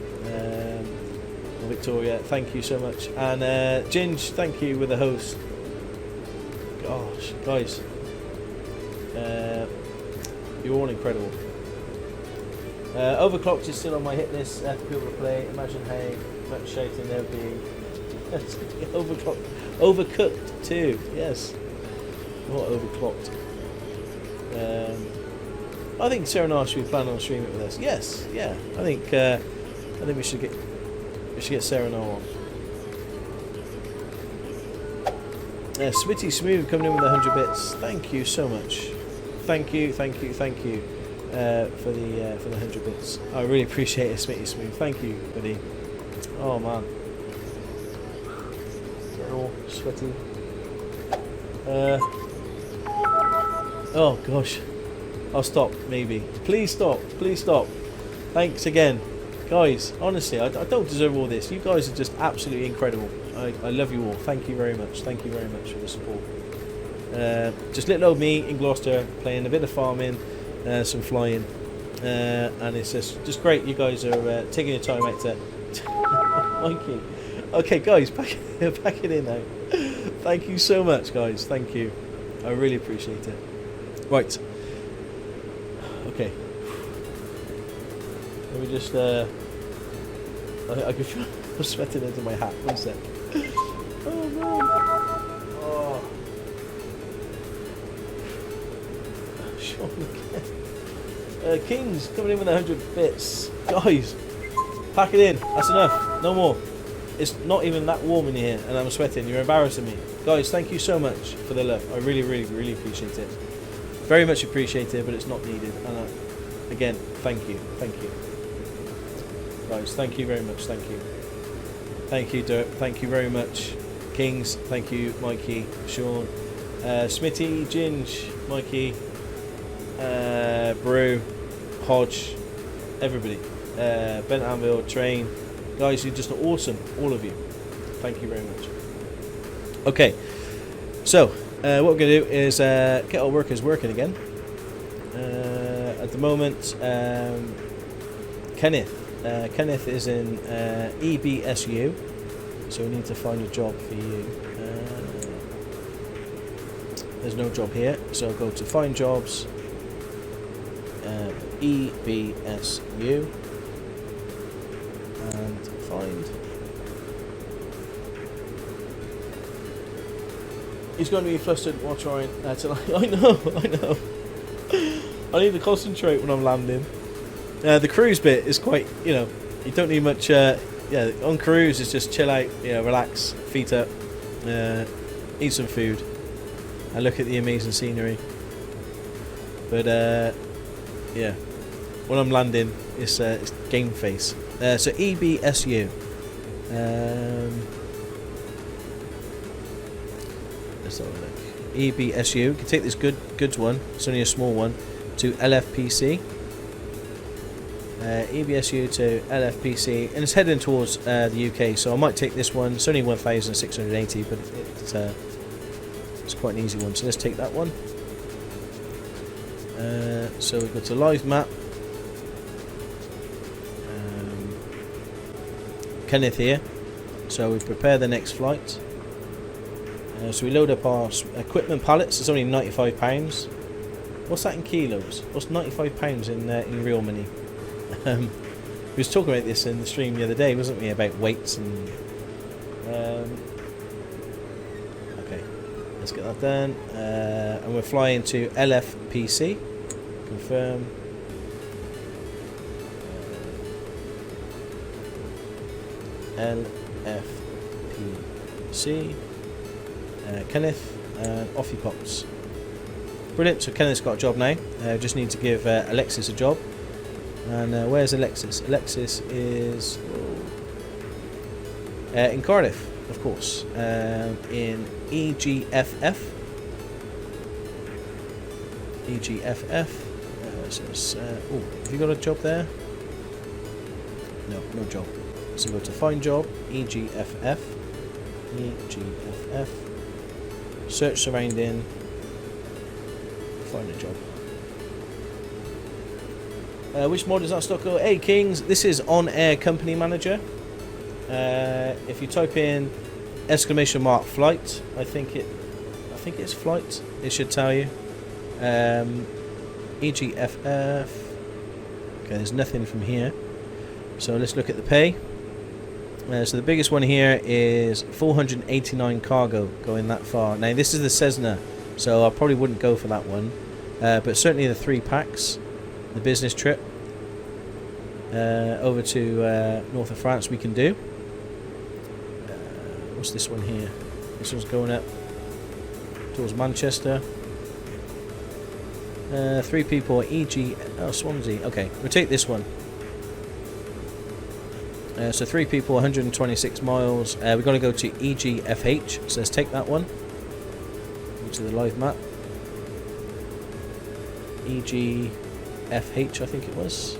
[SPEAKER 1] Victoria, thank you so much. And Ginge, thank you with the host. Gosh, guys. You're all incredible. Overclocked is still on my hit list for people to play. Imagine how much shouting there would be. Overcooked too, yes. Not overclocked. I think Sarah Nash should be planning on streaming it with us. Yes, yeah. I think we should get Sarah Nash on. Smitty Smooth coming in with 100 bits. Thank you so much. Thank you for the 100 bits. I really appreciate it, Smitty Smooth. Thank you, buddy. Oh man. All sweaty. Oh gosh. I'll stop, maybe. Please stop. Please stop. Thanks again. Guys, honestly, I don't deserve all this. You guys are just absolutely incredible. I love you all. Thank you very much. Thank you very much for the support. Just little old me in Gloucester, playing a bit of farming, some flying. And it's just great. You guys are taking your time out to... Mikey. Okay, guys, back it in now. Thank you so much, guys. Thank you. I really appreciate it. Right. Okay. Let me just... I can feel I'm sweating into my hat. One sec. Oh, man. Oh. Sean again. Kings coming in with 100 bits. Guys, pack it in. That's enough. No more. It's not even that warm in here and I'm sweating. You're embarrassing me. Guys, thank you so much for the love. I really, really, really appreciate it. Very much appreciate it, but it's not needed. And again, thank you. Thank you. Guys, thank you very much. Thank you. Thank you, Dirk. Thank you very much. Kings, thank you. Mikey, Sean, Smitty, Ginge, Mikey, Brew, Hodge, everybody. Ben Anvil, Train. Guys, you're just awesome, all of you. Thank you very much. Okay, so what we're going to do is get our workers working again. At the moment, Kenneth is in EBSU, so we need to find a job for you. There's no job here, so I'll go to Find Jobs, EBSU. And find. He's going to be flustered while trying to. I know. I need to concentrate when I'm landing. The cruise bit is quite, you don't need much. On cruise, it's just chill out, relax, feet up, eat some food, and look at the amazing scenery. But yeah, when I'm landing, it's game face. So EBSU. Let's have a look. EBSU. You can take this goods one. It's only a small one to LFPC. EBSU to LFPC, and it's heading towards the UK. So I might take this one. It's only 1,680, but it's quite an easy one. So let's take that one. So we've got to live map. Kenneth here, so we prepare the next flight. So we load up our equipment pallets. It's only £95. What's that in kilos? What's £95 in real money? We was talking about this in the stream the other day, wasn't we, about weights and okay, let's get that done. And we're flying to LFPC. Confirm. LFPC. Kenneth, and off he pops. Brilliant. So Kenneth's got a job now. Just need to give Alexis a job. And where's Alexis? Alexis is in Cardiff, of course, in EGFF. EGFF. Oh, have you got a job there? No, no job. So go to find job, EGFF, EGFF, search surrounding, find a job. Which mod is that, Stocko? Hey Kings, this is OnAir Company Manager. If you type in !flight, I think it's flight. It should tell you. EGFF. Okay, there's nothing from here. So let's look at the pay. So the biggest one here is 489 cargo going that far. Now this is the Cessna, so I probably wouldn't go for that one. But certainly the 3 packs, the business trip over to north of France we can do. What's this one here? This one's going up towards Manchester. 3 people at Swansea. Okay, we'll take this one. So 3 people, 126 miles. We've got to go to EGFH, so let's take that one. Go to the live map. EGFH, I think it was.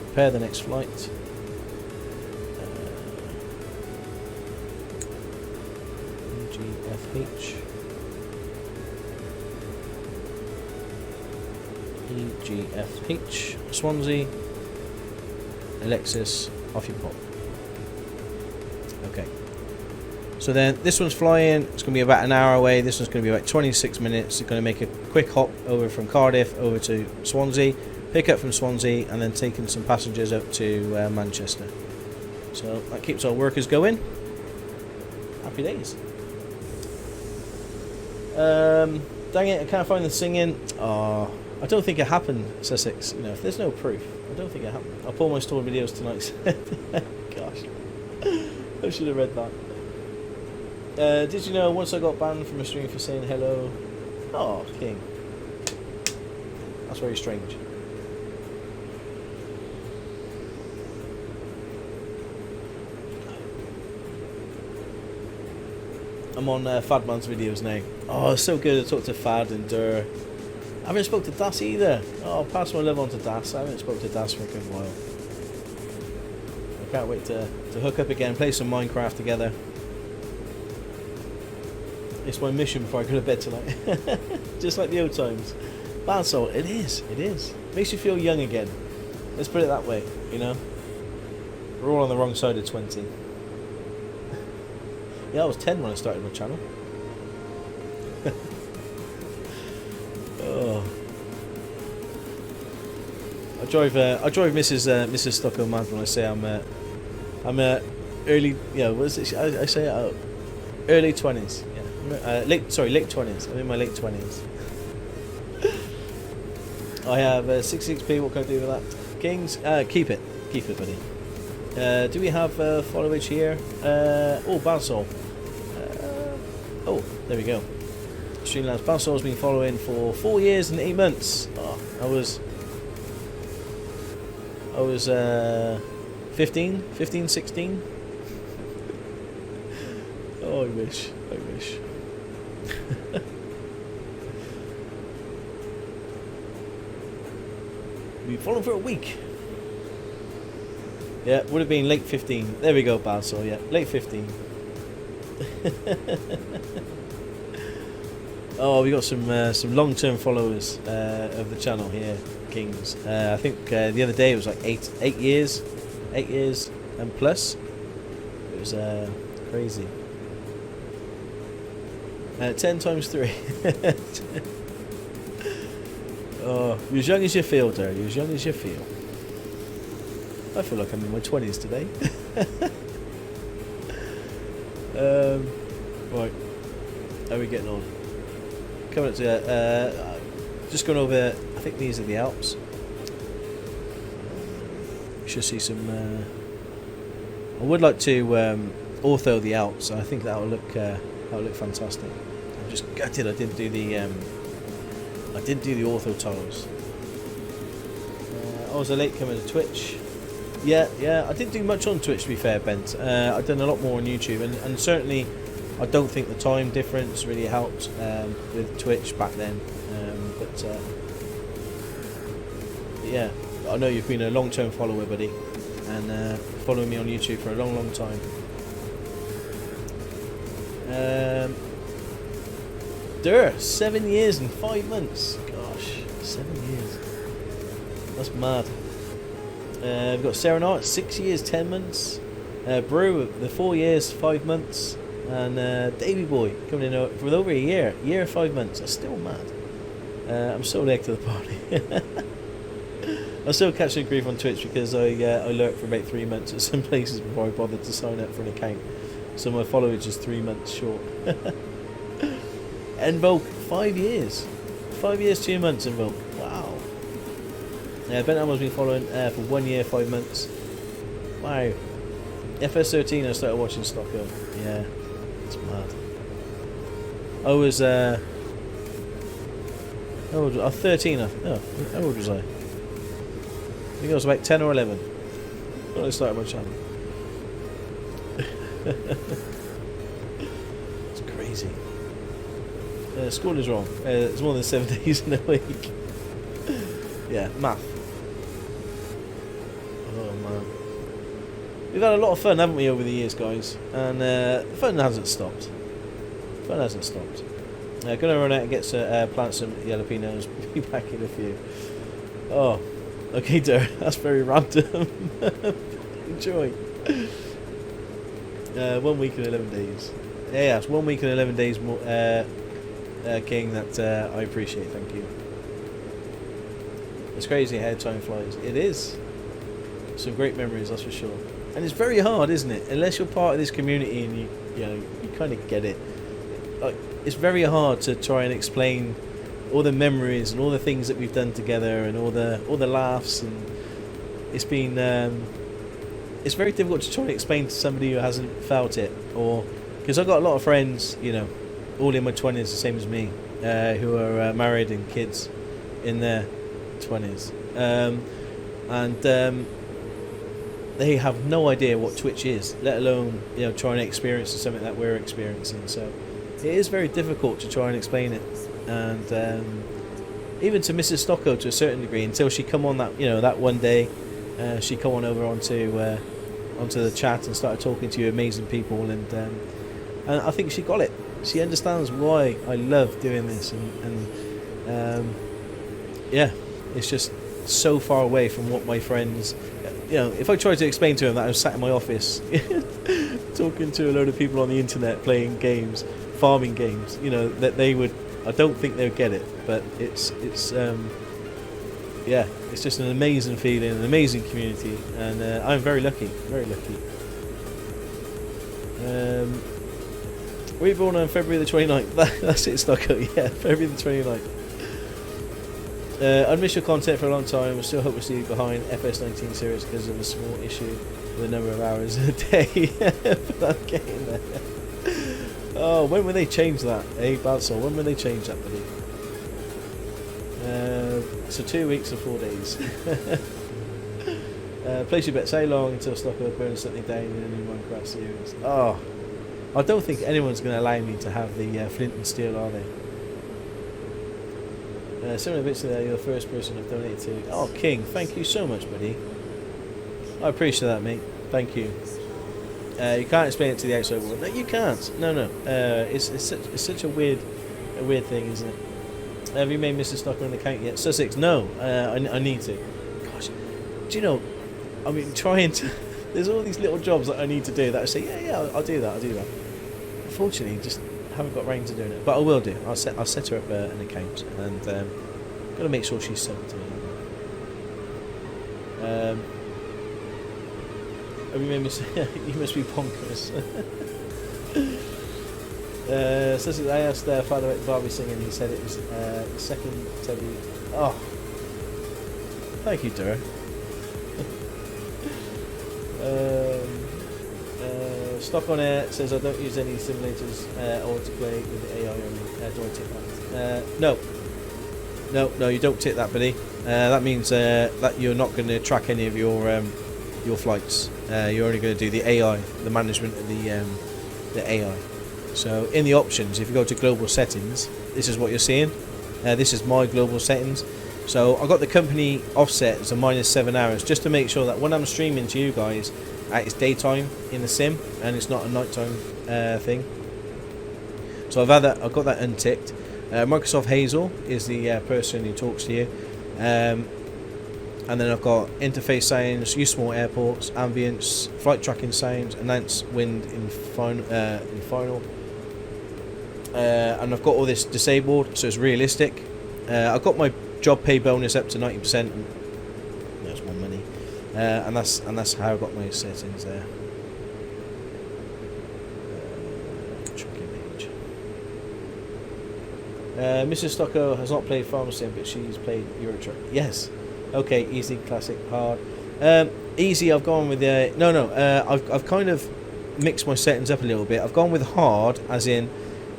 [SPEAKER 1] Prepare the next flight. EGFH. EGFH. Swansea. Alexis, off you pop. Okay. So then this one's flying. It's going to be about an hour away. This one's going to be about 26 minutes. It's going to make a quick hop over from Cardiff over to Swansea, pick up from Swansea, and then taking some passengers up to Manchester. So that keeps our workers going. Happy days. Dang it, I can't find the singing. Oh, I don't think it happened, Sussex. You know, if there's no proof, I don't think it happened. I'll pull my store videos tonight. Gosh, I should have read that. Did you know once I got banned from a stream for saying hello? Oh, King. That's very strange. I'm on Fadman's videos now. Oh, it's so good to talk to Fad and Dur. I haven't spoke to Das either. Oh, I'll pass my love on to Das. I haven't spoke to Das for a good while. I can't wait to hook up again, play some Minecraft together. It's my mission before I go to bed tonight. Just like the old times. Bad soul, it is. Makes you feel young again. Let's put it that way, you know? We're all on the wrong side of 20. Yeah, I was 10 when I started my channel. Oh. I drive Mrs. Stocko mad when I say I'm early. Yeah, what is it? I say early 20s. Yeah, late 20s. I'm in my late 20s. I have 66p. What can I do with that? Kings, keep it, buddy. Do we have followage here? Oh, Bansol. Oh, there we go. Streamlabs Bansol has been following for 4 years and 8 months. Oh, I was 15, 16. Oh, I wish. We've followed for a week. Yeah, would have been late 15. There we go, Bansol. Yeah, late 15. Oh, we got some long-term followers of the channel here, Kings. I think the other day it was like 8 years and plus. It was crazy. 10 times 3. Oh, you're as young as you feel, Derry. You're as young as you feel. I feel like I'm in my 20s today. Right, how are we getting on? Coming up to just going over. I think these are the Alps. You should see some. I would like to ortho the Alps. I think that will look fantastic. I'm just gutted I didn't do the ortho tiles. I was a late comer to Twitch. Yeah, I didn't do much on Twitch, to be fair, Bent. I've done a lot more on YouTube, and certainly I don't think the time difference really helped with Twitch back then. But yeah, I know you've been a long-term follower, buddy, and following me on YouTube for a long, long time. Durr, 7 years and 5 months. Gosh, 7 years. That's mad. We've got Serenat, 6 years, 10 months. Brew, the 4 years, 5 months. And Davy Boy coming in for over a year and 5 months. That's still mad. I'm so late to the party. I'm still catching grief on Twitch because I lurked for about 3 months at some places before I bothered to sign up for an account. So my followage is 3 months short. Invoke, 5 years. 5 years, 2 months, Invoke. Wow. Ben Almo's been following for 1 year, 5 months. Wow. FS13, I started watching Stocko. Yeah, it's mad. I was, how old was I? 13. How old was I? I think I was about 10 or 11 when I started my channel. It's crazy. School is wrong. It's more than 7 days in a week. Yeah, math. Oh man. We've had a lot of fun, haven't we, over the years, guys? And fun hasn't stopped. Fun hasn't stopped. Gonna run out and get plant some jalapenos. Be back in a few. Oh, okay, Darren. That's very random. Enjoy. 1 week and 11 days. Yeah, it's 1 week and 11 days more. King, that I appreciate. Thank you. It's crazy how time flies. It is. Some great memories, that's for sure. And it's very hard, isn't it? Unless you're part of this community and you kind of get it. Like, it's very hard to try and explain all the memories and all the things that we've done together and all the laughs, and it's been it's very difficult to try and explain to somebody who hasn't felt it, or because I've got a lot of friends, all in my 20s, the same as me, who are married and kids in their 20s, and they have no idea what Twitch is, let alone trying to experience something that we're experiencing. So it is very difficult to try and explain it, and even to Mrs. Stocko to a certain degree, until she come on that one day, she come on over onto the chat and started talking to you amazing people, and I think she got it. She understands why I love doing this, and yeah, it's just so far away from what my friends. If I tried to explain to them that I was sat in my office talking to a load of people on the internet playing games, farming games, that they would. I don't think they would get it, but it's yeah, it's just an amazing feeling, an amazing community, and I'm very lucky, very lucky. Were you born on February the 29th? That's it, Stocko. Yeah, February the 29th. I've missed your content for a long time. I still hope to see you behind FS19 series because of a small issue with the number of hours a day. But I'm getting there. Oh, when will they change that? Hey, Balsall, when will they change that, buddy? So 2 weeks and 4 days. Place your bets. How long until Stocko burns something down in a new Minecraft series? Oh, I don't think anyone's going to allow me to have the flint and steel, are they? Similar bits there, you're the first person I've donated to. Oh, King, thank you so much, buddy. I appreciate that, mate. Thank you. You can't explain it to the outside world. No, you can't. No. It's such a weird thing, isn't it? Have you made Mr. Stocko an account yet? Sussex, no. I need to. Gosh, do you know? I mean, trying to. There's all these little jobs that I need to do that I say, yeah, I'll do that. Unfortunately, just haven't got round to doing it, but I will do. I'll set her up an account, and got to make sure she's subbed to me. Have you made me say, you must be bonkers. So I asked Father at Barbie singing. He said it was second Teddy. Oh, thank you, Dura. Stock on Air says I don't use any simulators or to play with the AI only. Do I tick that? No, you don't tick that, buddy. That means that you're not going to track any of your flights. You're only going to do the AI, the management of the AI. So in the options, if you go to global settings, this is what you're seeing. This is my global settings. So I got the company offset as a -7 hours, just to make sure that when I'm streaming to you guys, it's daytime in the sim and it's not a nighttime thing. So I've got that unticked. Microsoft Hazel is the person who talks to you. And then I've got interface sounds, use small airports, ambience, flight tracking sounds, enhance wind in final. And I've got all this disabled, so it's realistic. I've got my job pay bonus up to 90%. That's more money, and that's how I got my settings there. Tracking page. Mrs. Stocko has not played Farmer Sim, but she's played Euro Truck. Yes. Okay, easy, classic, hard. Easy, I've gone with the... I've kind of mixed my settings up a little bit. I've gone with hard, as in...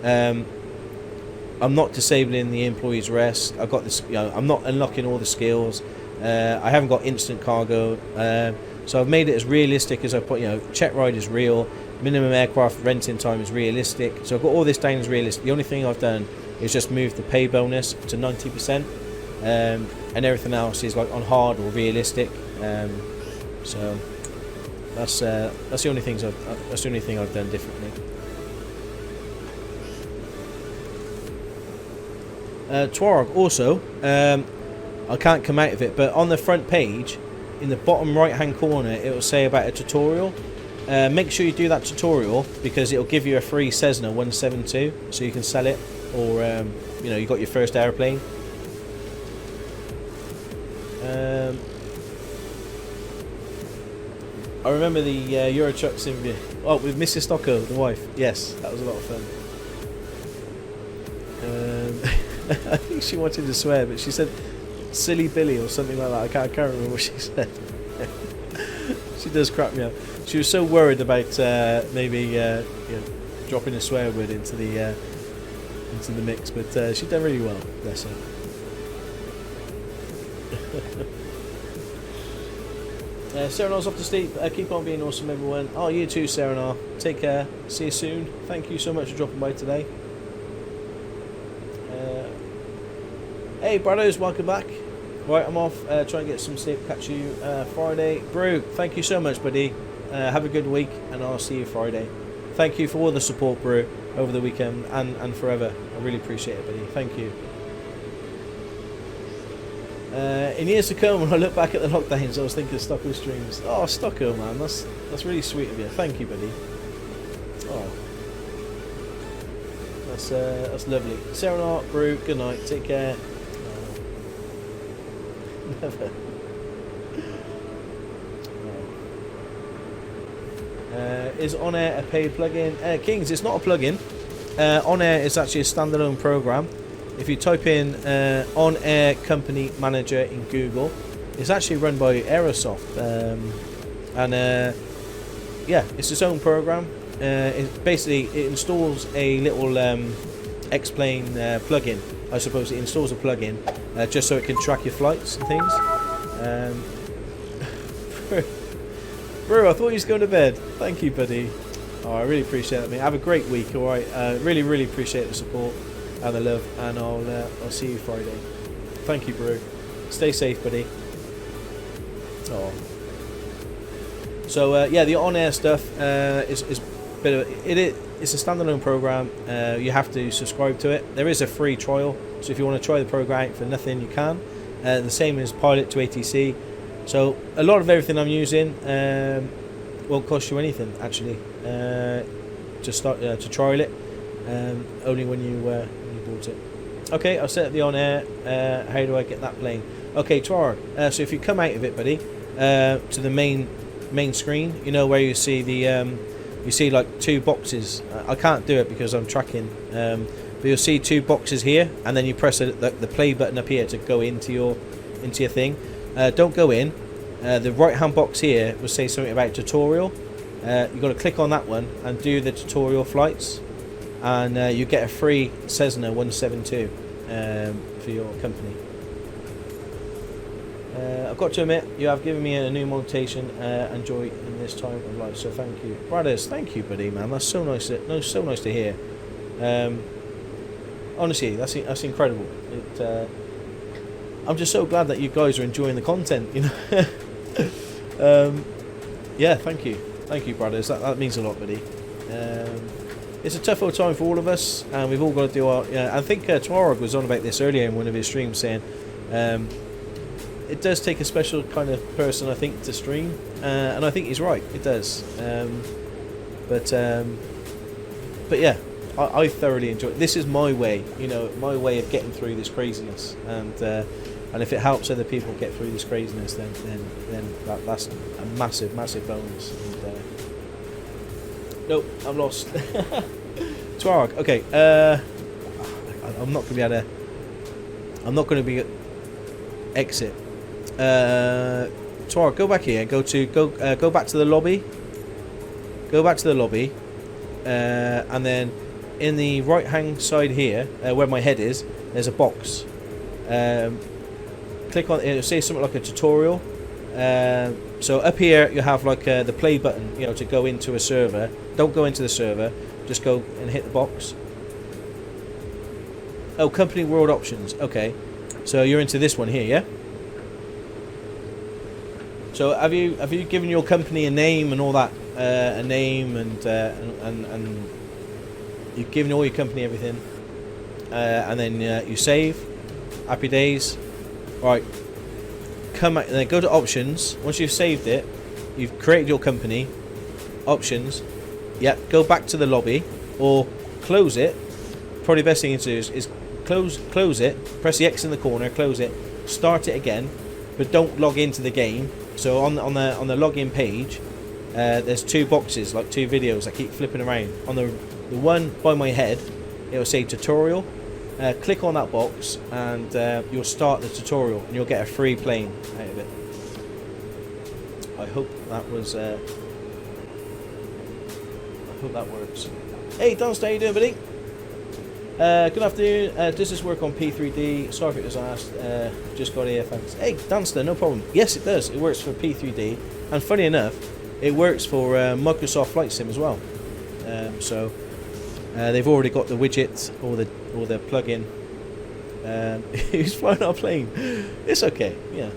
[SPEAKER 1] I'm not disabling the employee's rest. I've got this... I'm not unlocking all the skills. I haven't got instant cargo. So I've made it as realistic as I put... check ride is real. Minimum aircraft renting time is realistic. So I've got all this down as realistic. The only thing I've done is just move the pay bonus to 90%. And everything else is like on hard or realistic. So that's the only thing I've done differently. Twarog also, I can't come out of it, but on the front page, in the bottom right hand corner, it will say about a tutorial. Make sure you do that tutorial because it'll give you a free Cessna 172, so you can sell it, or you got your first airplane. I remember the Euro Truck sim with Mrs. Stocko, the wife. Yes, that was a lot of fun. I think she wanted to swear, but she said "silly Billy" or something like that. I can't remember what she said. She does crap me up. She was so worried about maybe dropping a swear word into the mix, but she done really well. Bless her. Serenar's off to sleep. Keep on being awesome, everyone. Oh, you too, Serenar. Take care. See you soon. Thank you so much for dropping by today. Hey, brothers, welcome back. Right, I'm off. Try and get some sleep. Catch you Friday. Brew, thank you so much, buddy. Have a good week, and I'll see you Friday. Thank you for all the support, Brew, over the weekend and forever. I really appreciate it, buddy. Thank you. In years to come, when I look back at the lockdowns, I was thinking of Stocko streams. Oh, Stocko, man, that's really sweet of you. Thank you, buddy. Oh, that's lovely. Serenar, Brew, good night. Take care. Never. Is OnAir a paid plugin? Kings, it's not a plugin. OnAir is actually a standalone program. If you type in OnAir Company Manager in Google, it's actually run by Aerosoft, and it's its own program. It installs a little X-Plane plugin. I suppose it installs a plugin just so it can track your flights and things. Bro, I thought you was going to bed. Thank you, buddy. Oh, I really appreciate it, mate. Have a great week, all right? Really, really appreciate the support and the love, and I'll see you Friday. Thank you, bro. Stay safe, buddy. Oh. So the OnAir stuff is a bit of it's a standalone program. You have to subscribe to it. There is a free trial, so if you want to try the program out for nothing, you can. The same as Pilot to ATC. So a lot of everything I'm using won't cost you anything actually. To trial it, only when you bought it. Okay, I'll set up the OnAir. How do I get that plane? Okay, Tor. So if you come out of it, buddy, to the main screen, you know where you see the you see like two boxes. I can't do it because I'm tracking. But you'll see two boxes here, and then you press the play button up here to go into your thing. Don't go in. The right hand box here will say something about tutorial. You've got to click on that one and do the tutorial flights, and you get a free Cessna 172 for your company. I've got to admit, you have given me a new montation and joy in this time of life, so thank you. Brothers, thank you, buddy, man. That's so nice to hear. honestly, that's incredible. I'm just so glad that you guys are enjoying the content, you know. Yeah, thank you, brothers. That means a lot, buddy. It's a tough old time for all of us, and we've all got to do our. I think Twarog was on about this earlier in one of his streams, saying it does take a special kind of person, I think, to stream, and I think he's right. It does. But yeah, I thoroughly enjoy it. This is my way, you know, my way of getting through this craziness, and if it helps other people get through this craziness, then that's a massive bonus. And, nope, I'm lost. Twarog, okay. I'm not going to be exit. Twarog, go back here. Go back to the lobby. Go back to the lobby, and then in the right hand side here, where my head is, there's a box. Click on it. It'll say something like a tutorial. So up here you have like the play button, you know, to go into a server. Don't go into the server, just go and hit the box. Oh, company world options. Okay, so you're into this one here, yeah? So have you given your company a name and all that? A name and you've given all your company everything, and then you save. Happy days. Right, come back and then go to options. Once you've saved it, you've created your company. Options. Yeah, go back to the lobby or close it. Probably the best thing to do is close it. Press the X in the corner, close it, start it again, but don't log into the game. So on the login page, there's two boxes, like two videos that keep flipping around. On the one by my head, it will say tutorial. Click on that box and you'll start the tutorial and you'll get a free plane out of it. I hope that was. I hope that works. Hey, Dunster, how you doing, buddy? Good afternoon. Does this work on P3D? Sorry if it was asked. Just got here, thanks. Hey, Dunster, no problem. Yes, it does. It works for P3D, and funny enough, it works for Microsoft Flight Sim as well. So they've already got the widget or the plugin. Who's flying our plane? It's okay. Yeah,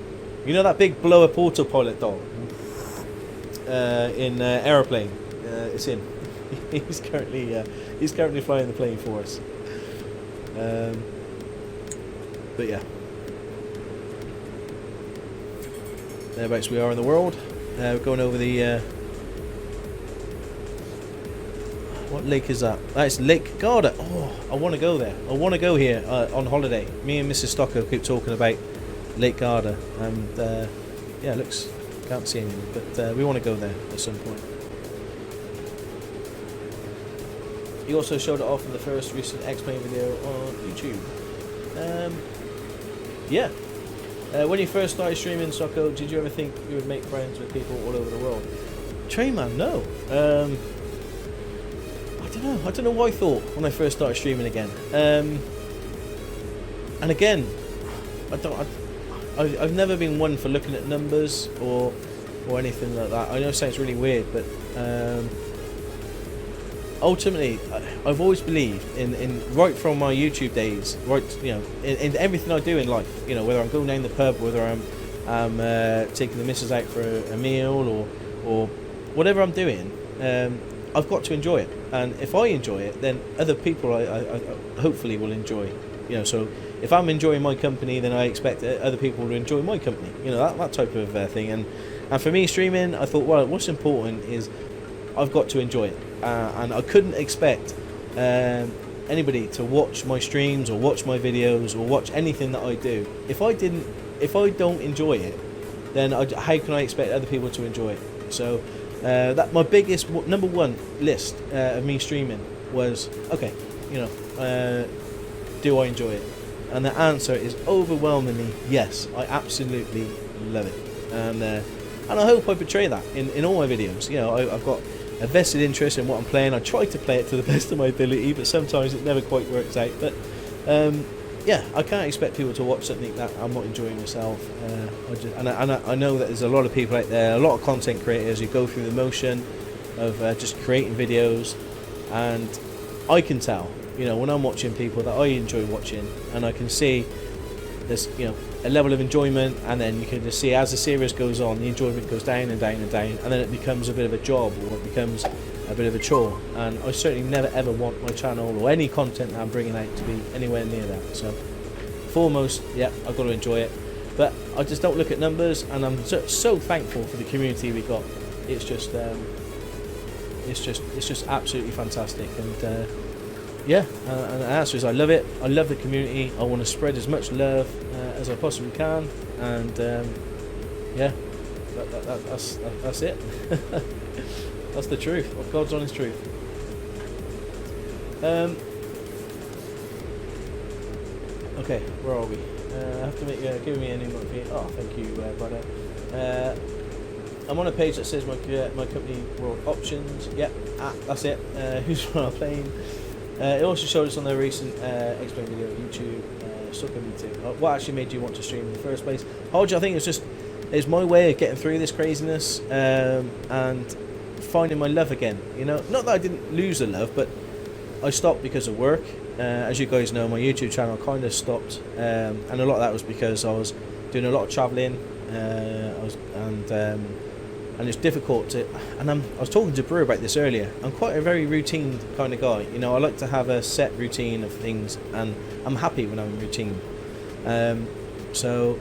[SPEAKER 1] you know that big blow up autopilot doll in aeroplane. It's in. He's currently flying the plane for us. But yeah, thereabouts we are in the world. We're going over the. What lake is that? That's Lake Garda. Oh, I want to go there. I want to go here on holiday. Me and Mrs. Stocko keep talking about Lake Garda, and yeah, it looks. Can't see anything, but we want to go there at some point. You also showed it off in the first recent X-Plane video on YouTube. Yeah. When you first started streaming Stocko, did you ever think you would make friends with people all over the world? Trainman, no. I don't know what I thought when I first started streaming again. And again, I've never been one for looking at numbers or anything like that. I know it sounds really weird, but ultimately, I've always believed in right from my YouTube days, right, you know, in everything I do in life. You know, whether I'm going down the pub, whether I'm taking the missus out for a meal or whatever I'm doing. I've got to enjoy it, and if I enjoy it, then other people I hopefully will enjoy. You know, so if I'm enjoying my company, then I expect other people to enjoy my company. You know, that type of thing. And for me, streaming, I thought, well, what's important is I've got to enjoy it, and I couldn't expect anybody to watch my streams or watch my videos or watch anything that I do. If I don't enjoy it, then how can I expect other people to enjoy it? So. That my biggest number one list of me streaming was, okay, you know, do I enjoy it? And the answer is overwhelmingly yes. I absolutely love it, and I hope I portray that in all my videos. You know, I've got a vested interest in what I'm playing. I try to play it to the best of my ability, but sometimes it never quite works out. But yeah, I can't expect people to watch something that I'm not enjoying myself. I know that there's a lot of people out there, a lot of content creators who go through the motion of just creating videos, and I can tell you know, when I'm watching people that I enjoy watching, and I can see there's, you know, a level of enjoyment, and then you can just see as the series goes on, the enjoyment goes down and down and down, and then it becomes a bit of a job, or it becomes a bit of a chore. And I certainly never ever want my channel or any content that I'm bringing out to be anywhere near that. So foremost, yeah, I've got to enjoy it, but I just don't look at numbers, and I'm so thankful for the community we got. It's just absolutely fantastic. And yeah, and the answer is I love it. I love the community. I want to spread as much love as I possibly can, and yeah, that's it. That's the truth of God's honest truth. Okay, where are we? I have to make give me a new notification. Oh, thank you, brother. I'm on a page that says my company world options. Yep, that's it. Who's on our plane? It also showed us on the recent explain video on YouTube. Sucker meeting. What actually made you want to stream in the first place? I think it's my way of getting through this craziness and finding my love again. You know, not that I didn't lose the love, but I stopped because of work. As you guys know, my YouTube channel kind of stopped, and a lot of that was because I was doing a lot of travelling, and it's difficult to. And I was talking to Brew about this earlier. I'm quite a very routine kind of guy. You know, I like to have a set routine of things, and I'm happy when I'm in routine. So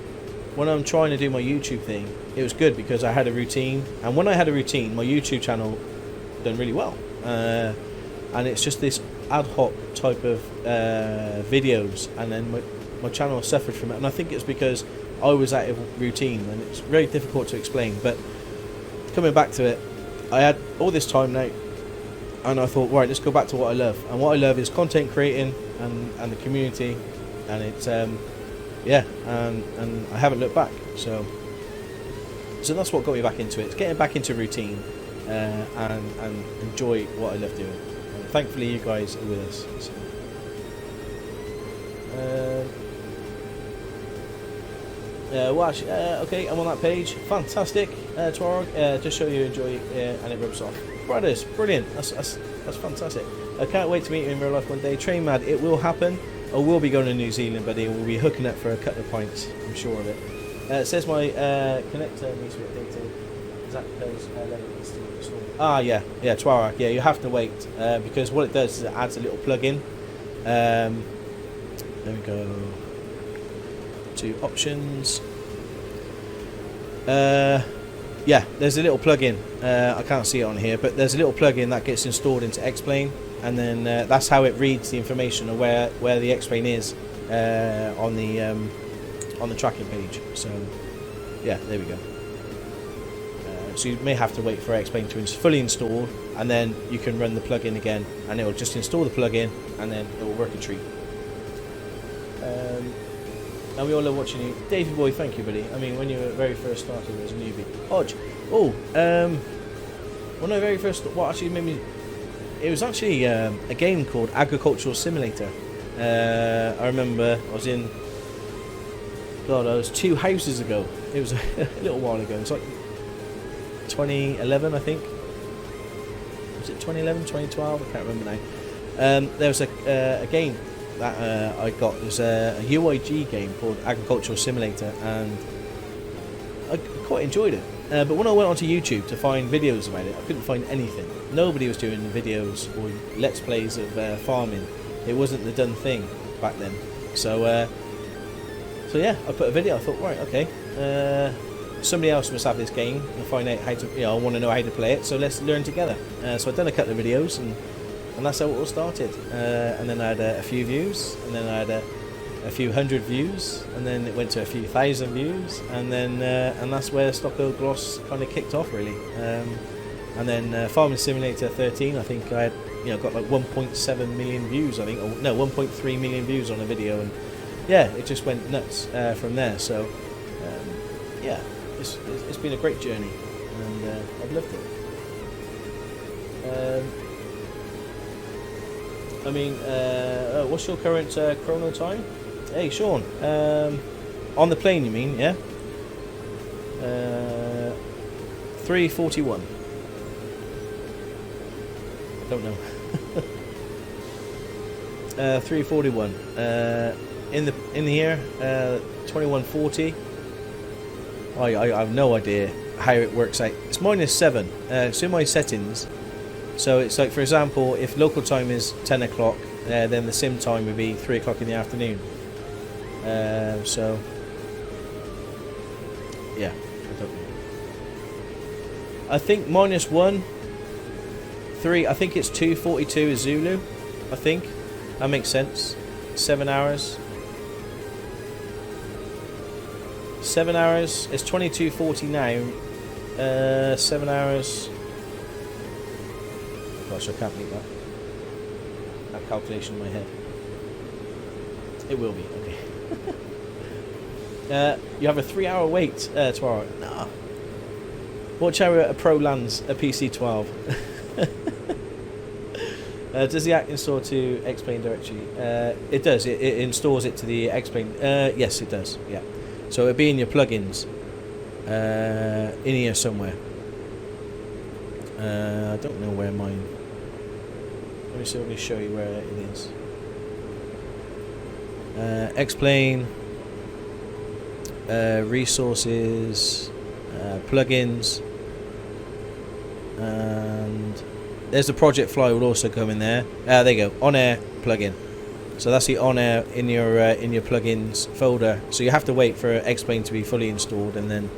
[SPEAKER 1] when I'm trying to do my YouTube thing, it was good because I had a routine, and when I had a routine, my YouTube channel done really well. And it's just this ad hoc type of videos, and then my channel suffered from it, and I think it's because I was out of routine, and it's very difficult to explain. But coming back to it, I had all this time now, and I thought, right, let's go back to what I love, and what I love is content creating and the community, and it's yeah, and I haven't looked back. So that's what got me back into it. It's getting back into routine and enjoy what I love doing. And thankfully, you guys are with us. So. Well, actually, okay, I'm on that page. Fantastic, Twarog. Just show you enjoy, and it rubs off. Brothers, brilliant. That's fantastic. I can't wait to meet you in real life one day. Train mad, it will happen. I will be going to New Zealand, buddy. We'll be hooking up for a couple of pints. I'm sure of it. It says my connector needs to be updated. Is that because needs to be installed? Ah, yeah, Twarog. Yeah, you have to wait because what it does is it adds a little plug-in. There we go. To options. Yeah, there's a little plug-in. I can't see it on here, but there's a little plug-in that gets installed into X-Plane, and then that's how it reads the information of where the X-Plane is on the tracking page. So yeah, there we go. So you may have to wait for X-Plane to fully install, and then you can run the plug-in again, and it will just install the plug-in, and then it will work a treat. And we all love watching you. Davey boy, thank you, buddy. I mean, when you were very first started as a newbie. Hodge. Oh, when I very first... What actually made me... It was actually a game called Agricultural Simulator. I remember I was in... God, I was 2 houses ago. It was a little while ago. It was like 2011, I think. Was it 2011, 2012? I can't remember now. There was a game that I got. It was a UIG game called Agricultural Simulator, and I quite enjoyed it. But when I went onto YouTube to find videos about it, I couldn't find anything. Nobody was doing videos or let's plays of farming. It wasn't the done thing back then. So yeah, I put a video. I thought, right, okay, somebody else must have this game and find out how to. You know, I want to know how to play it. So let's learn together. So I've done a couple of videos, and that's how it all started. And then I had a few views, and then I had a few hundred views, and then it went to a few thousand views, and then and that's where Stockoglaws kind of kicked off, really. And then Farming Simulator 13, I think I had, got like 1.7 million views, I think, or no, 1.3 million views on a video, and yeah, it just went nuts from there. So yeah, it's been a great journey, and I've loved it. I mean, what's your current chrono time? Hey, Sean. On the plane, you mean? Yeah. 3:41. I don't know. 341. In the air, 2140. I have no idea how it works out. It's -7. It's in my settings. So it's like, for example, if local time is 10 o'clock, then the sim time would be 3 o'clock in the afternoon. So yeah, I don't know. I think -1, 3. I think it's 2:42 is Zulu. I think that makes sense. 7 hours. 7 hours. It's 22:40 now. 7 hours. Gosh, I can't make that calculation in my head. It will be okay. You have a 3-hour wait tomorrow. Nah. Watch how a pro lands a PC-12. Does the app install to X-Plane directory? It does. It installs it to the X-Plane. Yes, it does. Yeah. So it'll be in your plugins. In here somewhere. I don't know where mine. Let me show you where it is. X-Plane. Resources. Plugins. And there's the Project Fly will also come in there. There you go. OnAir plugin. So that's the OnAir in your plugins folder. So you have to wait for X-Plane to be fully installed, and then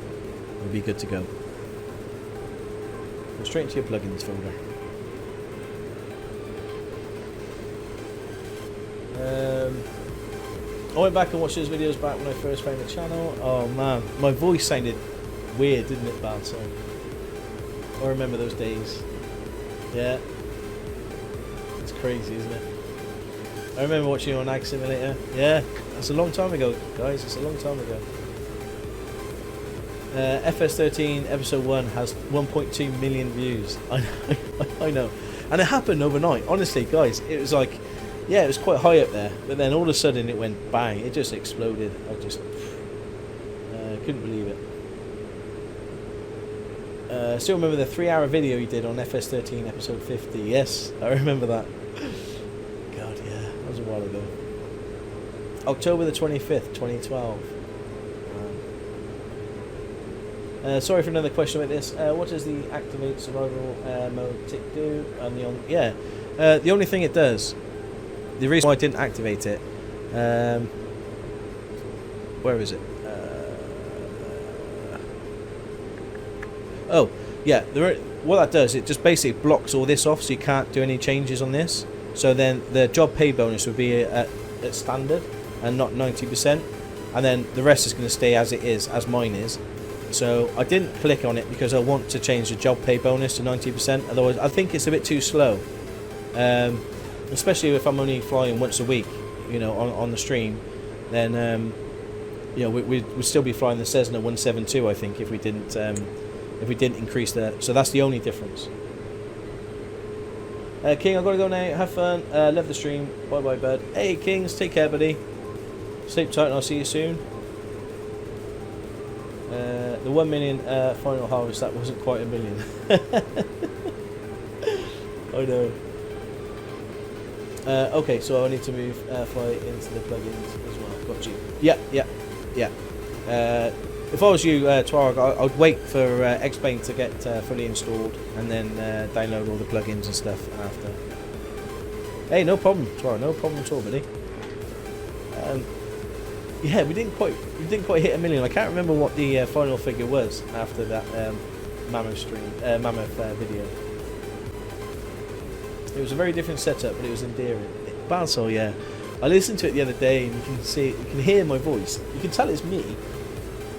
[SPEAKER 1] it'll be good to go. Go straight into your plugins folder. I went back and watched those videos back when I first found the channel. Oh man, my voice sounded weird, didn't it, Bad? So I remember those days. Yeah, it's crazy, isn't it? I remember watching you on Ag Simulator. Yeah, that's a long time ago, guys. It's a long time ago. FS13 episode 1 has 1.2 million views. I know, and it happened overnight. Honestly, guys, it was like, yeah, it was quite high up there, but then all of a sudden it went bang. It just exploded. I just couldn't believe it. Still remember the 3-hour video you did on FS13 episode 50. Yes, I remember that. God, yeah, that was a while ago. October the 25th, 2012. Sorry for another question about this. What does the activate survival mode tick do? And the only thing it does, the reason why I didn't activate it, where is it? Oh, yeah. What that does, it just basically blocks all this off, so you can't do any changes on this. So then the job pay bonus would be at standard and not 90%, and then the rest is going to stay as it is, as mine is. So I didn't click on it because I want to change the job pay bonus to 90%. Otherwise, I think it's a bit too slow, especially if I'm only flying once a week, you know, on the stream. Then you know, we'd still be flying the Cessna 172, I think, if we didn't increase that. So that's the only difference. King, I've got to go now. Have fun. Love the stream. Bye bye, bud. Hey, Kings, take care, buddy. Sleep tight, and I'll see you soon. The 1 million final harvest, that wasn't quite a million. I know. Okay, so I need to move fly into the plugins as well. Got you. Yeah. If I was you, Twarg, I'd wait for X-Plane to get fully installed and then download all the plugins and stuff after. Hey, no problem, Twarg, no problem at all, buddy. Yeah, we didn't quite hit a million. I can't remember what the final figure was after that Mammoth video. It was a very different setup, but it was endearing. Balsall, yeah. I listened to it the other day, and you can hear my voice. You can tell it's me,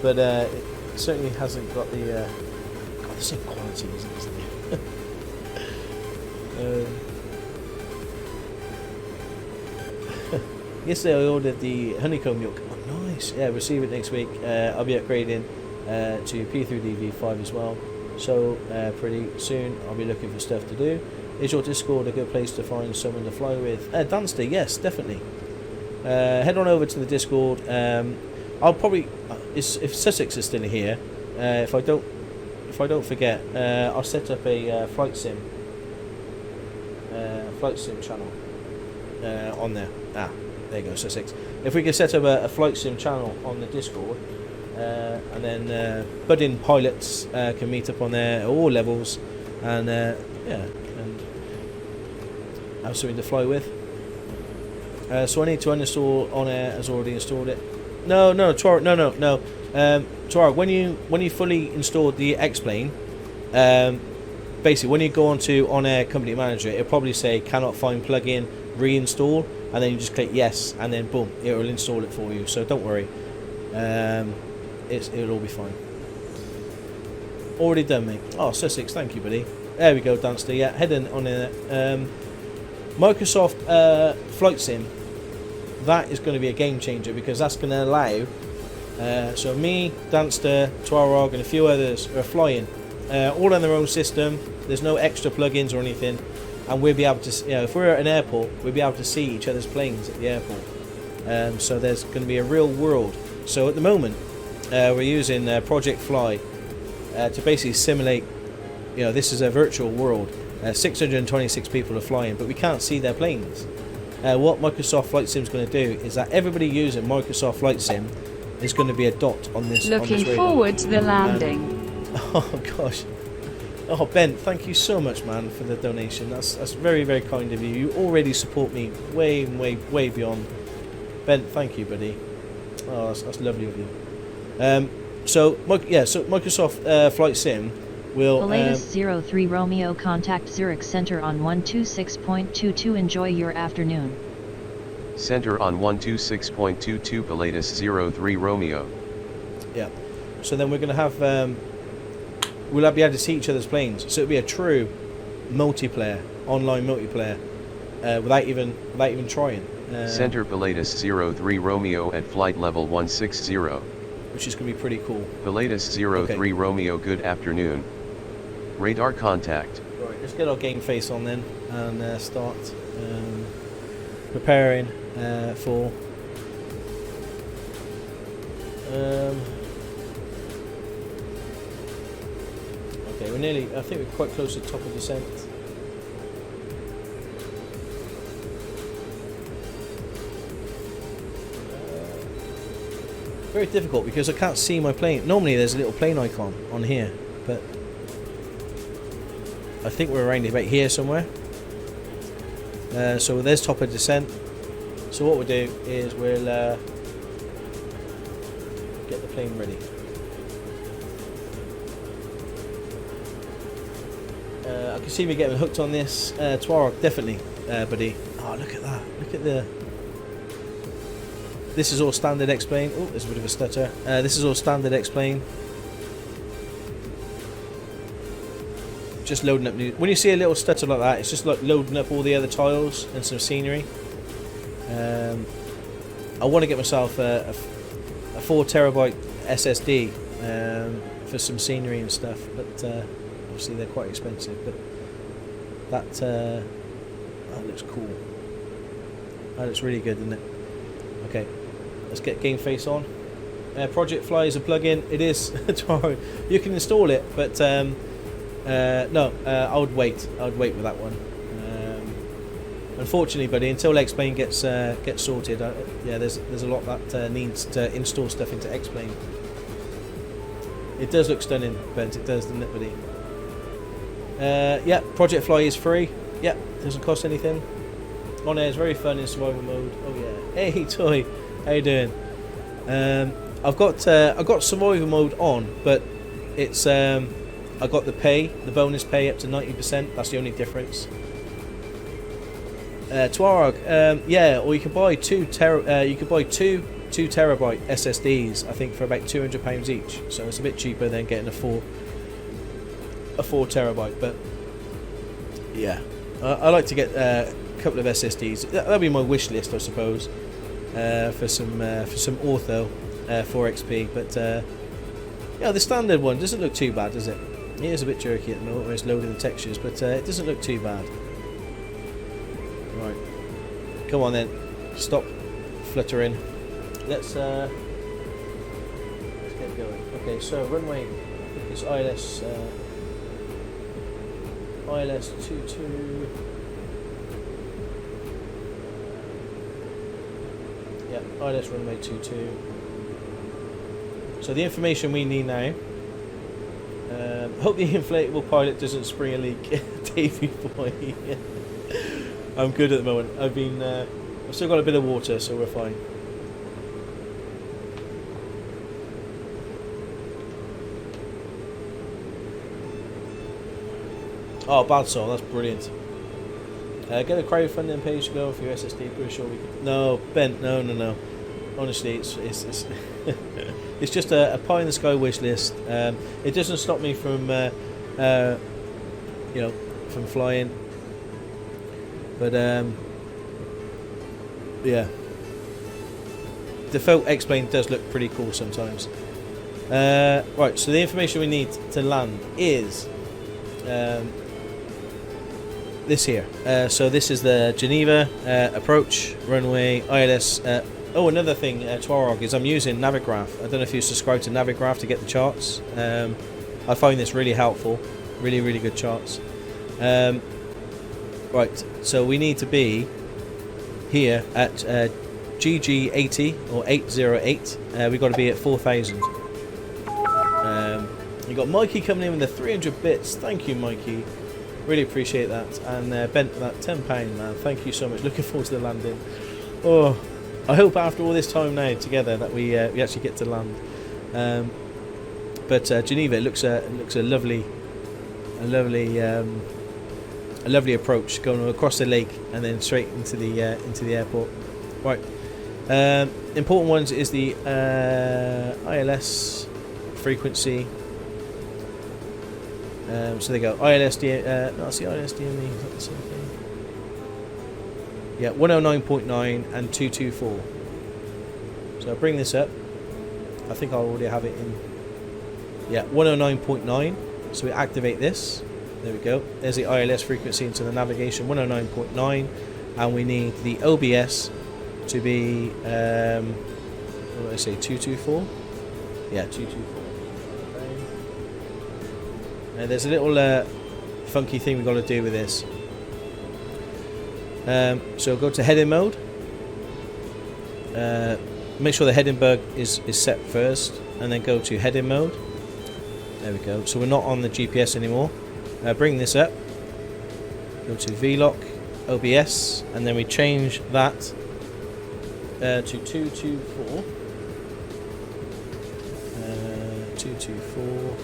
[SPEAKER 1] but it certainly hasn't got the same quality, isn't it? Yesterday I ordered the honeycomb milk. Oh, nice. Yeah, receive it next week. I'll be upgrading to P3DV5 as well. So pretty soon I'll be looking for stuff to do. Is your Discord a good place to find someone to fly with? Dunster, yes, definitely. Head on over to the Discord. I'll probably, if Sussex is still here, if I don't forget, I'll set up a flight sim channel. on there. There you go, Sussex. If we could set up a flight sim channel on the Discord, and then budding pilots can meet up on there at all levels, and and have something to fly with. So I need to uninstall OnAir. Has already installed it. No, Tuareg, when you fully installed the X-Plane, basically when you go onto OnAir Company Manager, it'll probably say cannot find plugin, reinstall, and then you just click yes, and then boom, it will install it for you. So don't worry, it'll all be fine. Already done, mate. Oh, Sussex, thank you, buddy. There we go, Dunster. Yeah, head in on there. Microsoft Flight Sim. That is going to be a game changer, because that's going to allow. So me, Dunster, Tuareg, and a few others are flying, all on their own system. There's no extra plugins or anything, and we'll be able to, if we're at an airport, we'll be able to see each other's planes at the airport. So there's going to be a real world. So at the moment, we're using Project Fly to basically simulate. This is a virtual world. 626 people are flying, but we can't see their planes. What Microsoft Flight Sim is going to do is that everybody using Microsoft Flight Sim is going to be a dot on this.
[SPEAKER 6] Looking forward to the landing.
[SPEAKER 1] Oh gosh. Oh Ben, thank you so much, man, for the donation. That's very, very kind of you. You already support me way beyond. Ben, thank you, buddy. Oh, that's lovely of you. So Microsoft Flight Sim will.
[SPEAKER 5] Latest 03 Romeo, contact Zurich Center on 126.22. Enjoy your afternoon.
[SPEAKER 4] Center on 126.22 Pilatus 03 Romeo.
[SPEAKER 1] Yeah. So then we're going to have. We'll be able to see each other's planes. So it'll be a true multiplayer, online multiplayer, without even trying.
[SPEAKER 4] Center Pilatus 03 Romeo at flight level 160.
[SPEAKER 1] Which is going to be pretty cool.
[SPEAKER 4] Pilatus 03 Romeo, good afternoon. Radar contact.
[SPEAKER 1] Right, let's get our game face on then and start preparing for. Okay, we're nearly. I think we're quite close to the top of descent. Very difficult because I can't see my plane. Normally there's a little plane icon on here, but I think we're around about here somewhere. So there's top of descent. So what we'll do is we'll get the plane ready. I can see me getting hooked on this. Tuareg, definitely, buddy. Oh, look at that. Look at the... This is all standard X-Plane. Oh, there's a bit of a stutter. This is all standard X-Plane. Just loading up new... When you see a little stutter like that, it's just like loading up all the other tiles and some scenery. I want to get myself a 4 terabyte SSD for some scenery and stuff, but obviously they're quite expensive. But that looks cool. That looks really good, doesn't it? Okay, let's get game face on. Project Fly is a plugin. It is. You can install it, but no, I would wait. I would wait with that one. Unfortunately, buddy, until X-Plane gets sorted, yeah, there's a lot that needs to install stuff into X-Plane. It does look stunning, Bent. It does, doesn't it, buddy? Yeah, Project Fly is free. Yeah, doesn't cost anything. OnAir is very fun in survival mode. Oh yeah. Hey Toy, how you doing? I've got survival mode on, but it's I got the bonus pay up to 90%. That's the only difference. Tuareg, yeah, or you could buy two terabyte SSDs. I think for about £200 each. So it's a bit cheaper than getting a 4 terabyte. But yeah, I like to get a couple of SSDs. That'll be my wish list, I suppose, for some ortho 4XP. But yeah, the standard one doesn't look too bad, does it? It is a bit jerky at the moment when it's loading the textures, but it doesn't look too bad. Right, come on then, stop fluttering. Let's get going. Okay, so runway, I think it's ILS 22. Yeah, ILS runway 22. So the information we need now. Hope the inflatable pilot doesn't spring a leak. Davey boy. I'm good at the moment. I've still got a bit of water, so we're fine. Oh, bad soul, that's brilliant. Get a crowdfunding page to go for your SSD. Pretty sure we can. No, Ben, no. Honestly, it's it's just a pie in the sky wish list. It doesn't stop me from from flying, but yeah, the default X-plane does look pretty cool sometimes. Right, so the information we need to land is this here. So this is the Geneva approach runway ILS. Another thing, Twarog, is I'm using Navigraph. I don't know if you subscribe to Navigraph to get the charts. I find this really helpful. Really, really good charts. Right, so we need to be here at GG 80 or 808. We've got to be at 4,000. You got Mikey coming in with the 300 bits. Thank you, Mikey. Really appreciate that. And Ben for that £10, man. Thank you so much. Looking forward to the landing. Oh, I hope after all this time now together that we actually get to land. But Geneva, it looks a lovely approach, going across the lake and then straight into the airport. Right. Important ones is the ILS frequency. So they go ILS that's the ILS DME. Is that the same thing? Yeah, 109.9 and 224. So I'll bring this up. I think I already have it in. Yeah, 109.9. So we activate this. There we go. There's the ILS frequency into the navigation, 109.9, and we need the OBS to be what did I say? 224. Yeah, 224. And there's a little funky thing we've got to do with this. So go to heading mode. Make sure the heading bug is set first, and then go to heading mode. There we go. So we're not on the GPS anymore. Bring this up. Go to VLOC, OBS, and then we change that to 224. 224.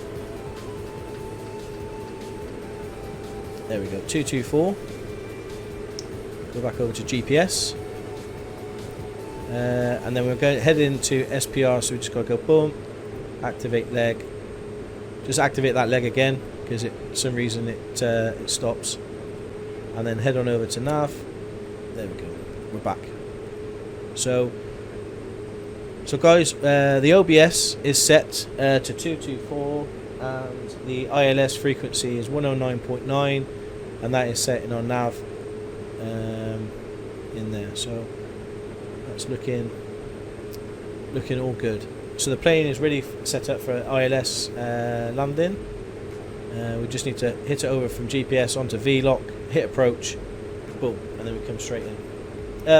[SPEAKER 1] There we go. 224. Go back over to GPS, and then we're going head into SPR. So we just got to go boom, activate leg. Just activate that leg again because for some reason it stops, and then head on over to nav. There we go. We're back. So guys, the OBS is set to 224, and the ILS frequency is 109.9, and that is set in our nav. In there, so that's looking all good. So the plane is really set up for ILS landing. We just need to hit it over from GPS onto VLOC, hit approach, boom, and then we come straight in.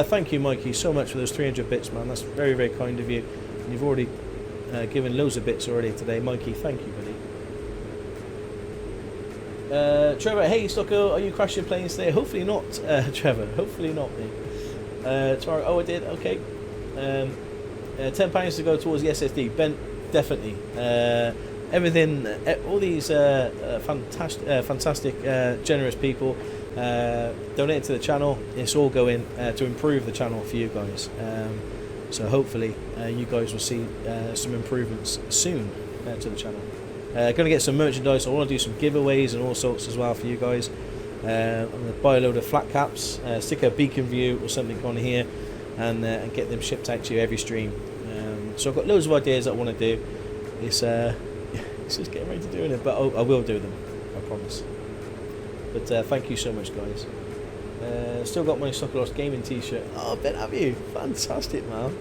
[SPEAKER 1] Thank you, Mikey, so much for those 300 bits, man. That's very, very kind of you. And you've already given loads of bits already today, Mikey. Thank you, buddy. Trevor, hey Stocko, are you crashing planes today? Hopefully not, Trevor. Hopefully not, mate. Tomorrow, I did. Okay. £10 to go towards the SSD. Ben, definitely. Everything, all these fantastic, generous people donated to the channel. It's all going to improve the channel for you guys. So hopefully, you guys will see some improvements soon to the channel. Going to get some merchandise. I want to do some giveaways and all sorts as well for you guys. I'm going to buy a load of flat caps, stick a beacon view or something on here, and get them shipped out to you every stream. So I've got loads of ideas that I want to do. It's just getting ready to doing it, but I will do them, I promise. But thank you so much, guys. Still got my Stockoglaws gaming t-shirt. Oh, Ben, have you? Fantastic, man.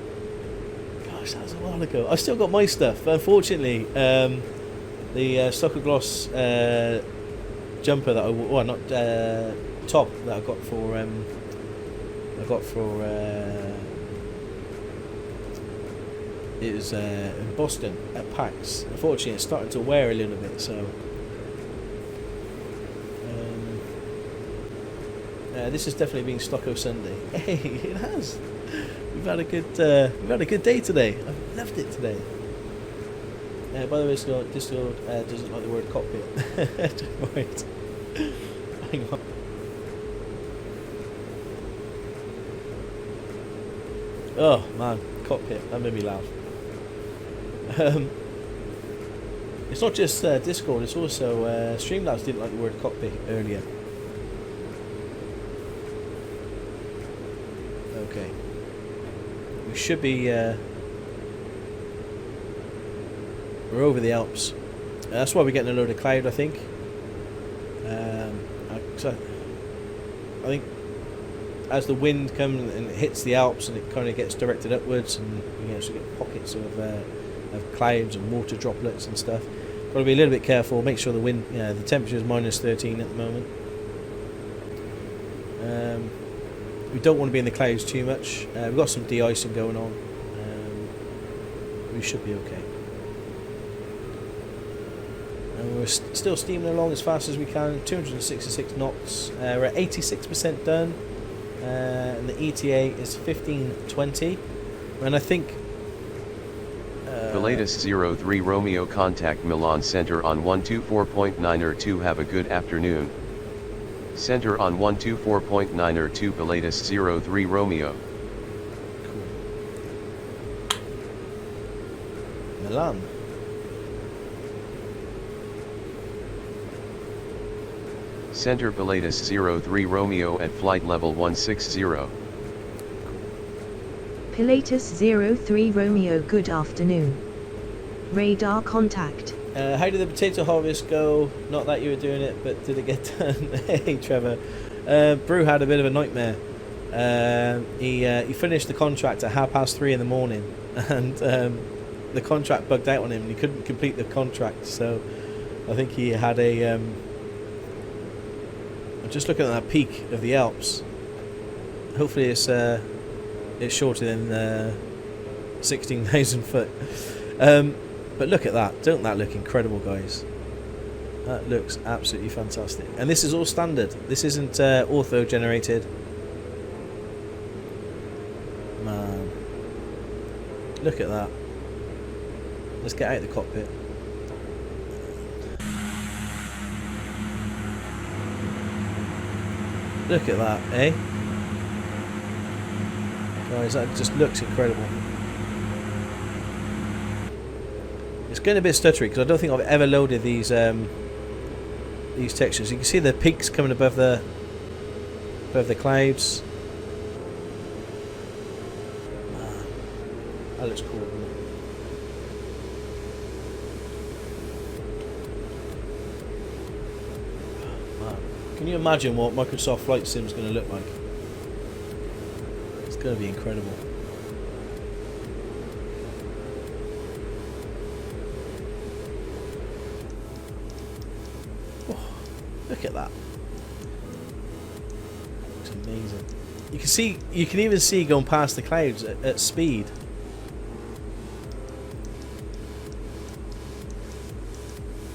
[SPEAKER 1] Gosh, that was a while ago. I still got my stuff, but unfortunately, the Stockoglaws jumper that top that I got for is in Boston at PAX. Unfortunately, it's starting to wear a little bit, so this has definitely been Stocko Sunday. Hey, it has. We've had a good day today. I've loved it today. By the way, Discord doesn't like the word cockpit. Wait. Hang on. Oh man, cockpit. That made me laugh. It's not just Discord, it's also Streamlabs didn't like the word cockpit earlier. Okay. We should be... we're over the Alps. That's why we're getting a load of cloud, I think. I think as the wind comes and it hits the Alps and it kind of gets directed upwards, and you actually get pockets of clouds and water droplets and stuff. Got to be a little bit careful. Make sure the wind, the temperature is minus 13 at the moment. We don't want to be in the clouds too much. We've got some de-icing going on. We should be okay. And we're still steaming along as fast as we can. 266 knots. We're at 86% done. And the ETA is 1520. And I think...
[SPEAKER 4] the latest 03 Romeo contact Milan Center on 124.902. Have a good afternoon. Center on 124.902. Belatest 03 Romeo.
[SPEAKER 1] Cool. Milan.
[SPEAKER 4] Center Belatest 03 Romeo at flight level 160.
[SPEAKER 2] Pilatus 03 Romeo, good afternoon. Radar contact.
[SPEAKER 1] How did the potato harvest go? Not that you were doing it, but did it get done? Hey Trevor. Brew had a bit of a nightmare. He finished the contract at 3:30 in the morning, and the contract bugged out on him and he couldn't complete the contract, so I think he had a... I'm just looking at that peak of the Alps. Hopefully it's shorter than 16,000 foot. But look at that. Don't that look incredible, guys? That looks absolutely fantastic. And this is all standard. This isn't ortho generated. Man. Look at that. Let's get out of the cockpit. Look at that, eh? Guys, that just looks incredible. It's going a bit stuttery because I don't think I've ever loaded these textures. You can see the peaks coming above the clouds. Man, that looks cool. Doesn't it? Man, can you imagine what Microsoft Flight Sim is going to look like? It's going to be incredible. Look at that. Looks amazing. You can even see going past the clouds at speed.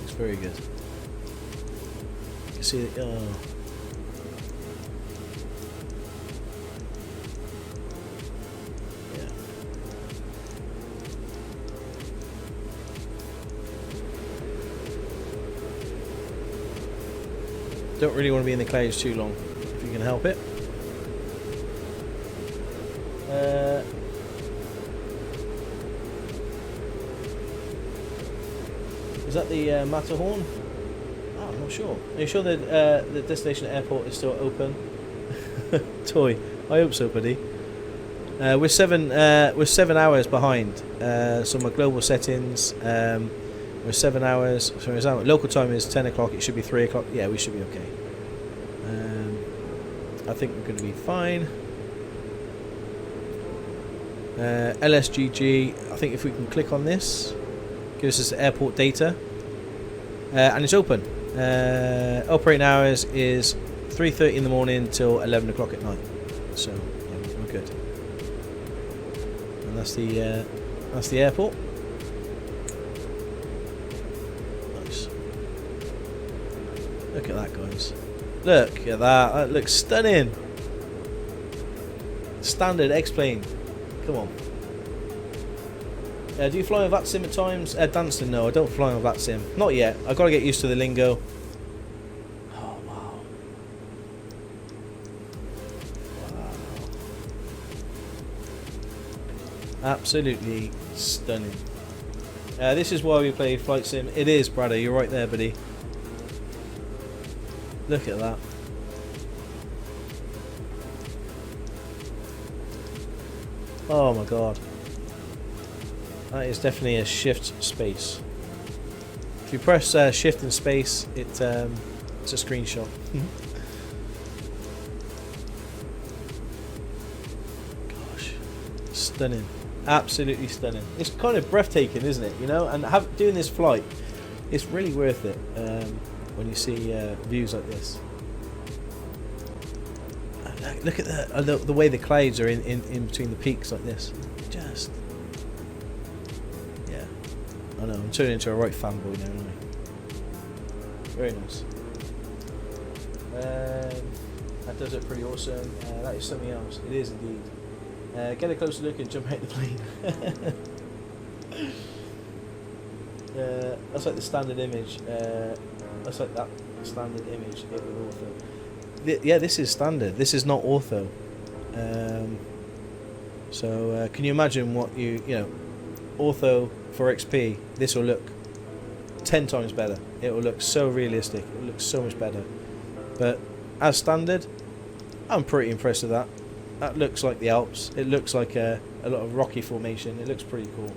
[SPEAKER 1] Looks very good. You can see it. Oh. Yeah. Don't really want to be in the clouds too long, if you can help it. Is that the Matterhorn? Oh, I'm not sure. Are you sure that the destination airport is still open? Toy, I hope so, buddy. We're 7 hours behind. So my global settings. We're 7 hours. Sorry, local time is 10 o'clock. It should be 3 o'clock. Yeah, we should be okay. I think we're going to be fine. LSGG. I think if we can click on this, gives us airport data, and it's open. Operating hours is 3:30 in the morning till 11 o'clock at night. So yeah, we're good. And that's the That's the airport. Nice. Look at that, guys. Look at that. That looks stunning. Standard X-plane. Come on. Do you fly on VATSIM at times? Dancing, no, I don't fly on VATSIM. Not yet. I've got to get used to the lingo. Oh, wow. Wow. Absolutely stunning. This is why we play flight sim. It is, Bradder. You're right there, buddy. Look at that. Oh my god. That is definitely a shift space. If you press shift and space, it's a screenshot. Gosh, stunning, absolutely stunning. It's kind of breathtaking, isn't it? You know, and doing this flight, it's really worth it when you see views like this. Look at the way the clouds are in between the peaks like this. Just. I know, I'm turning into a right fanboy now, aren't I? Very nice. That does it pretty awesome. That is something else. It is indeed. Get a closer look and jump out the plane. That's like the standard image. That's like that standard image with ortho. Yeah, this is standard. This is not ortho. So can you imagine what you know, ortho for XP, this will look 10 times better. It will look so realistic. It will look so much better. But as standard, I'm pretty impressed with that. That looks like the Alps. It looks like a lot of rocky formation. It looks pretty cool.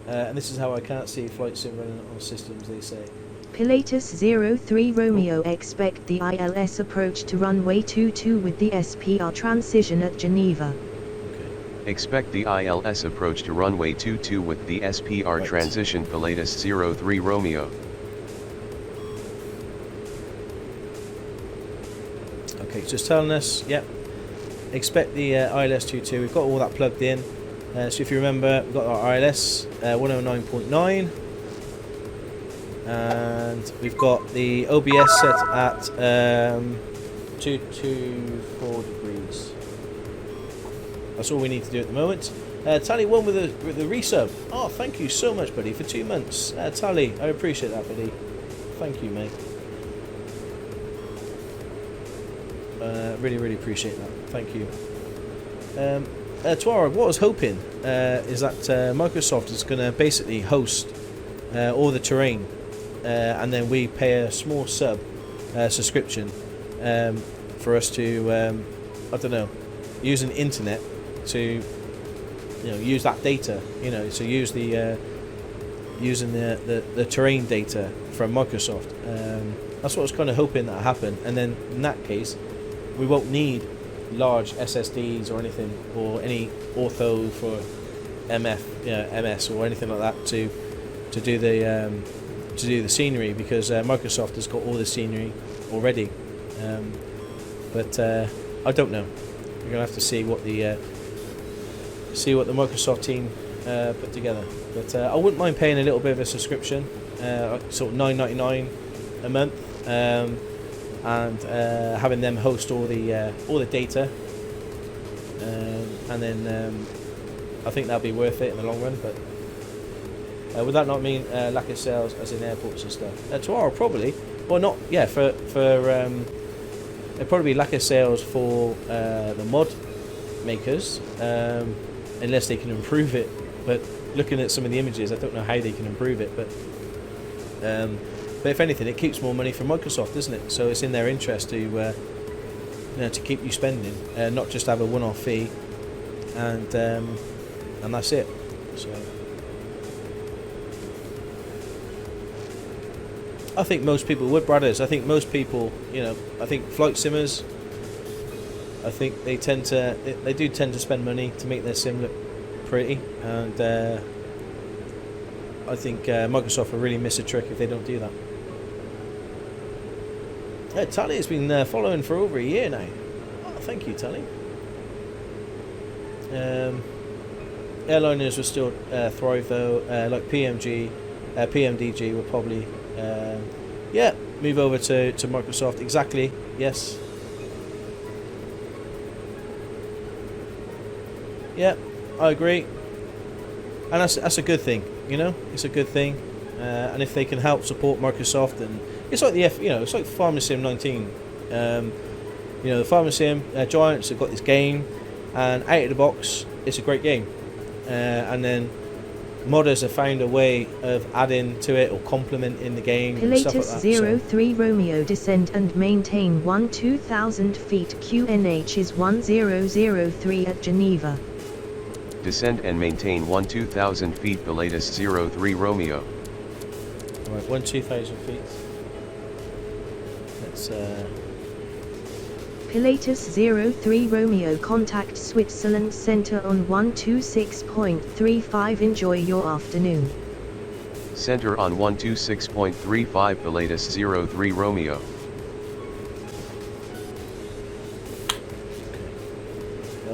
[SPEAKER 1] And this is how I can't see flight sim running on systems, they say.
[SPEAKER 2] Pilatus 03 Romeo, expect the ILS approach to runway 22 with the SPR transition at Geneva.
[SPEAKER 4] Expect the ILS approach to runway 22 with the SPR transition. Pilatus 03 Romeo.
[SPEAKER 1] Okay, just telling us, yep. Expect the ILS 22. We've got all that plugged in. So if you remember, we've got our ILS 109.9. And we've got the OBS set at 224 degrees. That's all we need to do at the moment. Tally won with a resub. Oh, thank you so much, buddy, for 2 months. Tally, I appreciate that, buddy. Thank you, mate. Really, really appreciate that. Thank you. Tuareg, what I was hoping is that Microsoft is going to basically host all the terrain, and then we pay a small subscription for us to, I don't know, use an internet to, use that data, so use the using the terrain data from Microsoft. That's what I was kind of hoping that happened, and then in that case, we won't need large SSDs or anything, or any ortho for MS or anything like that to do the scenery, because Microsoft has got all the scenery already. But I don't know. We're gonna have to see what the Microsoft team put together. But I wouldn't mind paying a little bit of a subscription, sort of $9.99 a month, and having them host all the data, and then I think that'll be worth it in the long run. But would that not mean lack of sales as in airports and stuff? Tomorrow probably. Well, not for it'd probably be lack of sales for the mod makers, unless they can improve it. But looking at some of the images, I don't know how they can improve it. But if anything, it keeps more money for Microsoft, doesn't it? So it's in their interest to to keep you spending, not just have a one-off fee, and that's it. So I think most people would, brothers. I think most people, I think flight simmers, I think they do tend to spend money to make their sim look pretty, and I think Microsoft will really miss a trick if they don't do that. Tally has been following for over a year now. Oh, thank you, Tally. airliners will still thrive though, like PMDG will probably, move over to Microsoft. Exactly, yes. Yeah, I agree. And that's a good thing, you know. It's a good thing, and if they can help support Microsoft, and it's like it's like Farming Sim 19. The Farming Sim Giants have got this game, and out of the box, it's a great game. And then modders have found a way of adding to it or complementing the game and stuff like that.
[SPEAKER 2] Pilatus 03 Romeo descend and maintain 2000 feet. QNH is 1003 at Geneva.
[SPEAKER 4] Descend and maintain 2000 feet. Pilatus 03 Romeo.
[SPEAKER 1] Alright, 2000 feet. Let's
[SPEAKER 2] Pilatus 03 Romeo contact Switzerland Center on 126.35. Enjoy your afternoon.
[SPEAKER 4] Center on 126.35. Pilatus 03 Romeo.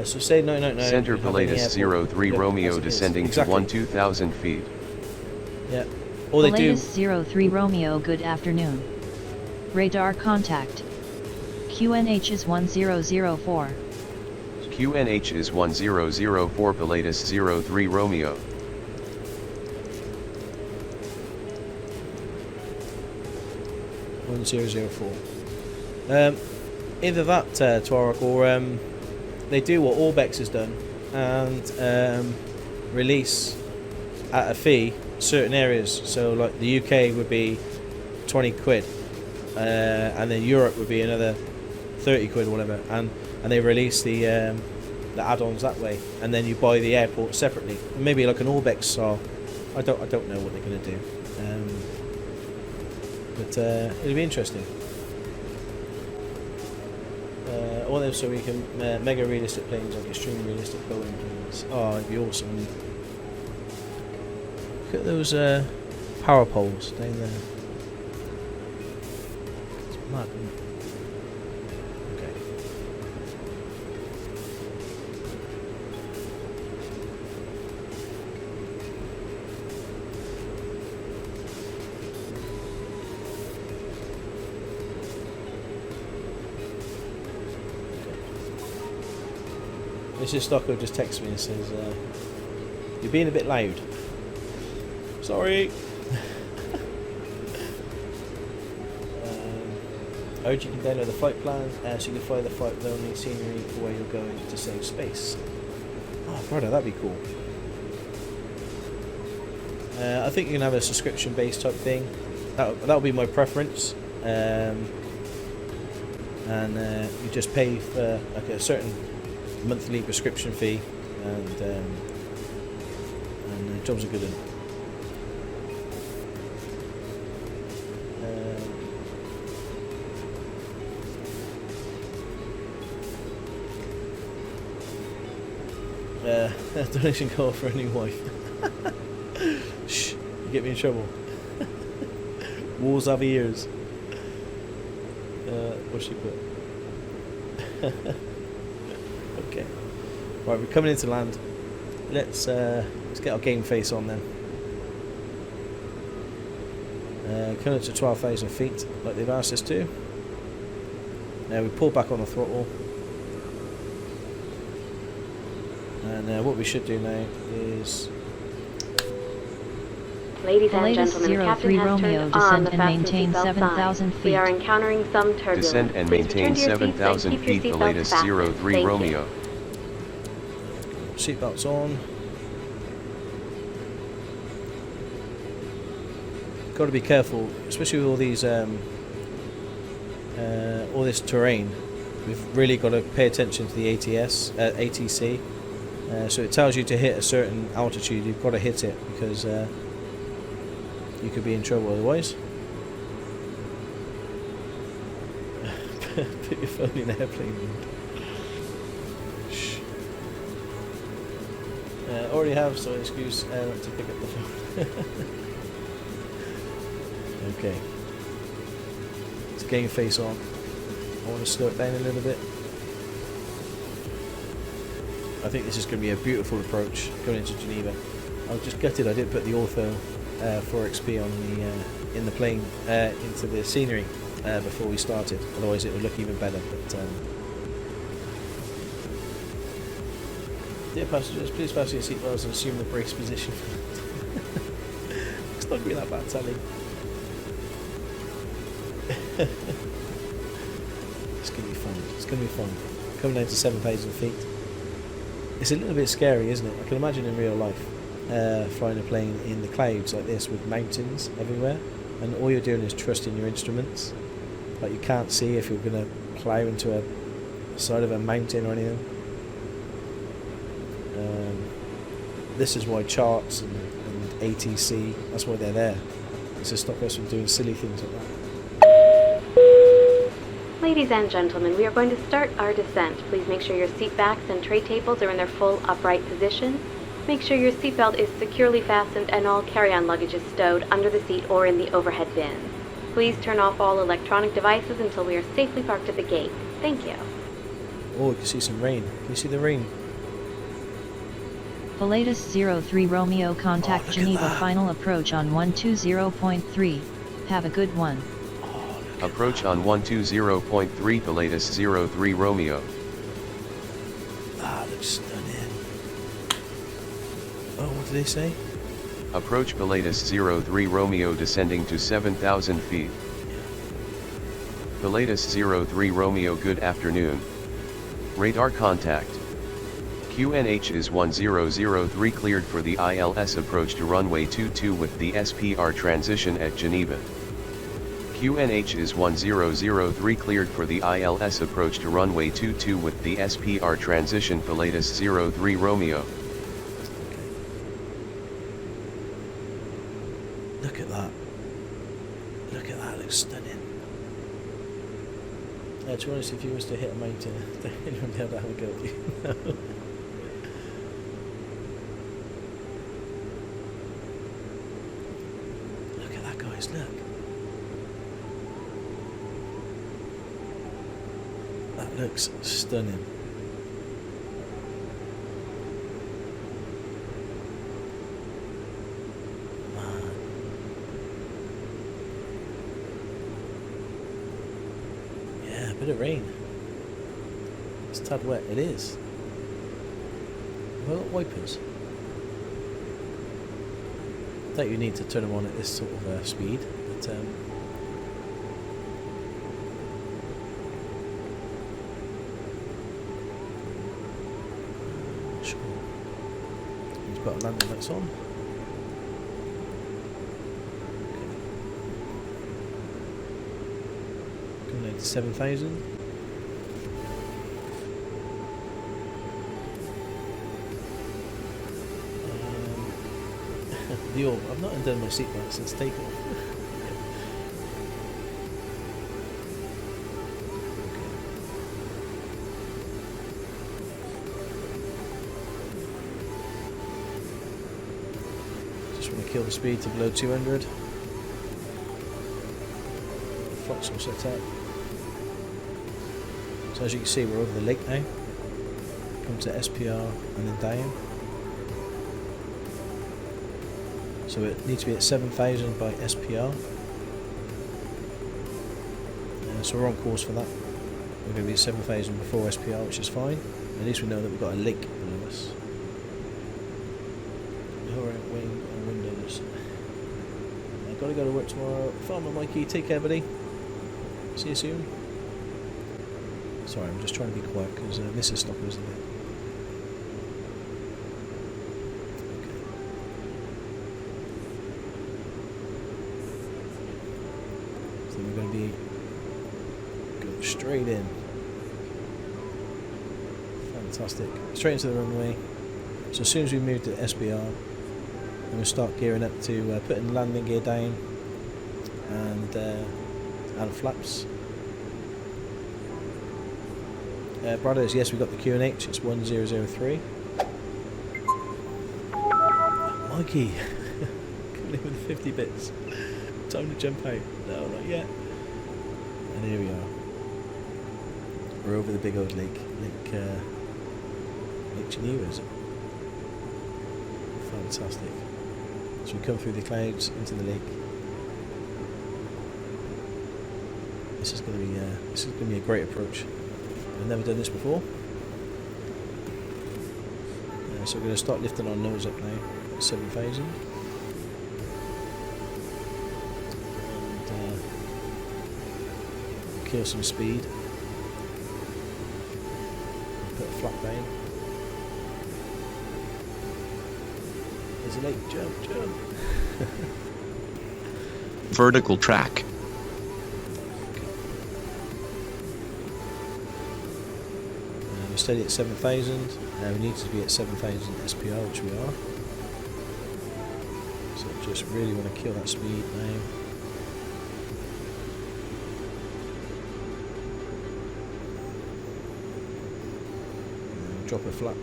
[SPEAKER 1] so say no.
[SPEAKER 4] Center Pilatus 03 Romeo descending to 2000 feet.
[SPEAKER 1] Yeah. All they do.
[SPEAKER 5] Pilatus 03 Romeo, good afternoon. Radar contact. QNH is 1004.
[SPEAKER 4] QNH is 1004. Pilatus 03 Romeo.
[SPEAKER 1] Either that, Twarok, or they do what Orbex has done and release at a fee certain areas. So, like the UK would be 20 quid, and then Europe would be another 30 quid or whatever, and they release the add-ons that way, and then you buy the airport separately. Maybe like an Orbex style. I don't know what they're going to do, but it'll be interesting. So we can mega realistic planes, like extremely realistic Boeing planes. Oh, it'd be awesome. Look at those power poles down there. It's mad, isn't it? Okay. Mrs. Stocko just texts me and says, you're being a bit loud. Sorry. I urge you can download the flight plan so you can fly the flight with only scenery for where you're going to save space. Oh, brother, that'd be cool. I think you can have a subscription based type thing. That would be my preference. And you just pay for like a certain monthly prescription fee, and jobs are good. Donation call for a new wife. Shh, you get me in trouble. Wars have ears. What's she put? Okay. Right, we're coming into land. Let's get our game face on then. Coming up to 12,000 feet, like they've asked us to. Now we pull back on the throttle. And what we should do now is...
[SPEAKER 3] Ladies and gentlemen, the captain has
[SPEAKER 5] Romeo,
[SPEAKER 3] turned on the
[SPEAKER 5] and maintain 7,000 feet.
[SPEAKER 3] We are encountering some turbulence.
[SPEAKER 4] Descend and maintain 7,000 feet. Pilatus 03 Romeo.
[SPEAKER 1] Seatbelts on. Got to be careful, especially with all these, all this terrain. We've really got to pay attention to the ATC. So it tells you to hit a certain altitude. You've got to hit it because you could be in trouble otherwise. Put your phone in airplane mode. Shh. Already have, so excuse not to pick up the phone. Okay. It's game face on. I want to slow it down a little bit. I think this is going to be a beautiful approach going into Geneva. I was just gutted I didn't put the ortho 4XP on the in the plane into the scenery before we started. Otherwise, it would look even better. But dear passengers, please fasten your seatbelts and assume the brace position. It's not going to be that bad, Sally. It's going to be fun. It's going to be fun. Coming down to 7,000 feet. It's a little bit scary, isn't it? I can imagine in real life flying a plane in the clouds like this with mountains everywhere, and all you're doing is trusting your instruments. Like you can't see if you're going to plough into a side of a mountain or anything. This is why charts and ATC, that's why they're there. It's to stop us from doing silly things like that.
[SPEAKER 3] Ladies and gentlemen, we are going to start our descent. Please make sure your seat backs and tray tables are in their full upright position. Make sure your seatbelt is securely fastened and all carry-on luggage is stowed under the seat or in the overhead bins. Please turn off all electronic devices until we are safely parked at the gate. Thank you.
[SPEAKER 1] Oh, you can see some rain. Can you see the rain?
[SPEAKER 5] Pilatus 03 Romeo contact Geneva final approach on 120.3. Have a good one.
[SPEAKER 4] Approach on 120.3 Pilatus 03 Romeo.
[SPEAKER 1] Ah, looks stunning. Oh, what did they say?
[SPEAKER 4] Approach Pilatus 03 Romeo descending to 7,000 feet. Pilatus 03 Romeo, good afternoon. Radar contact. QNH is 1003 cleared for the ILS approach to runway 22 with the SPR transition at Geneva. QNH is 1003 cleared for the ILS approach to runway 22 with the SPR transition Pilatus 03 Romeo.
[SPEAKER 1] Look at that. Look at that, it looks stunning. To be honest, if you was to hit a mountain, anyone would be able to have a go at you. Look at that, guys, look. That looks stunning. Man. Yeah, a bit of rain. It's a tad wet, it is. Have I got wipers? I don't you need to turn them on at this sort of speed, but sure. Let's put our landing lights on. Okay. Coming down to 7,000. I've not undone my seatbelt since takeoff. Just want to kill the speed to below 200. Flux all set up. So as you can see, we're over the lake now. Come to SPR and then down. So it needs to be at 7,000 by SPR. So we're on course for that. We're going to be at 7,000 before SPR, which is fine. At least we know that we've got a lake below us. Lower wing and windows. I've got to go to work tomorrow. Farmer Mikey, take care, buddy. See you soon. Sorry, I'm just trying to be quiet because Mrs. Stocker isn't there. We're going to be going straight in. Fantastic. Straight into the runway. So as soon as we move to SBR, we'll start gearing up to putting landing gear down and flaps. Brothers, yes, we've got the QNH. It's 1003. Mikey, coming in with 50 bits. Time to jump out. No, not yet. And here we are. We're over the big old lake. Lake Geneva, is it? Fantastic. So we come through the clouds into the lake. This is going to be a great approach. I've never done this before. So we're going to start lifting our nose up now at 7,000. And kill some speed. Put a flap down. There's a lake, jump.
[SPEAKER 7] Vertical track.
[SPEAKER 1] We're steady at 7,000. We need to be at 7,000 SPR, which we are. So just really want to kill that speed now. And drop a flap.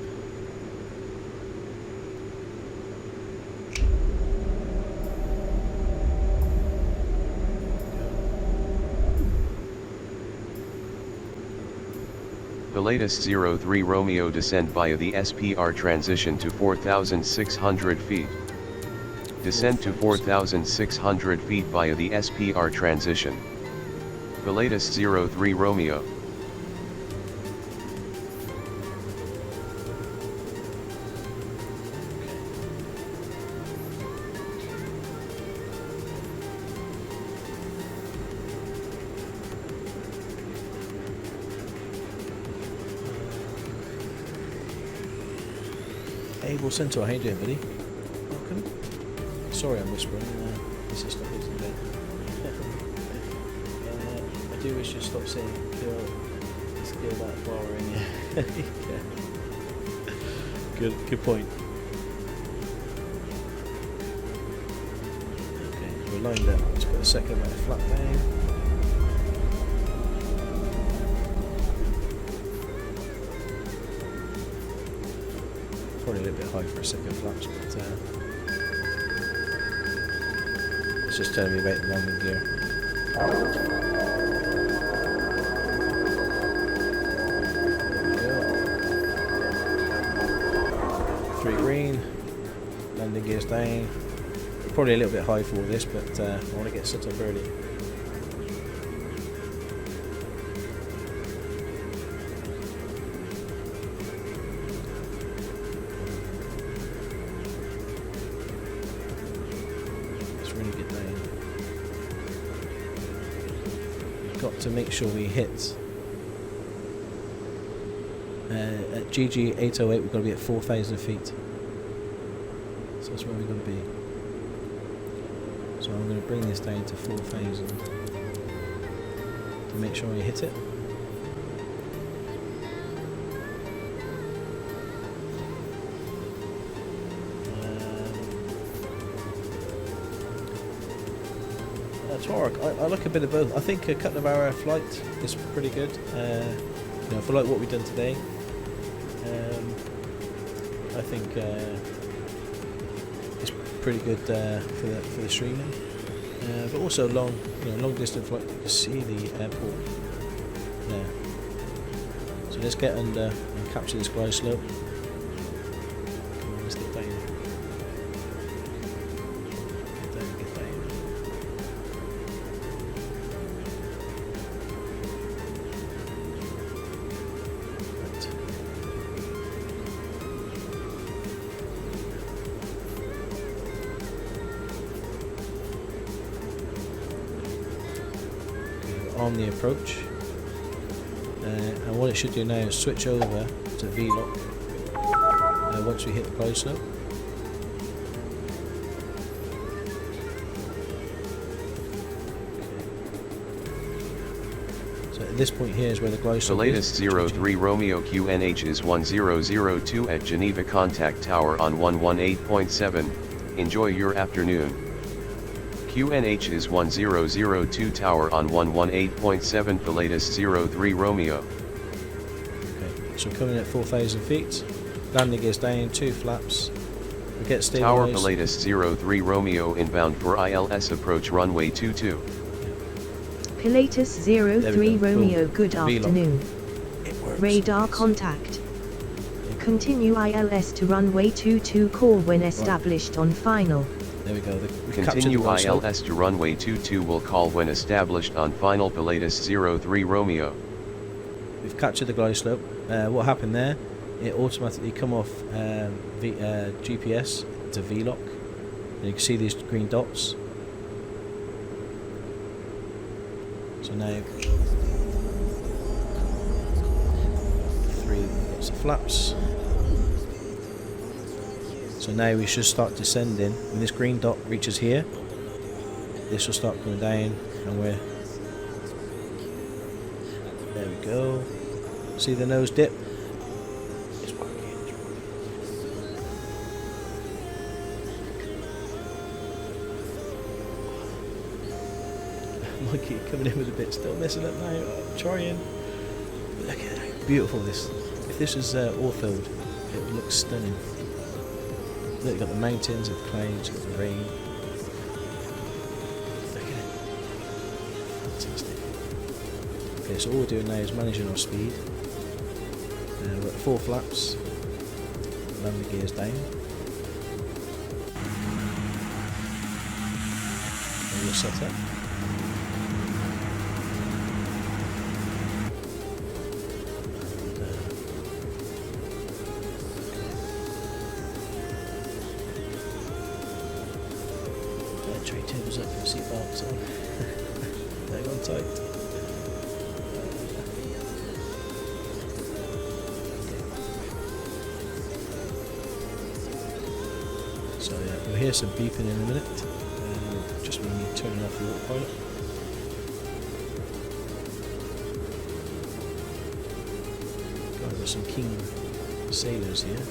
[SPEAKER 4] The latest 03 Romeo descend via the SPR transition to 4,600 feet. Descend to 4,600 feet via the SPR transition. The latest 03 Romeo.
[SPEAKER 1] Able Centaur, how you doing, buddy? Welcome. Sorry I'm whispering, this is not easy bed. I do wish to stop saying kill that borrowing. Yeah. Good point. Okay, we're lined up. Let's put a second amount of flap down. Probably a little bit high for a second flaps, but it's just telling me about the landing gear. There we go. 3 green, landing gears down. Probably a little bit high for all this, but I want to get set up early. Got to make sure we hit at GG 808. We've got to be at 4,000 feet, so that's where we're going to be. So I'm going to bring this down to 4,000 to make sure we hit it. Torque, I like a bit of both. I think a couple of hour flight is pretty good. You know, for like what we've done today, I think it's pretty good for the streaming. But also long distance flight. You can see the airport there. So let's get under and capture this glide slope. Come on, let's get down. On the approach, and what it should do now is switch over to V-lock once we hit the glide slope. So at this point here is where the glide slope is.
[SPEAKER 4] The latest 03 Romeo QNH is 1002 at Geneva Contact Tower on 118.7. Enjoy your afternoon. QNH is 1002 Tower on 118.7, the latest 03 Romeo.
[SPEAKER 1] Okay, so coming at 4,000 feet, landing gears down, 2 flaps, we get stabilized.
[SPEAKER 4] Tower, the latest 03 Romeo inbound for ILS approach runway 22.
[SPEAKER 2] Pilatus 03 Romeo, good
[SPEAKER 1] V-lock.
[SPEAKER 2] afternoon. Radar contact. Continue ILS to runway 22 call when established on final.
[SPEAKER 1] There we go. We've captured
[SPEAKER 4] Continue
[SPEAKER 1] the glow slope.
[SPEAKER 4] ILS to runway 22 will call when established on final Pilatus 03 Romeo.
[SPEAKER 1] We've captured the glow slope. What happened there? It automatically come off GPS to VLOC. And you can see these green dots. So now 3 lots of flaps. So now we should start descending. When this green dot reaches here, this will start coming down, and we're there. We go. See the nose dip? It's working. Monkey coming in with a bit, still messing up now. I'm trying. Look at how beautiful this. If this was orthoed, it would look stunning. Look, you've got the mountains, you've got the clouds, you've got the rain. Look at it. Fantastic. Okay, so all we're doing now is managing our speed. We're at 4 flaps. Land the gears down. And we're set up. Tray tables up for seatbelts on. They're on tight. So yeah, you'll hear some beeping in a minute. Just when you're turning off the autopilot. God, there's some keen sailors here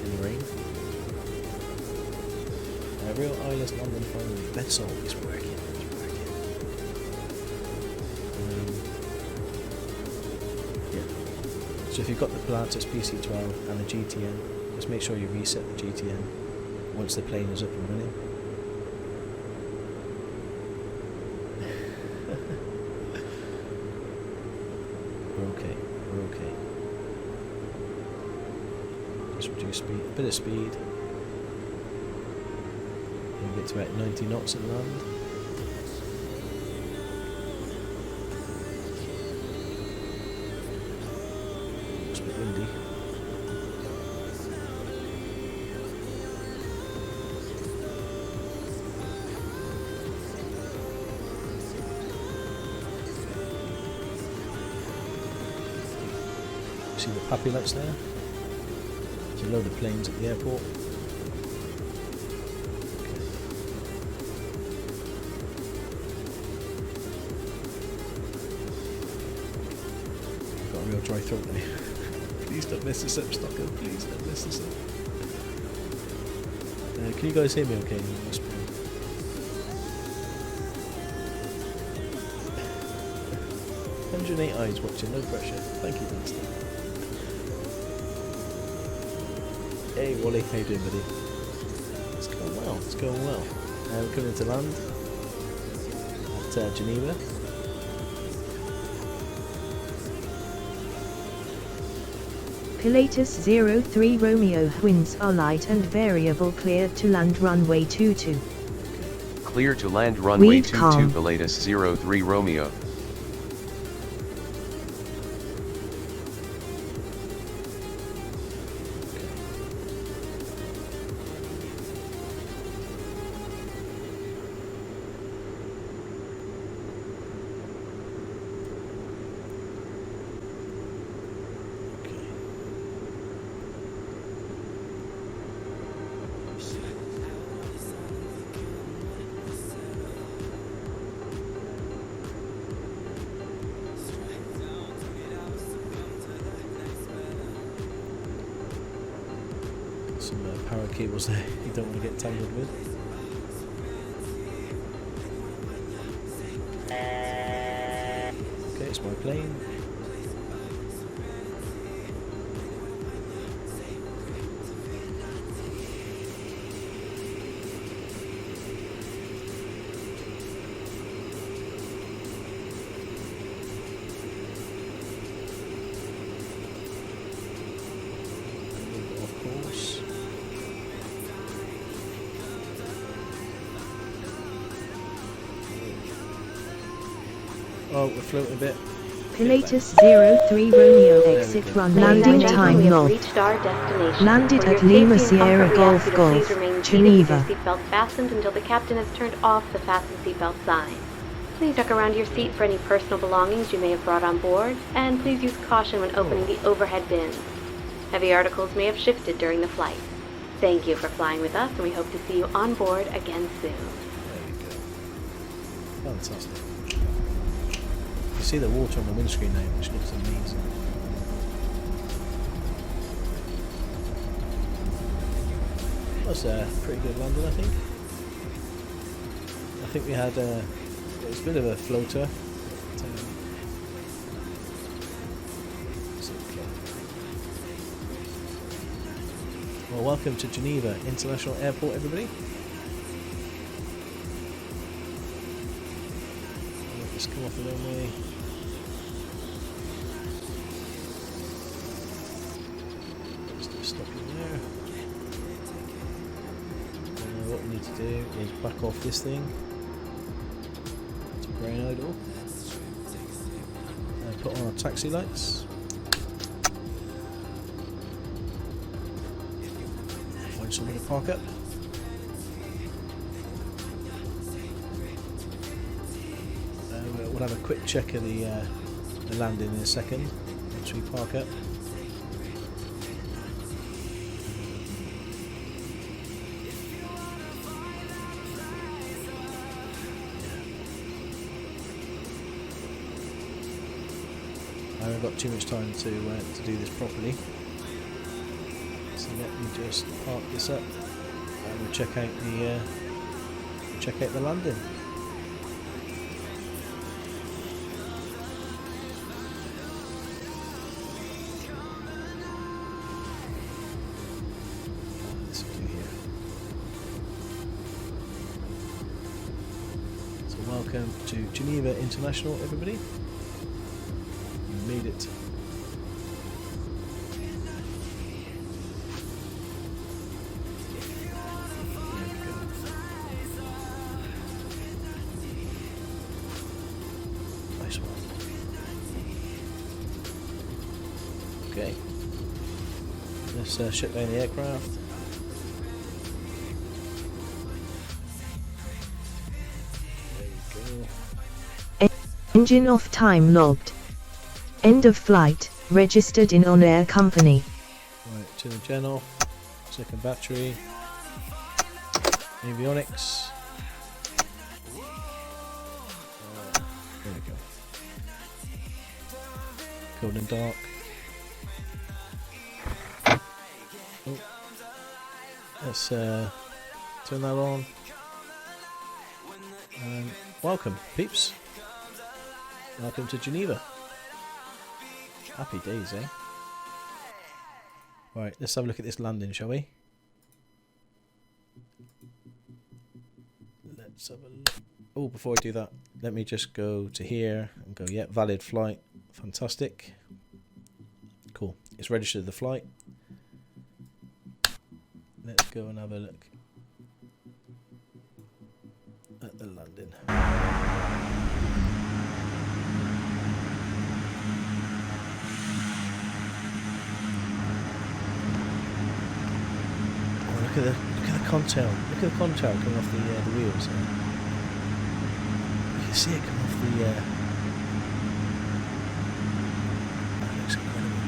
[SPEAKER 1] in the rain. Real ILS London finally. Vessel is working. Yeah. So if you've got the Pilatus PC-12 and the GTN, just make sure you reset the GTN once the plane is up and running. We're okay. We're okay. Just reduce speed. A bit of speed. Get to about 90 knots and land. It's a bit windy. See the puppy lights there? There's a load of planes at the airport. Dry throat now. Please don't mess this up, Stocker. Please don't mess this up. Can you guys hear me okay? 108 eyes watching, no pressure. Thank you, Master. Hey, Wally, how you doing, buddy? It's going well, it's going well. We're coming into land at Geneva.
[SPEAKER 2] Pilatus 03 Romeo winds are light and variable, cleared to land runway 22.
[SPEAKER 4] Clear to land runway
[SPEAKER 2] Read
[SPEAKER 4] 22
[SPEAKER 2] calm.
[SPEAKER 4] Pilatus 03 Romeo.
[SPEAKER 1] Some power cables there you don't want to get tangled with. Okay, it's my plane. Oh, we're floating a bit.
[SPEAKER 2] Pilatus 03 Romeo exit run landing time log.
[SPEAKER 3] Reached our destination.
[SPEAKER 2] Landed
[SPEAKER 3] For
[SPEAKER 2] at
[SPEAKER 3] your
[SPEAKER 2] Lima
[SPEAKER 3] safety and
[SPEAKER 2] Sierra
[SPEAKER 3] comfort, we ask
[SPEAKER 2] Golf
[SPEAKER 3] you to
[SPEAKER 2] Golf,
[SPEAKER 3] please remain seated with
[SPEAKER 2] Geneva.
[SPEAKER 3] your seatbelt fastened until the captain has turned off the fasten seatbelt sign. Please duck around your seat for any personal belongings you may have brought on board, and please use caution when opening the overhead bins. Heavy articles may have shifted during the flight. Thank you for flying with us, and we hope to see you on board again soon.
[SPEAKER 1] There we go. Fantastic. You see the water on the windscreen now, which looks amazing. That's a pretty good landing, I think. I think we had it was a bit of a floater. But, it's okay. Well, welcome to Geneva International Airport, everybody. Let's come off the runway. Let's do a stop in there. What we need to do is back off this thing to brain idle. Put on our taxi lights. Find somewhere to park up. We'll have a quick check of the landing in a second once we park up. I haven't got too much time to do this properly, so let me just park this up and we'll check out the landing. Let's do here. So welcome to Geneva International, everybody. Made it. There we go. Nice one. Okay. Let's shut down the aircraft. There we go.
[SPEAKER 2] Engine off time logged. End of flight, registered in OnAir company.
[SPEAKER 1] Right, turn the gen off, second battery, avionics. There we go. Cold and dark. Oh. Let's turn that on. And welcome, peeps. Welcome to Geneva. Happy days, eh? Right, let's have a look at this landing, shall we? Let's have a look. Oh, before I do that, let me just go to here and go, yeah, valid flight. Fantastic. Cool. It's registered the flight. Let's go and have a look at the landing. Look at the contail. Look at the contail coming off the wheels. You can see it come off the. That looks incredible.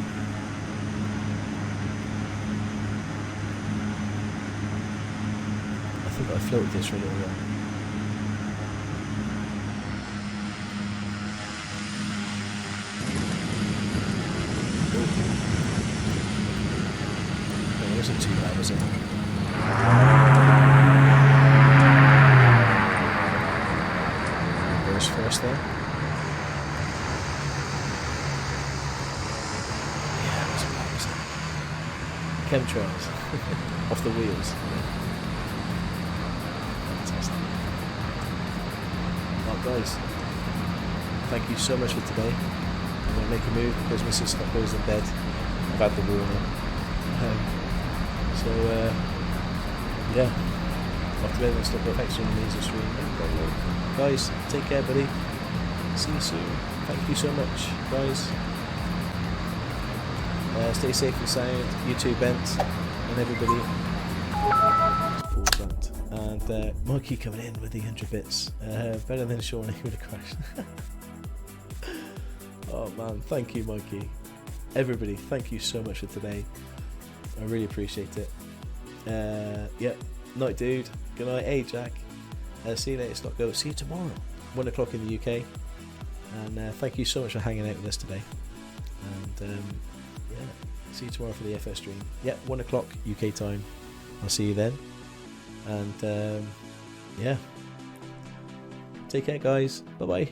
[SPEAKER 1] I think I floated this for a little while. Oh, it wasn't too bad, was it? Reverse first there. Yeah, it wasn't bad, was it? Chemtrails off the wheels. Fantastic. Well, guys, thank you so much for today. I'm going to make a move because Mrs. Stockoglaws in bed. I've had the warning. Yeah, off to bed and stop it. Thanks for the amazing stream. Guys, take care, buddy. see you soon. Thank you so much, guys. Stay safe and sound. You too, Bent, and everybody. And Monkey coming in with the 100 bits. Better than Shawnee with a crash. Oh man, thank you, Monkey. Everybody, thank you so much for today. I really appreciate it. Yep, night dude. Good night. Hey Jack. See you later, Stockoglaws. See you tomorrow, 1 o'clock in the UK. And thank you so much for hanging out with us today. And yeah, see you tomorrow for the FS stream. Yeah, 1 o'clock UK time. I'll see you then. And yeah, take care, guys. Bye bye.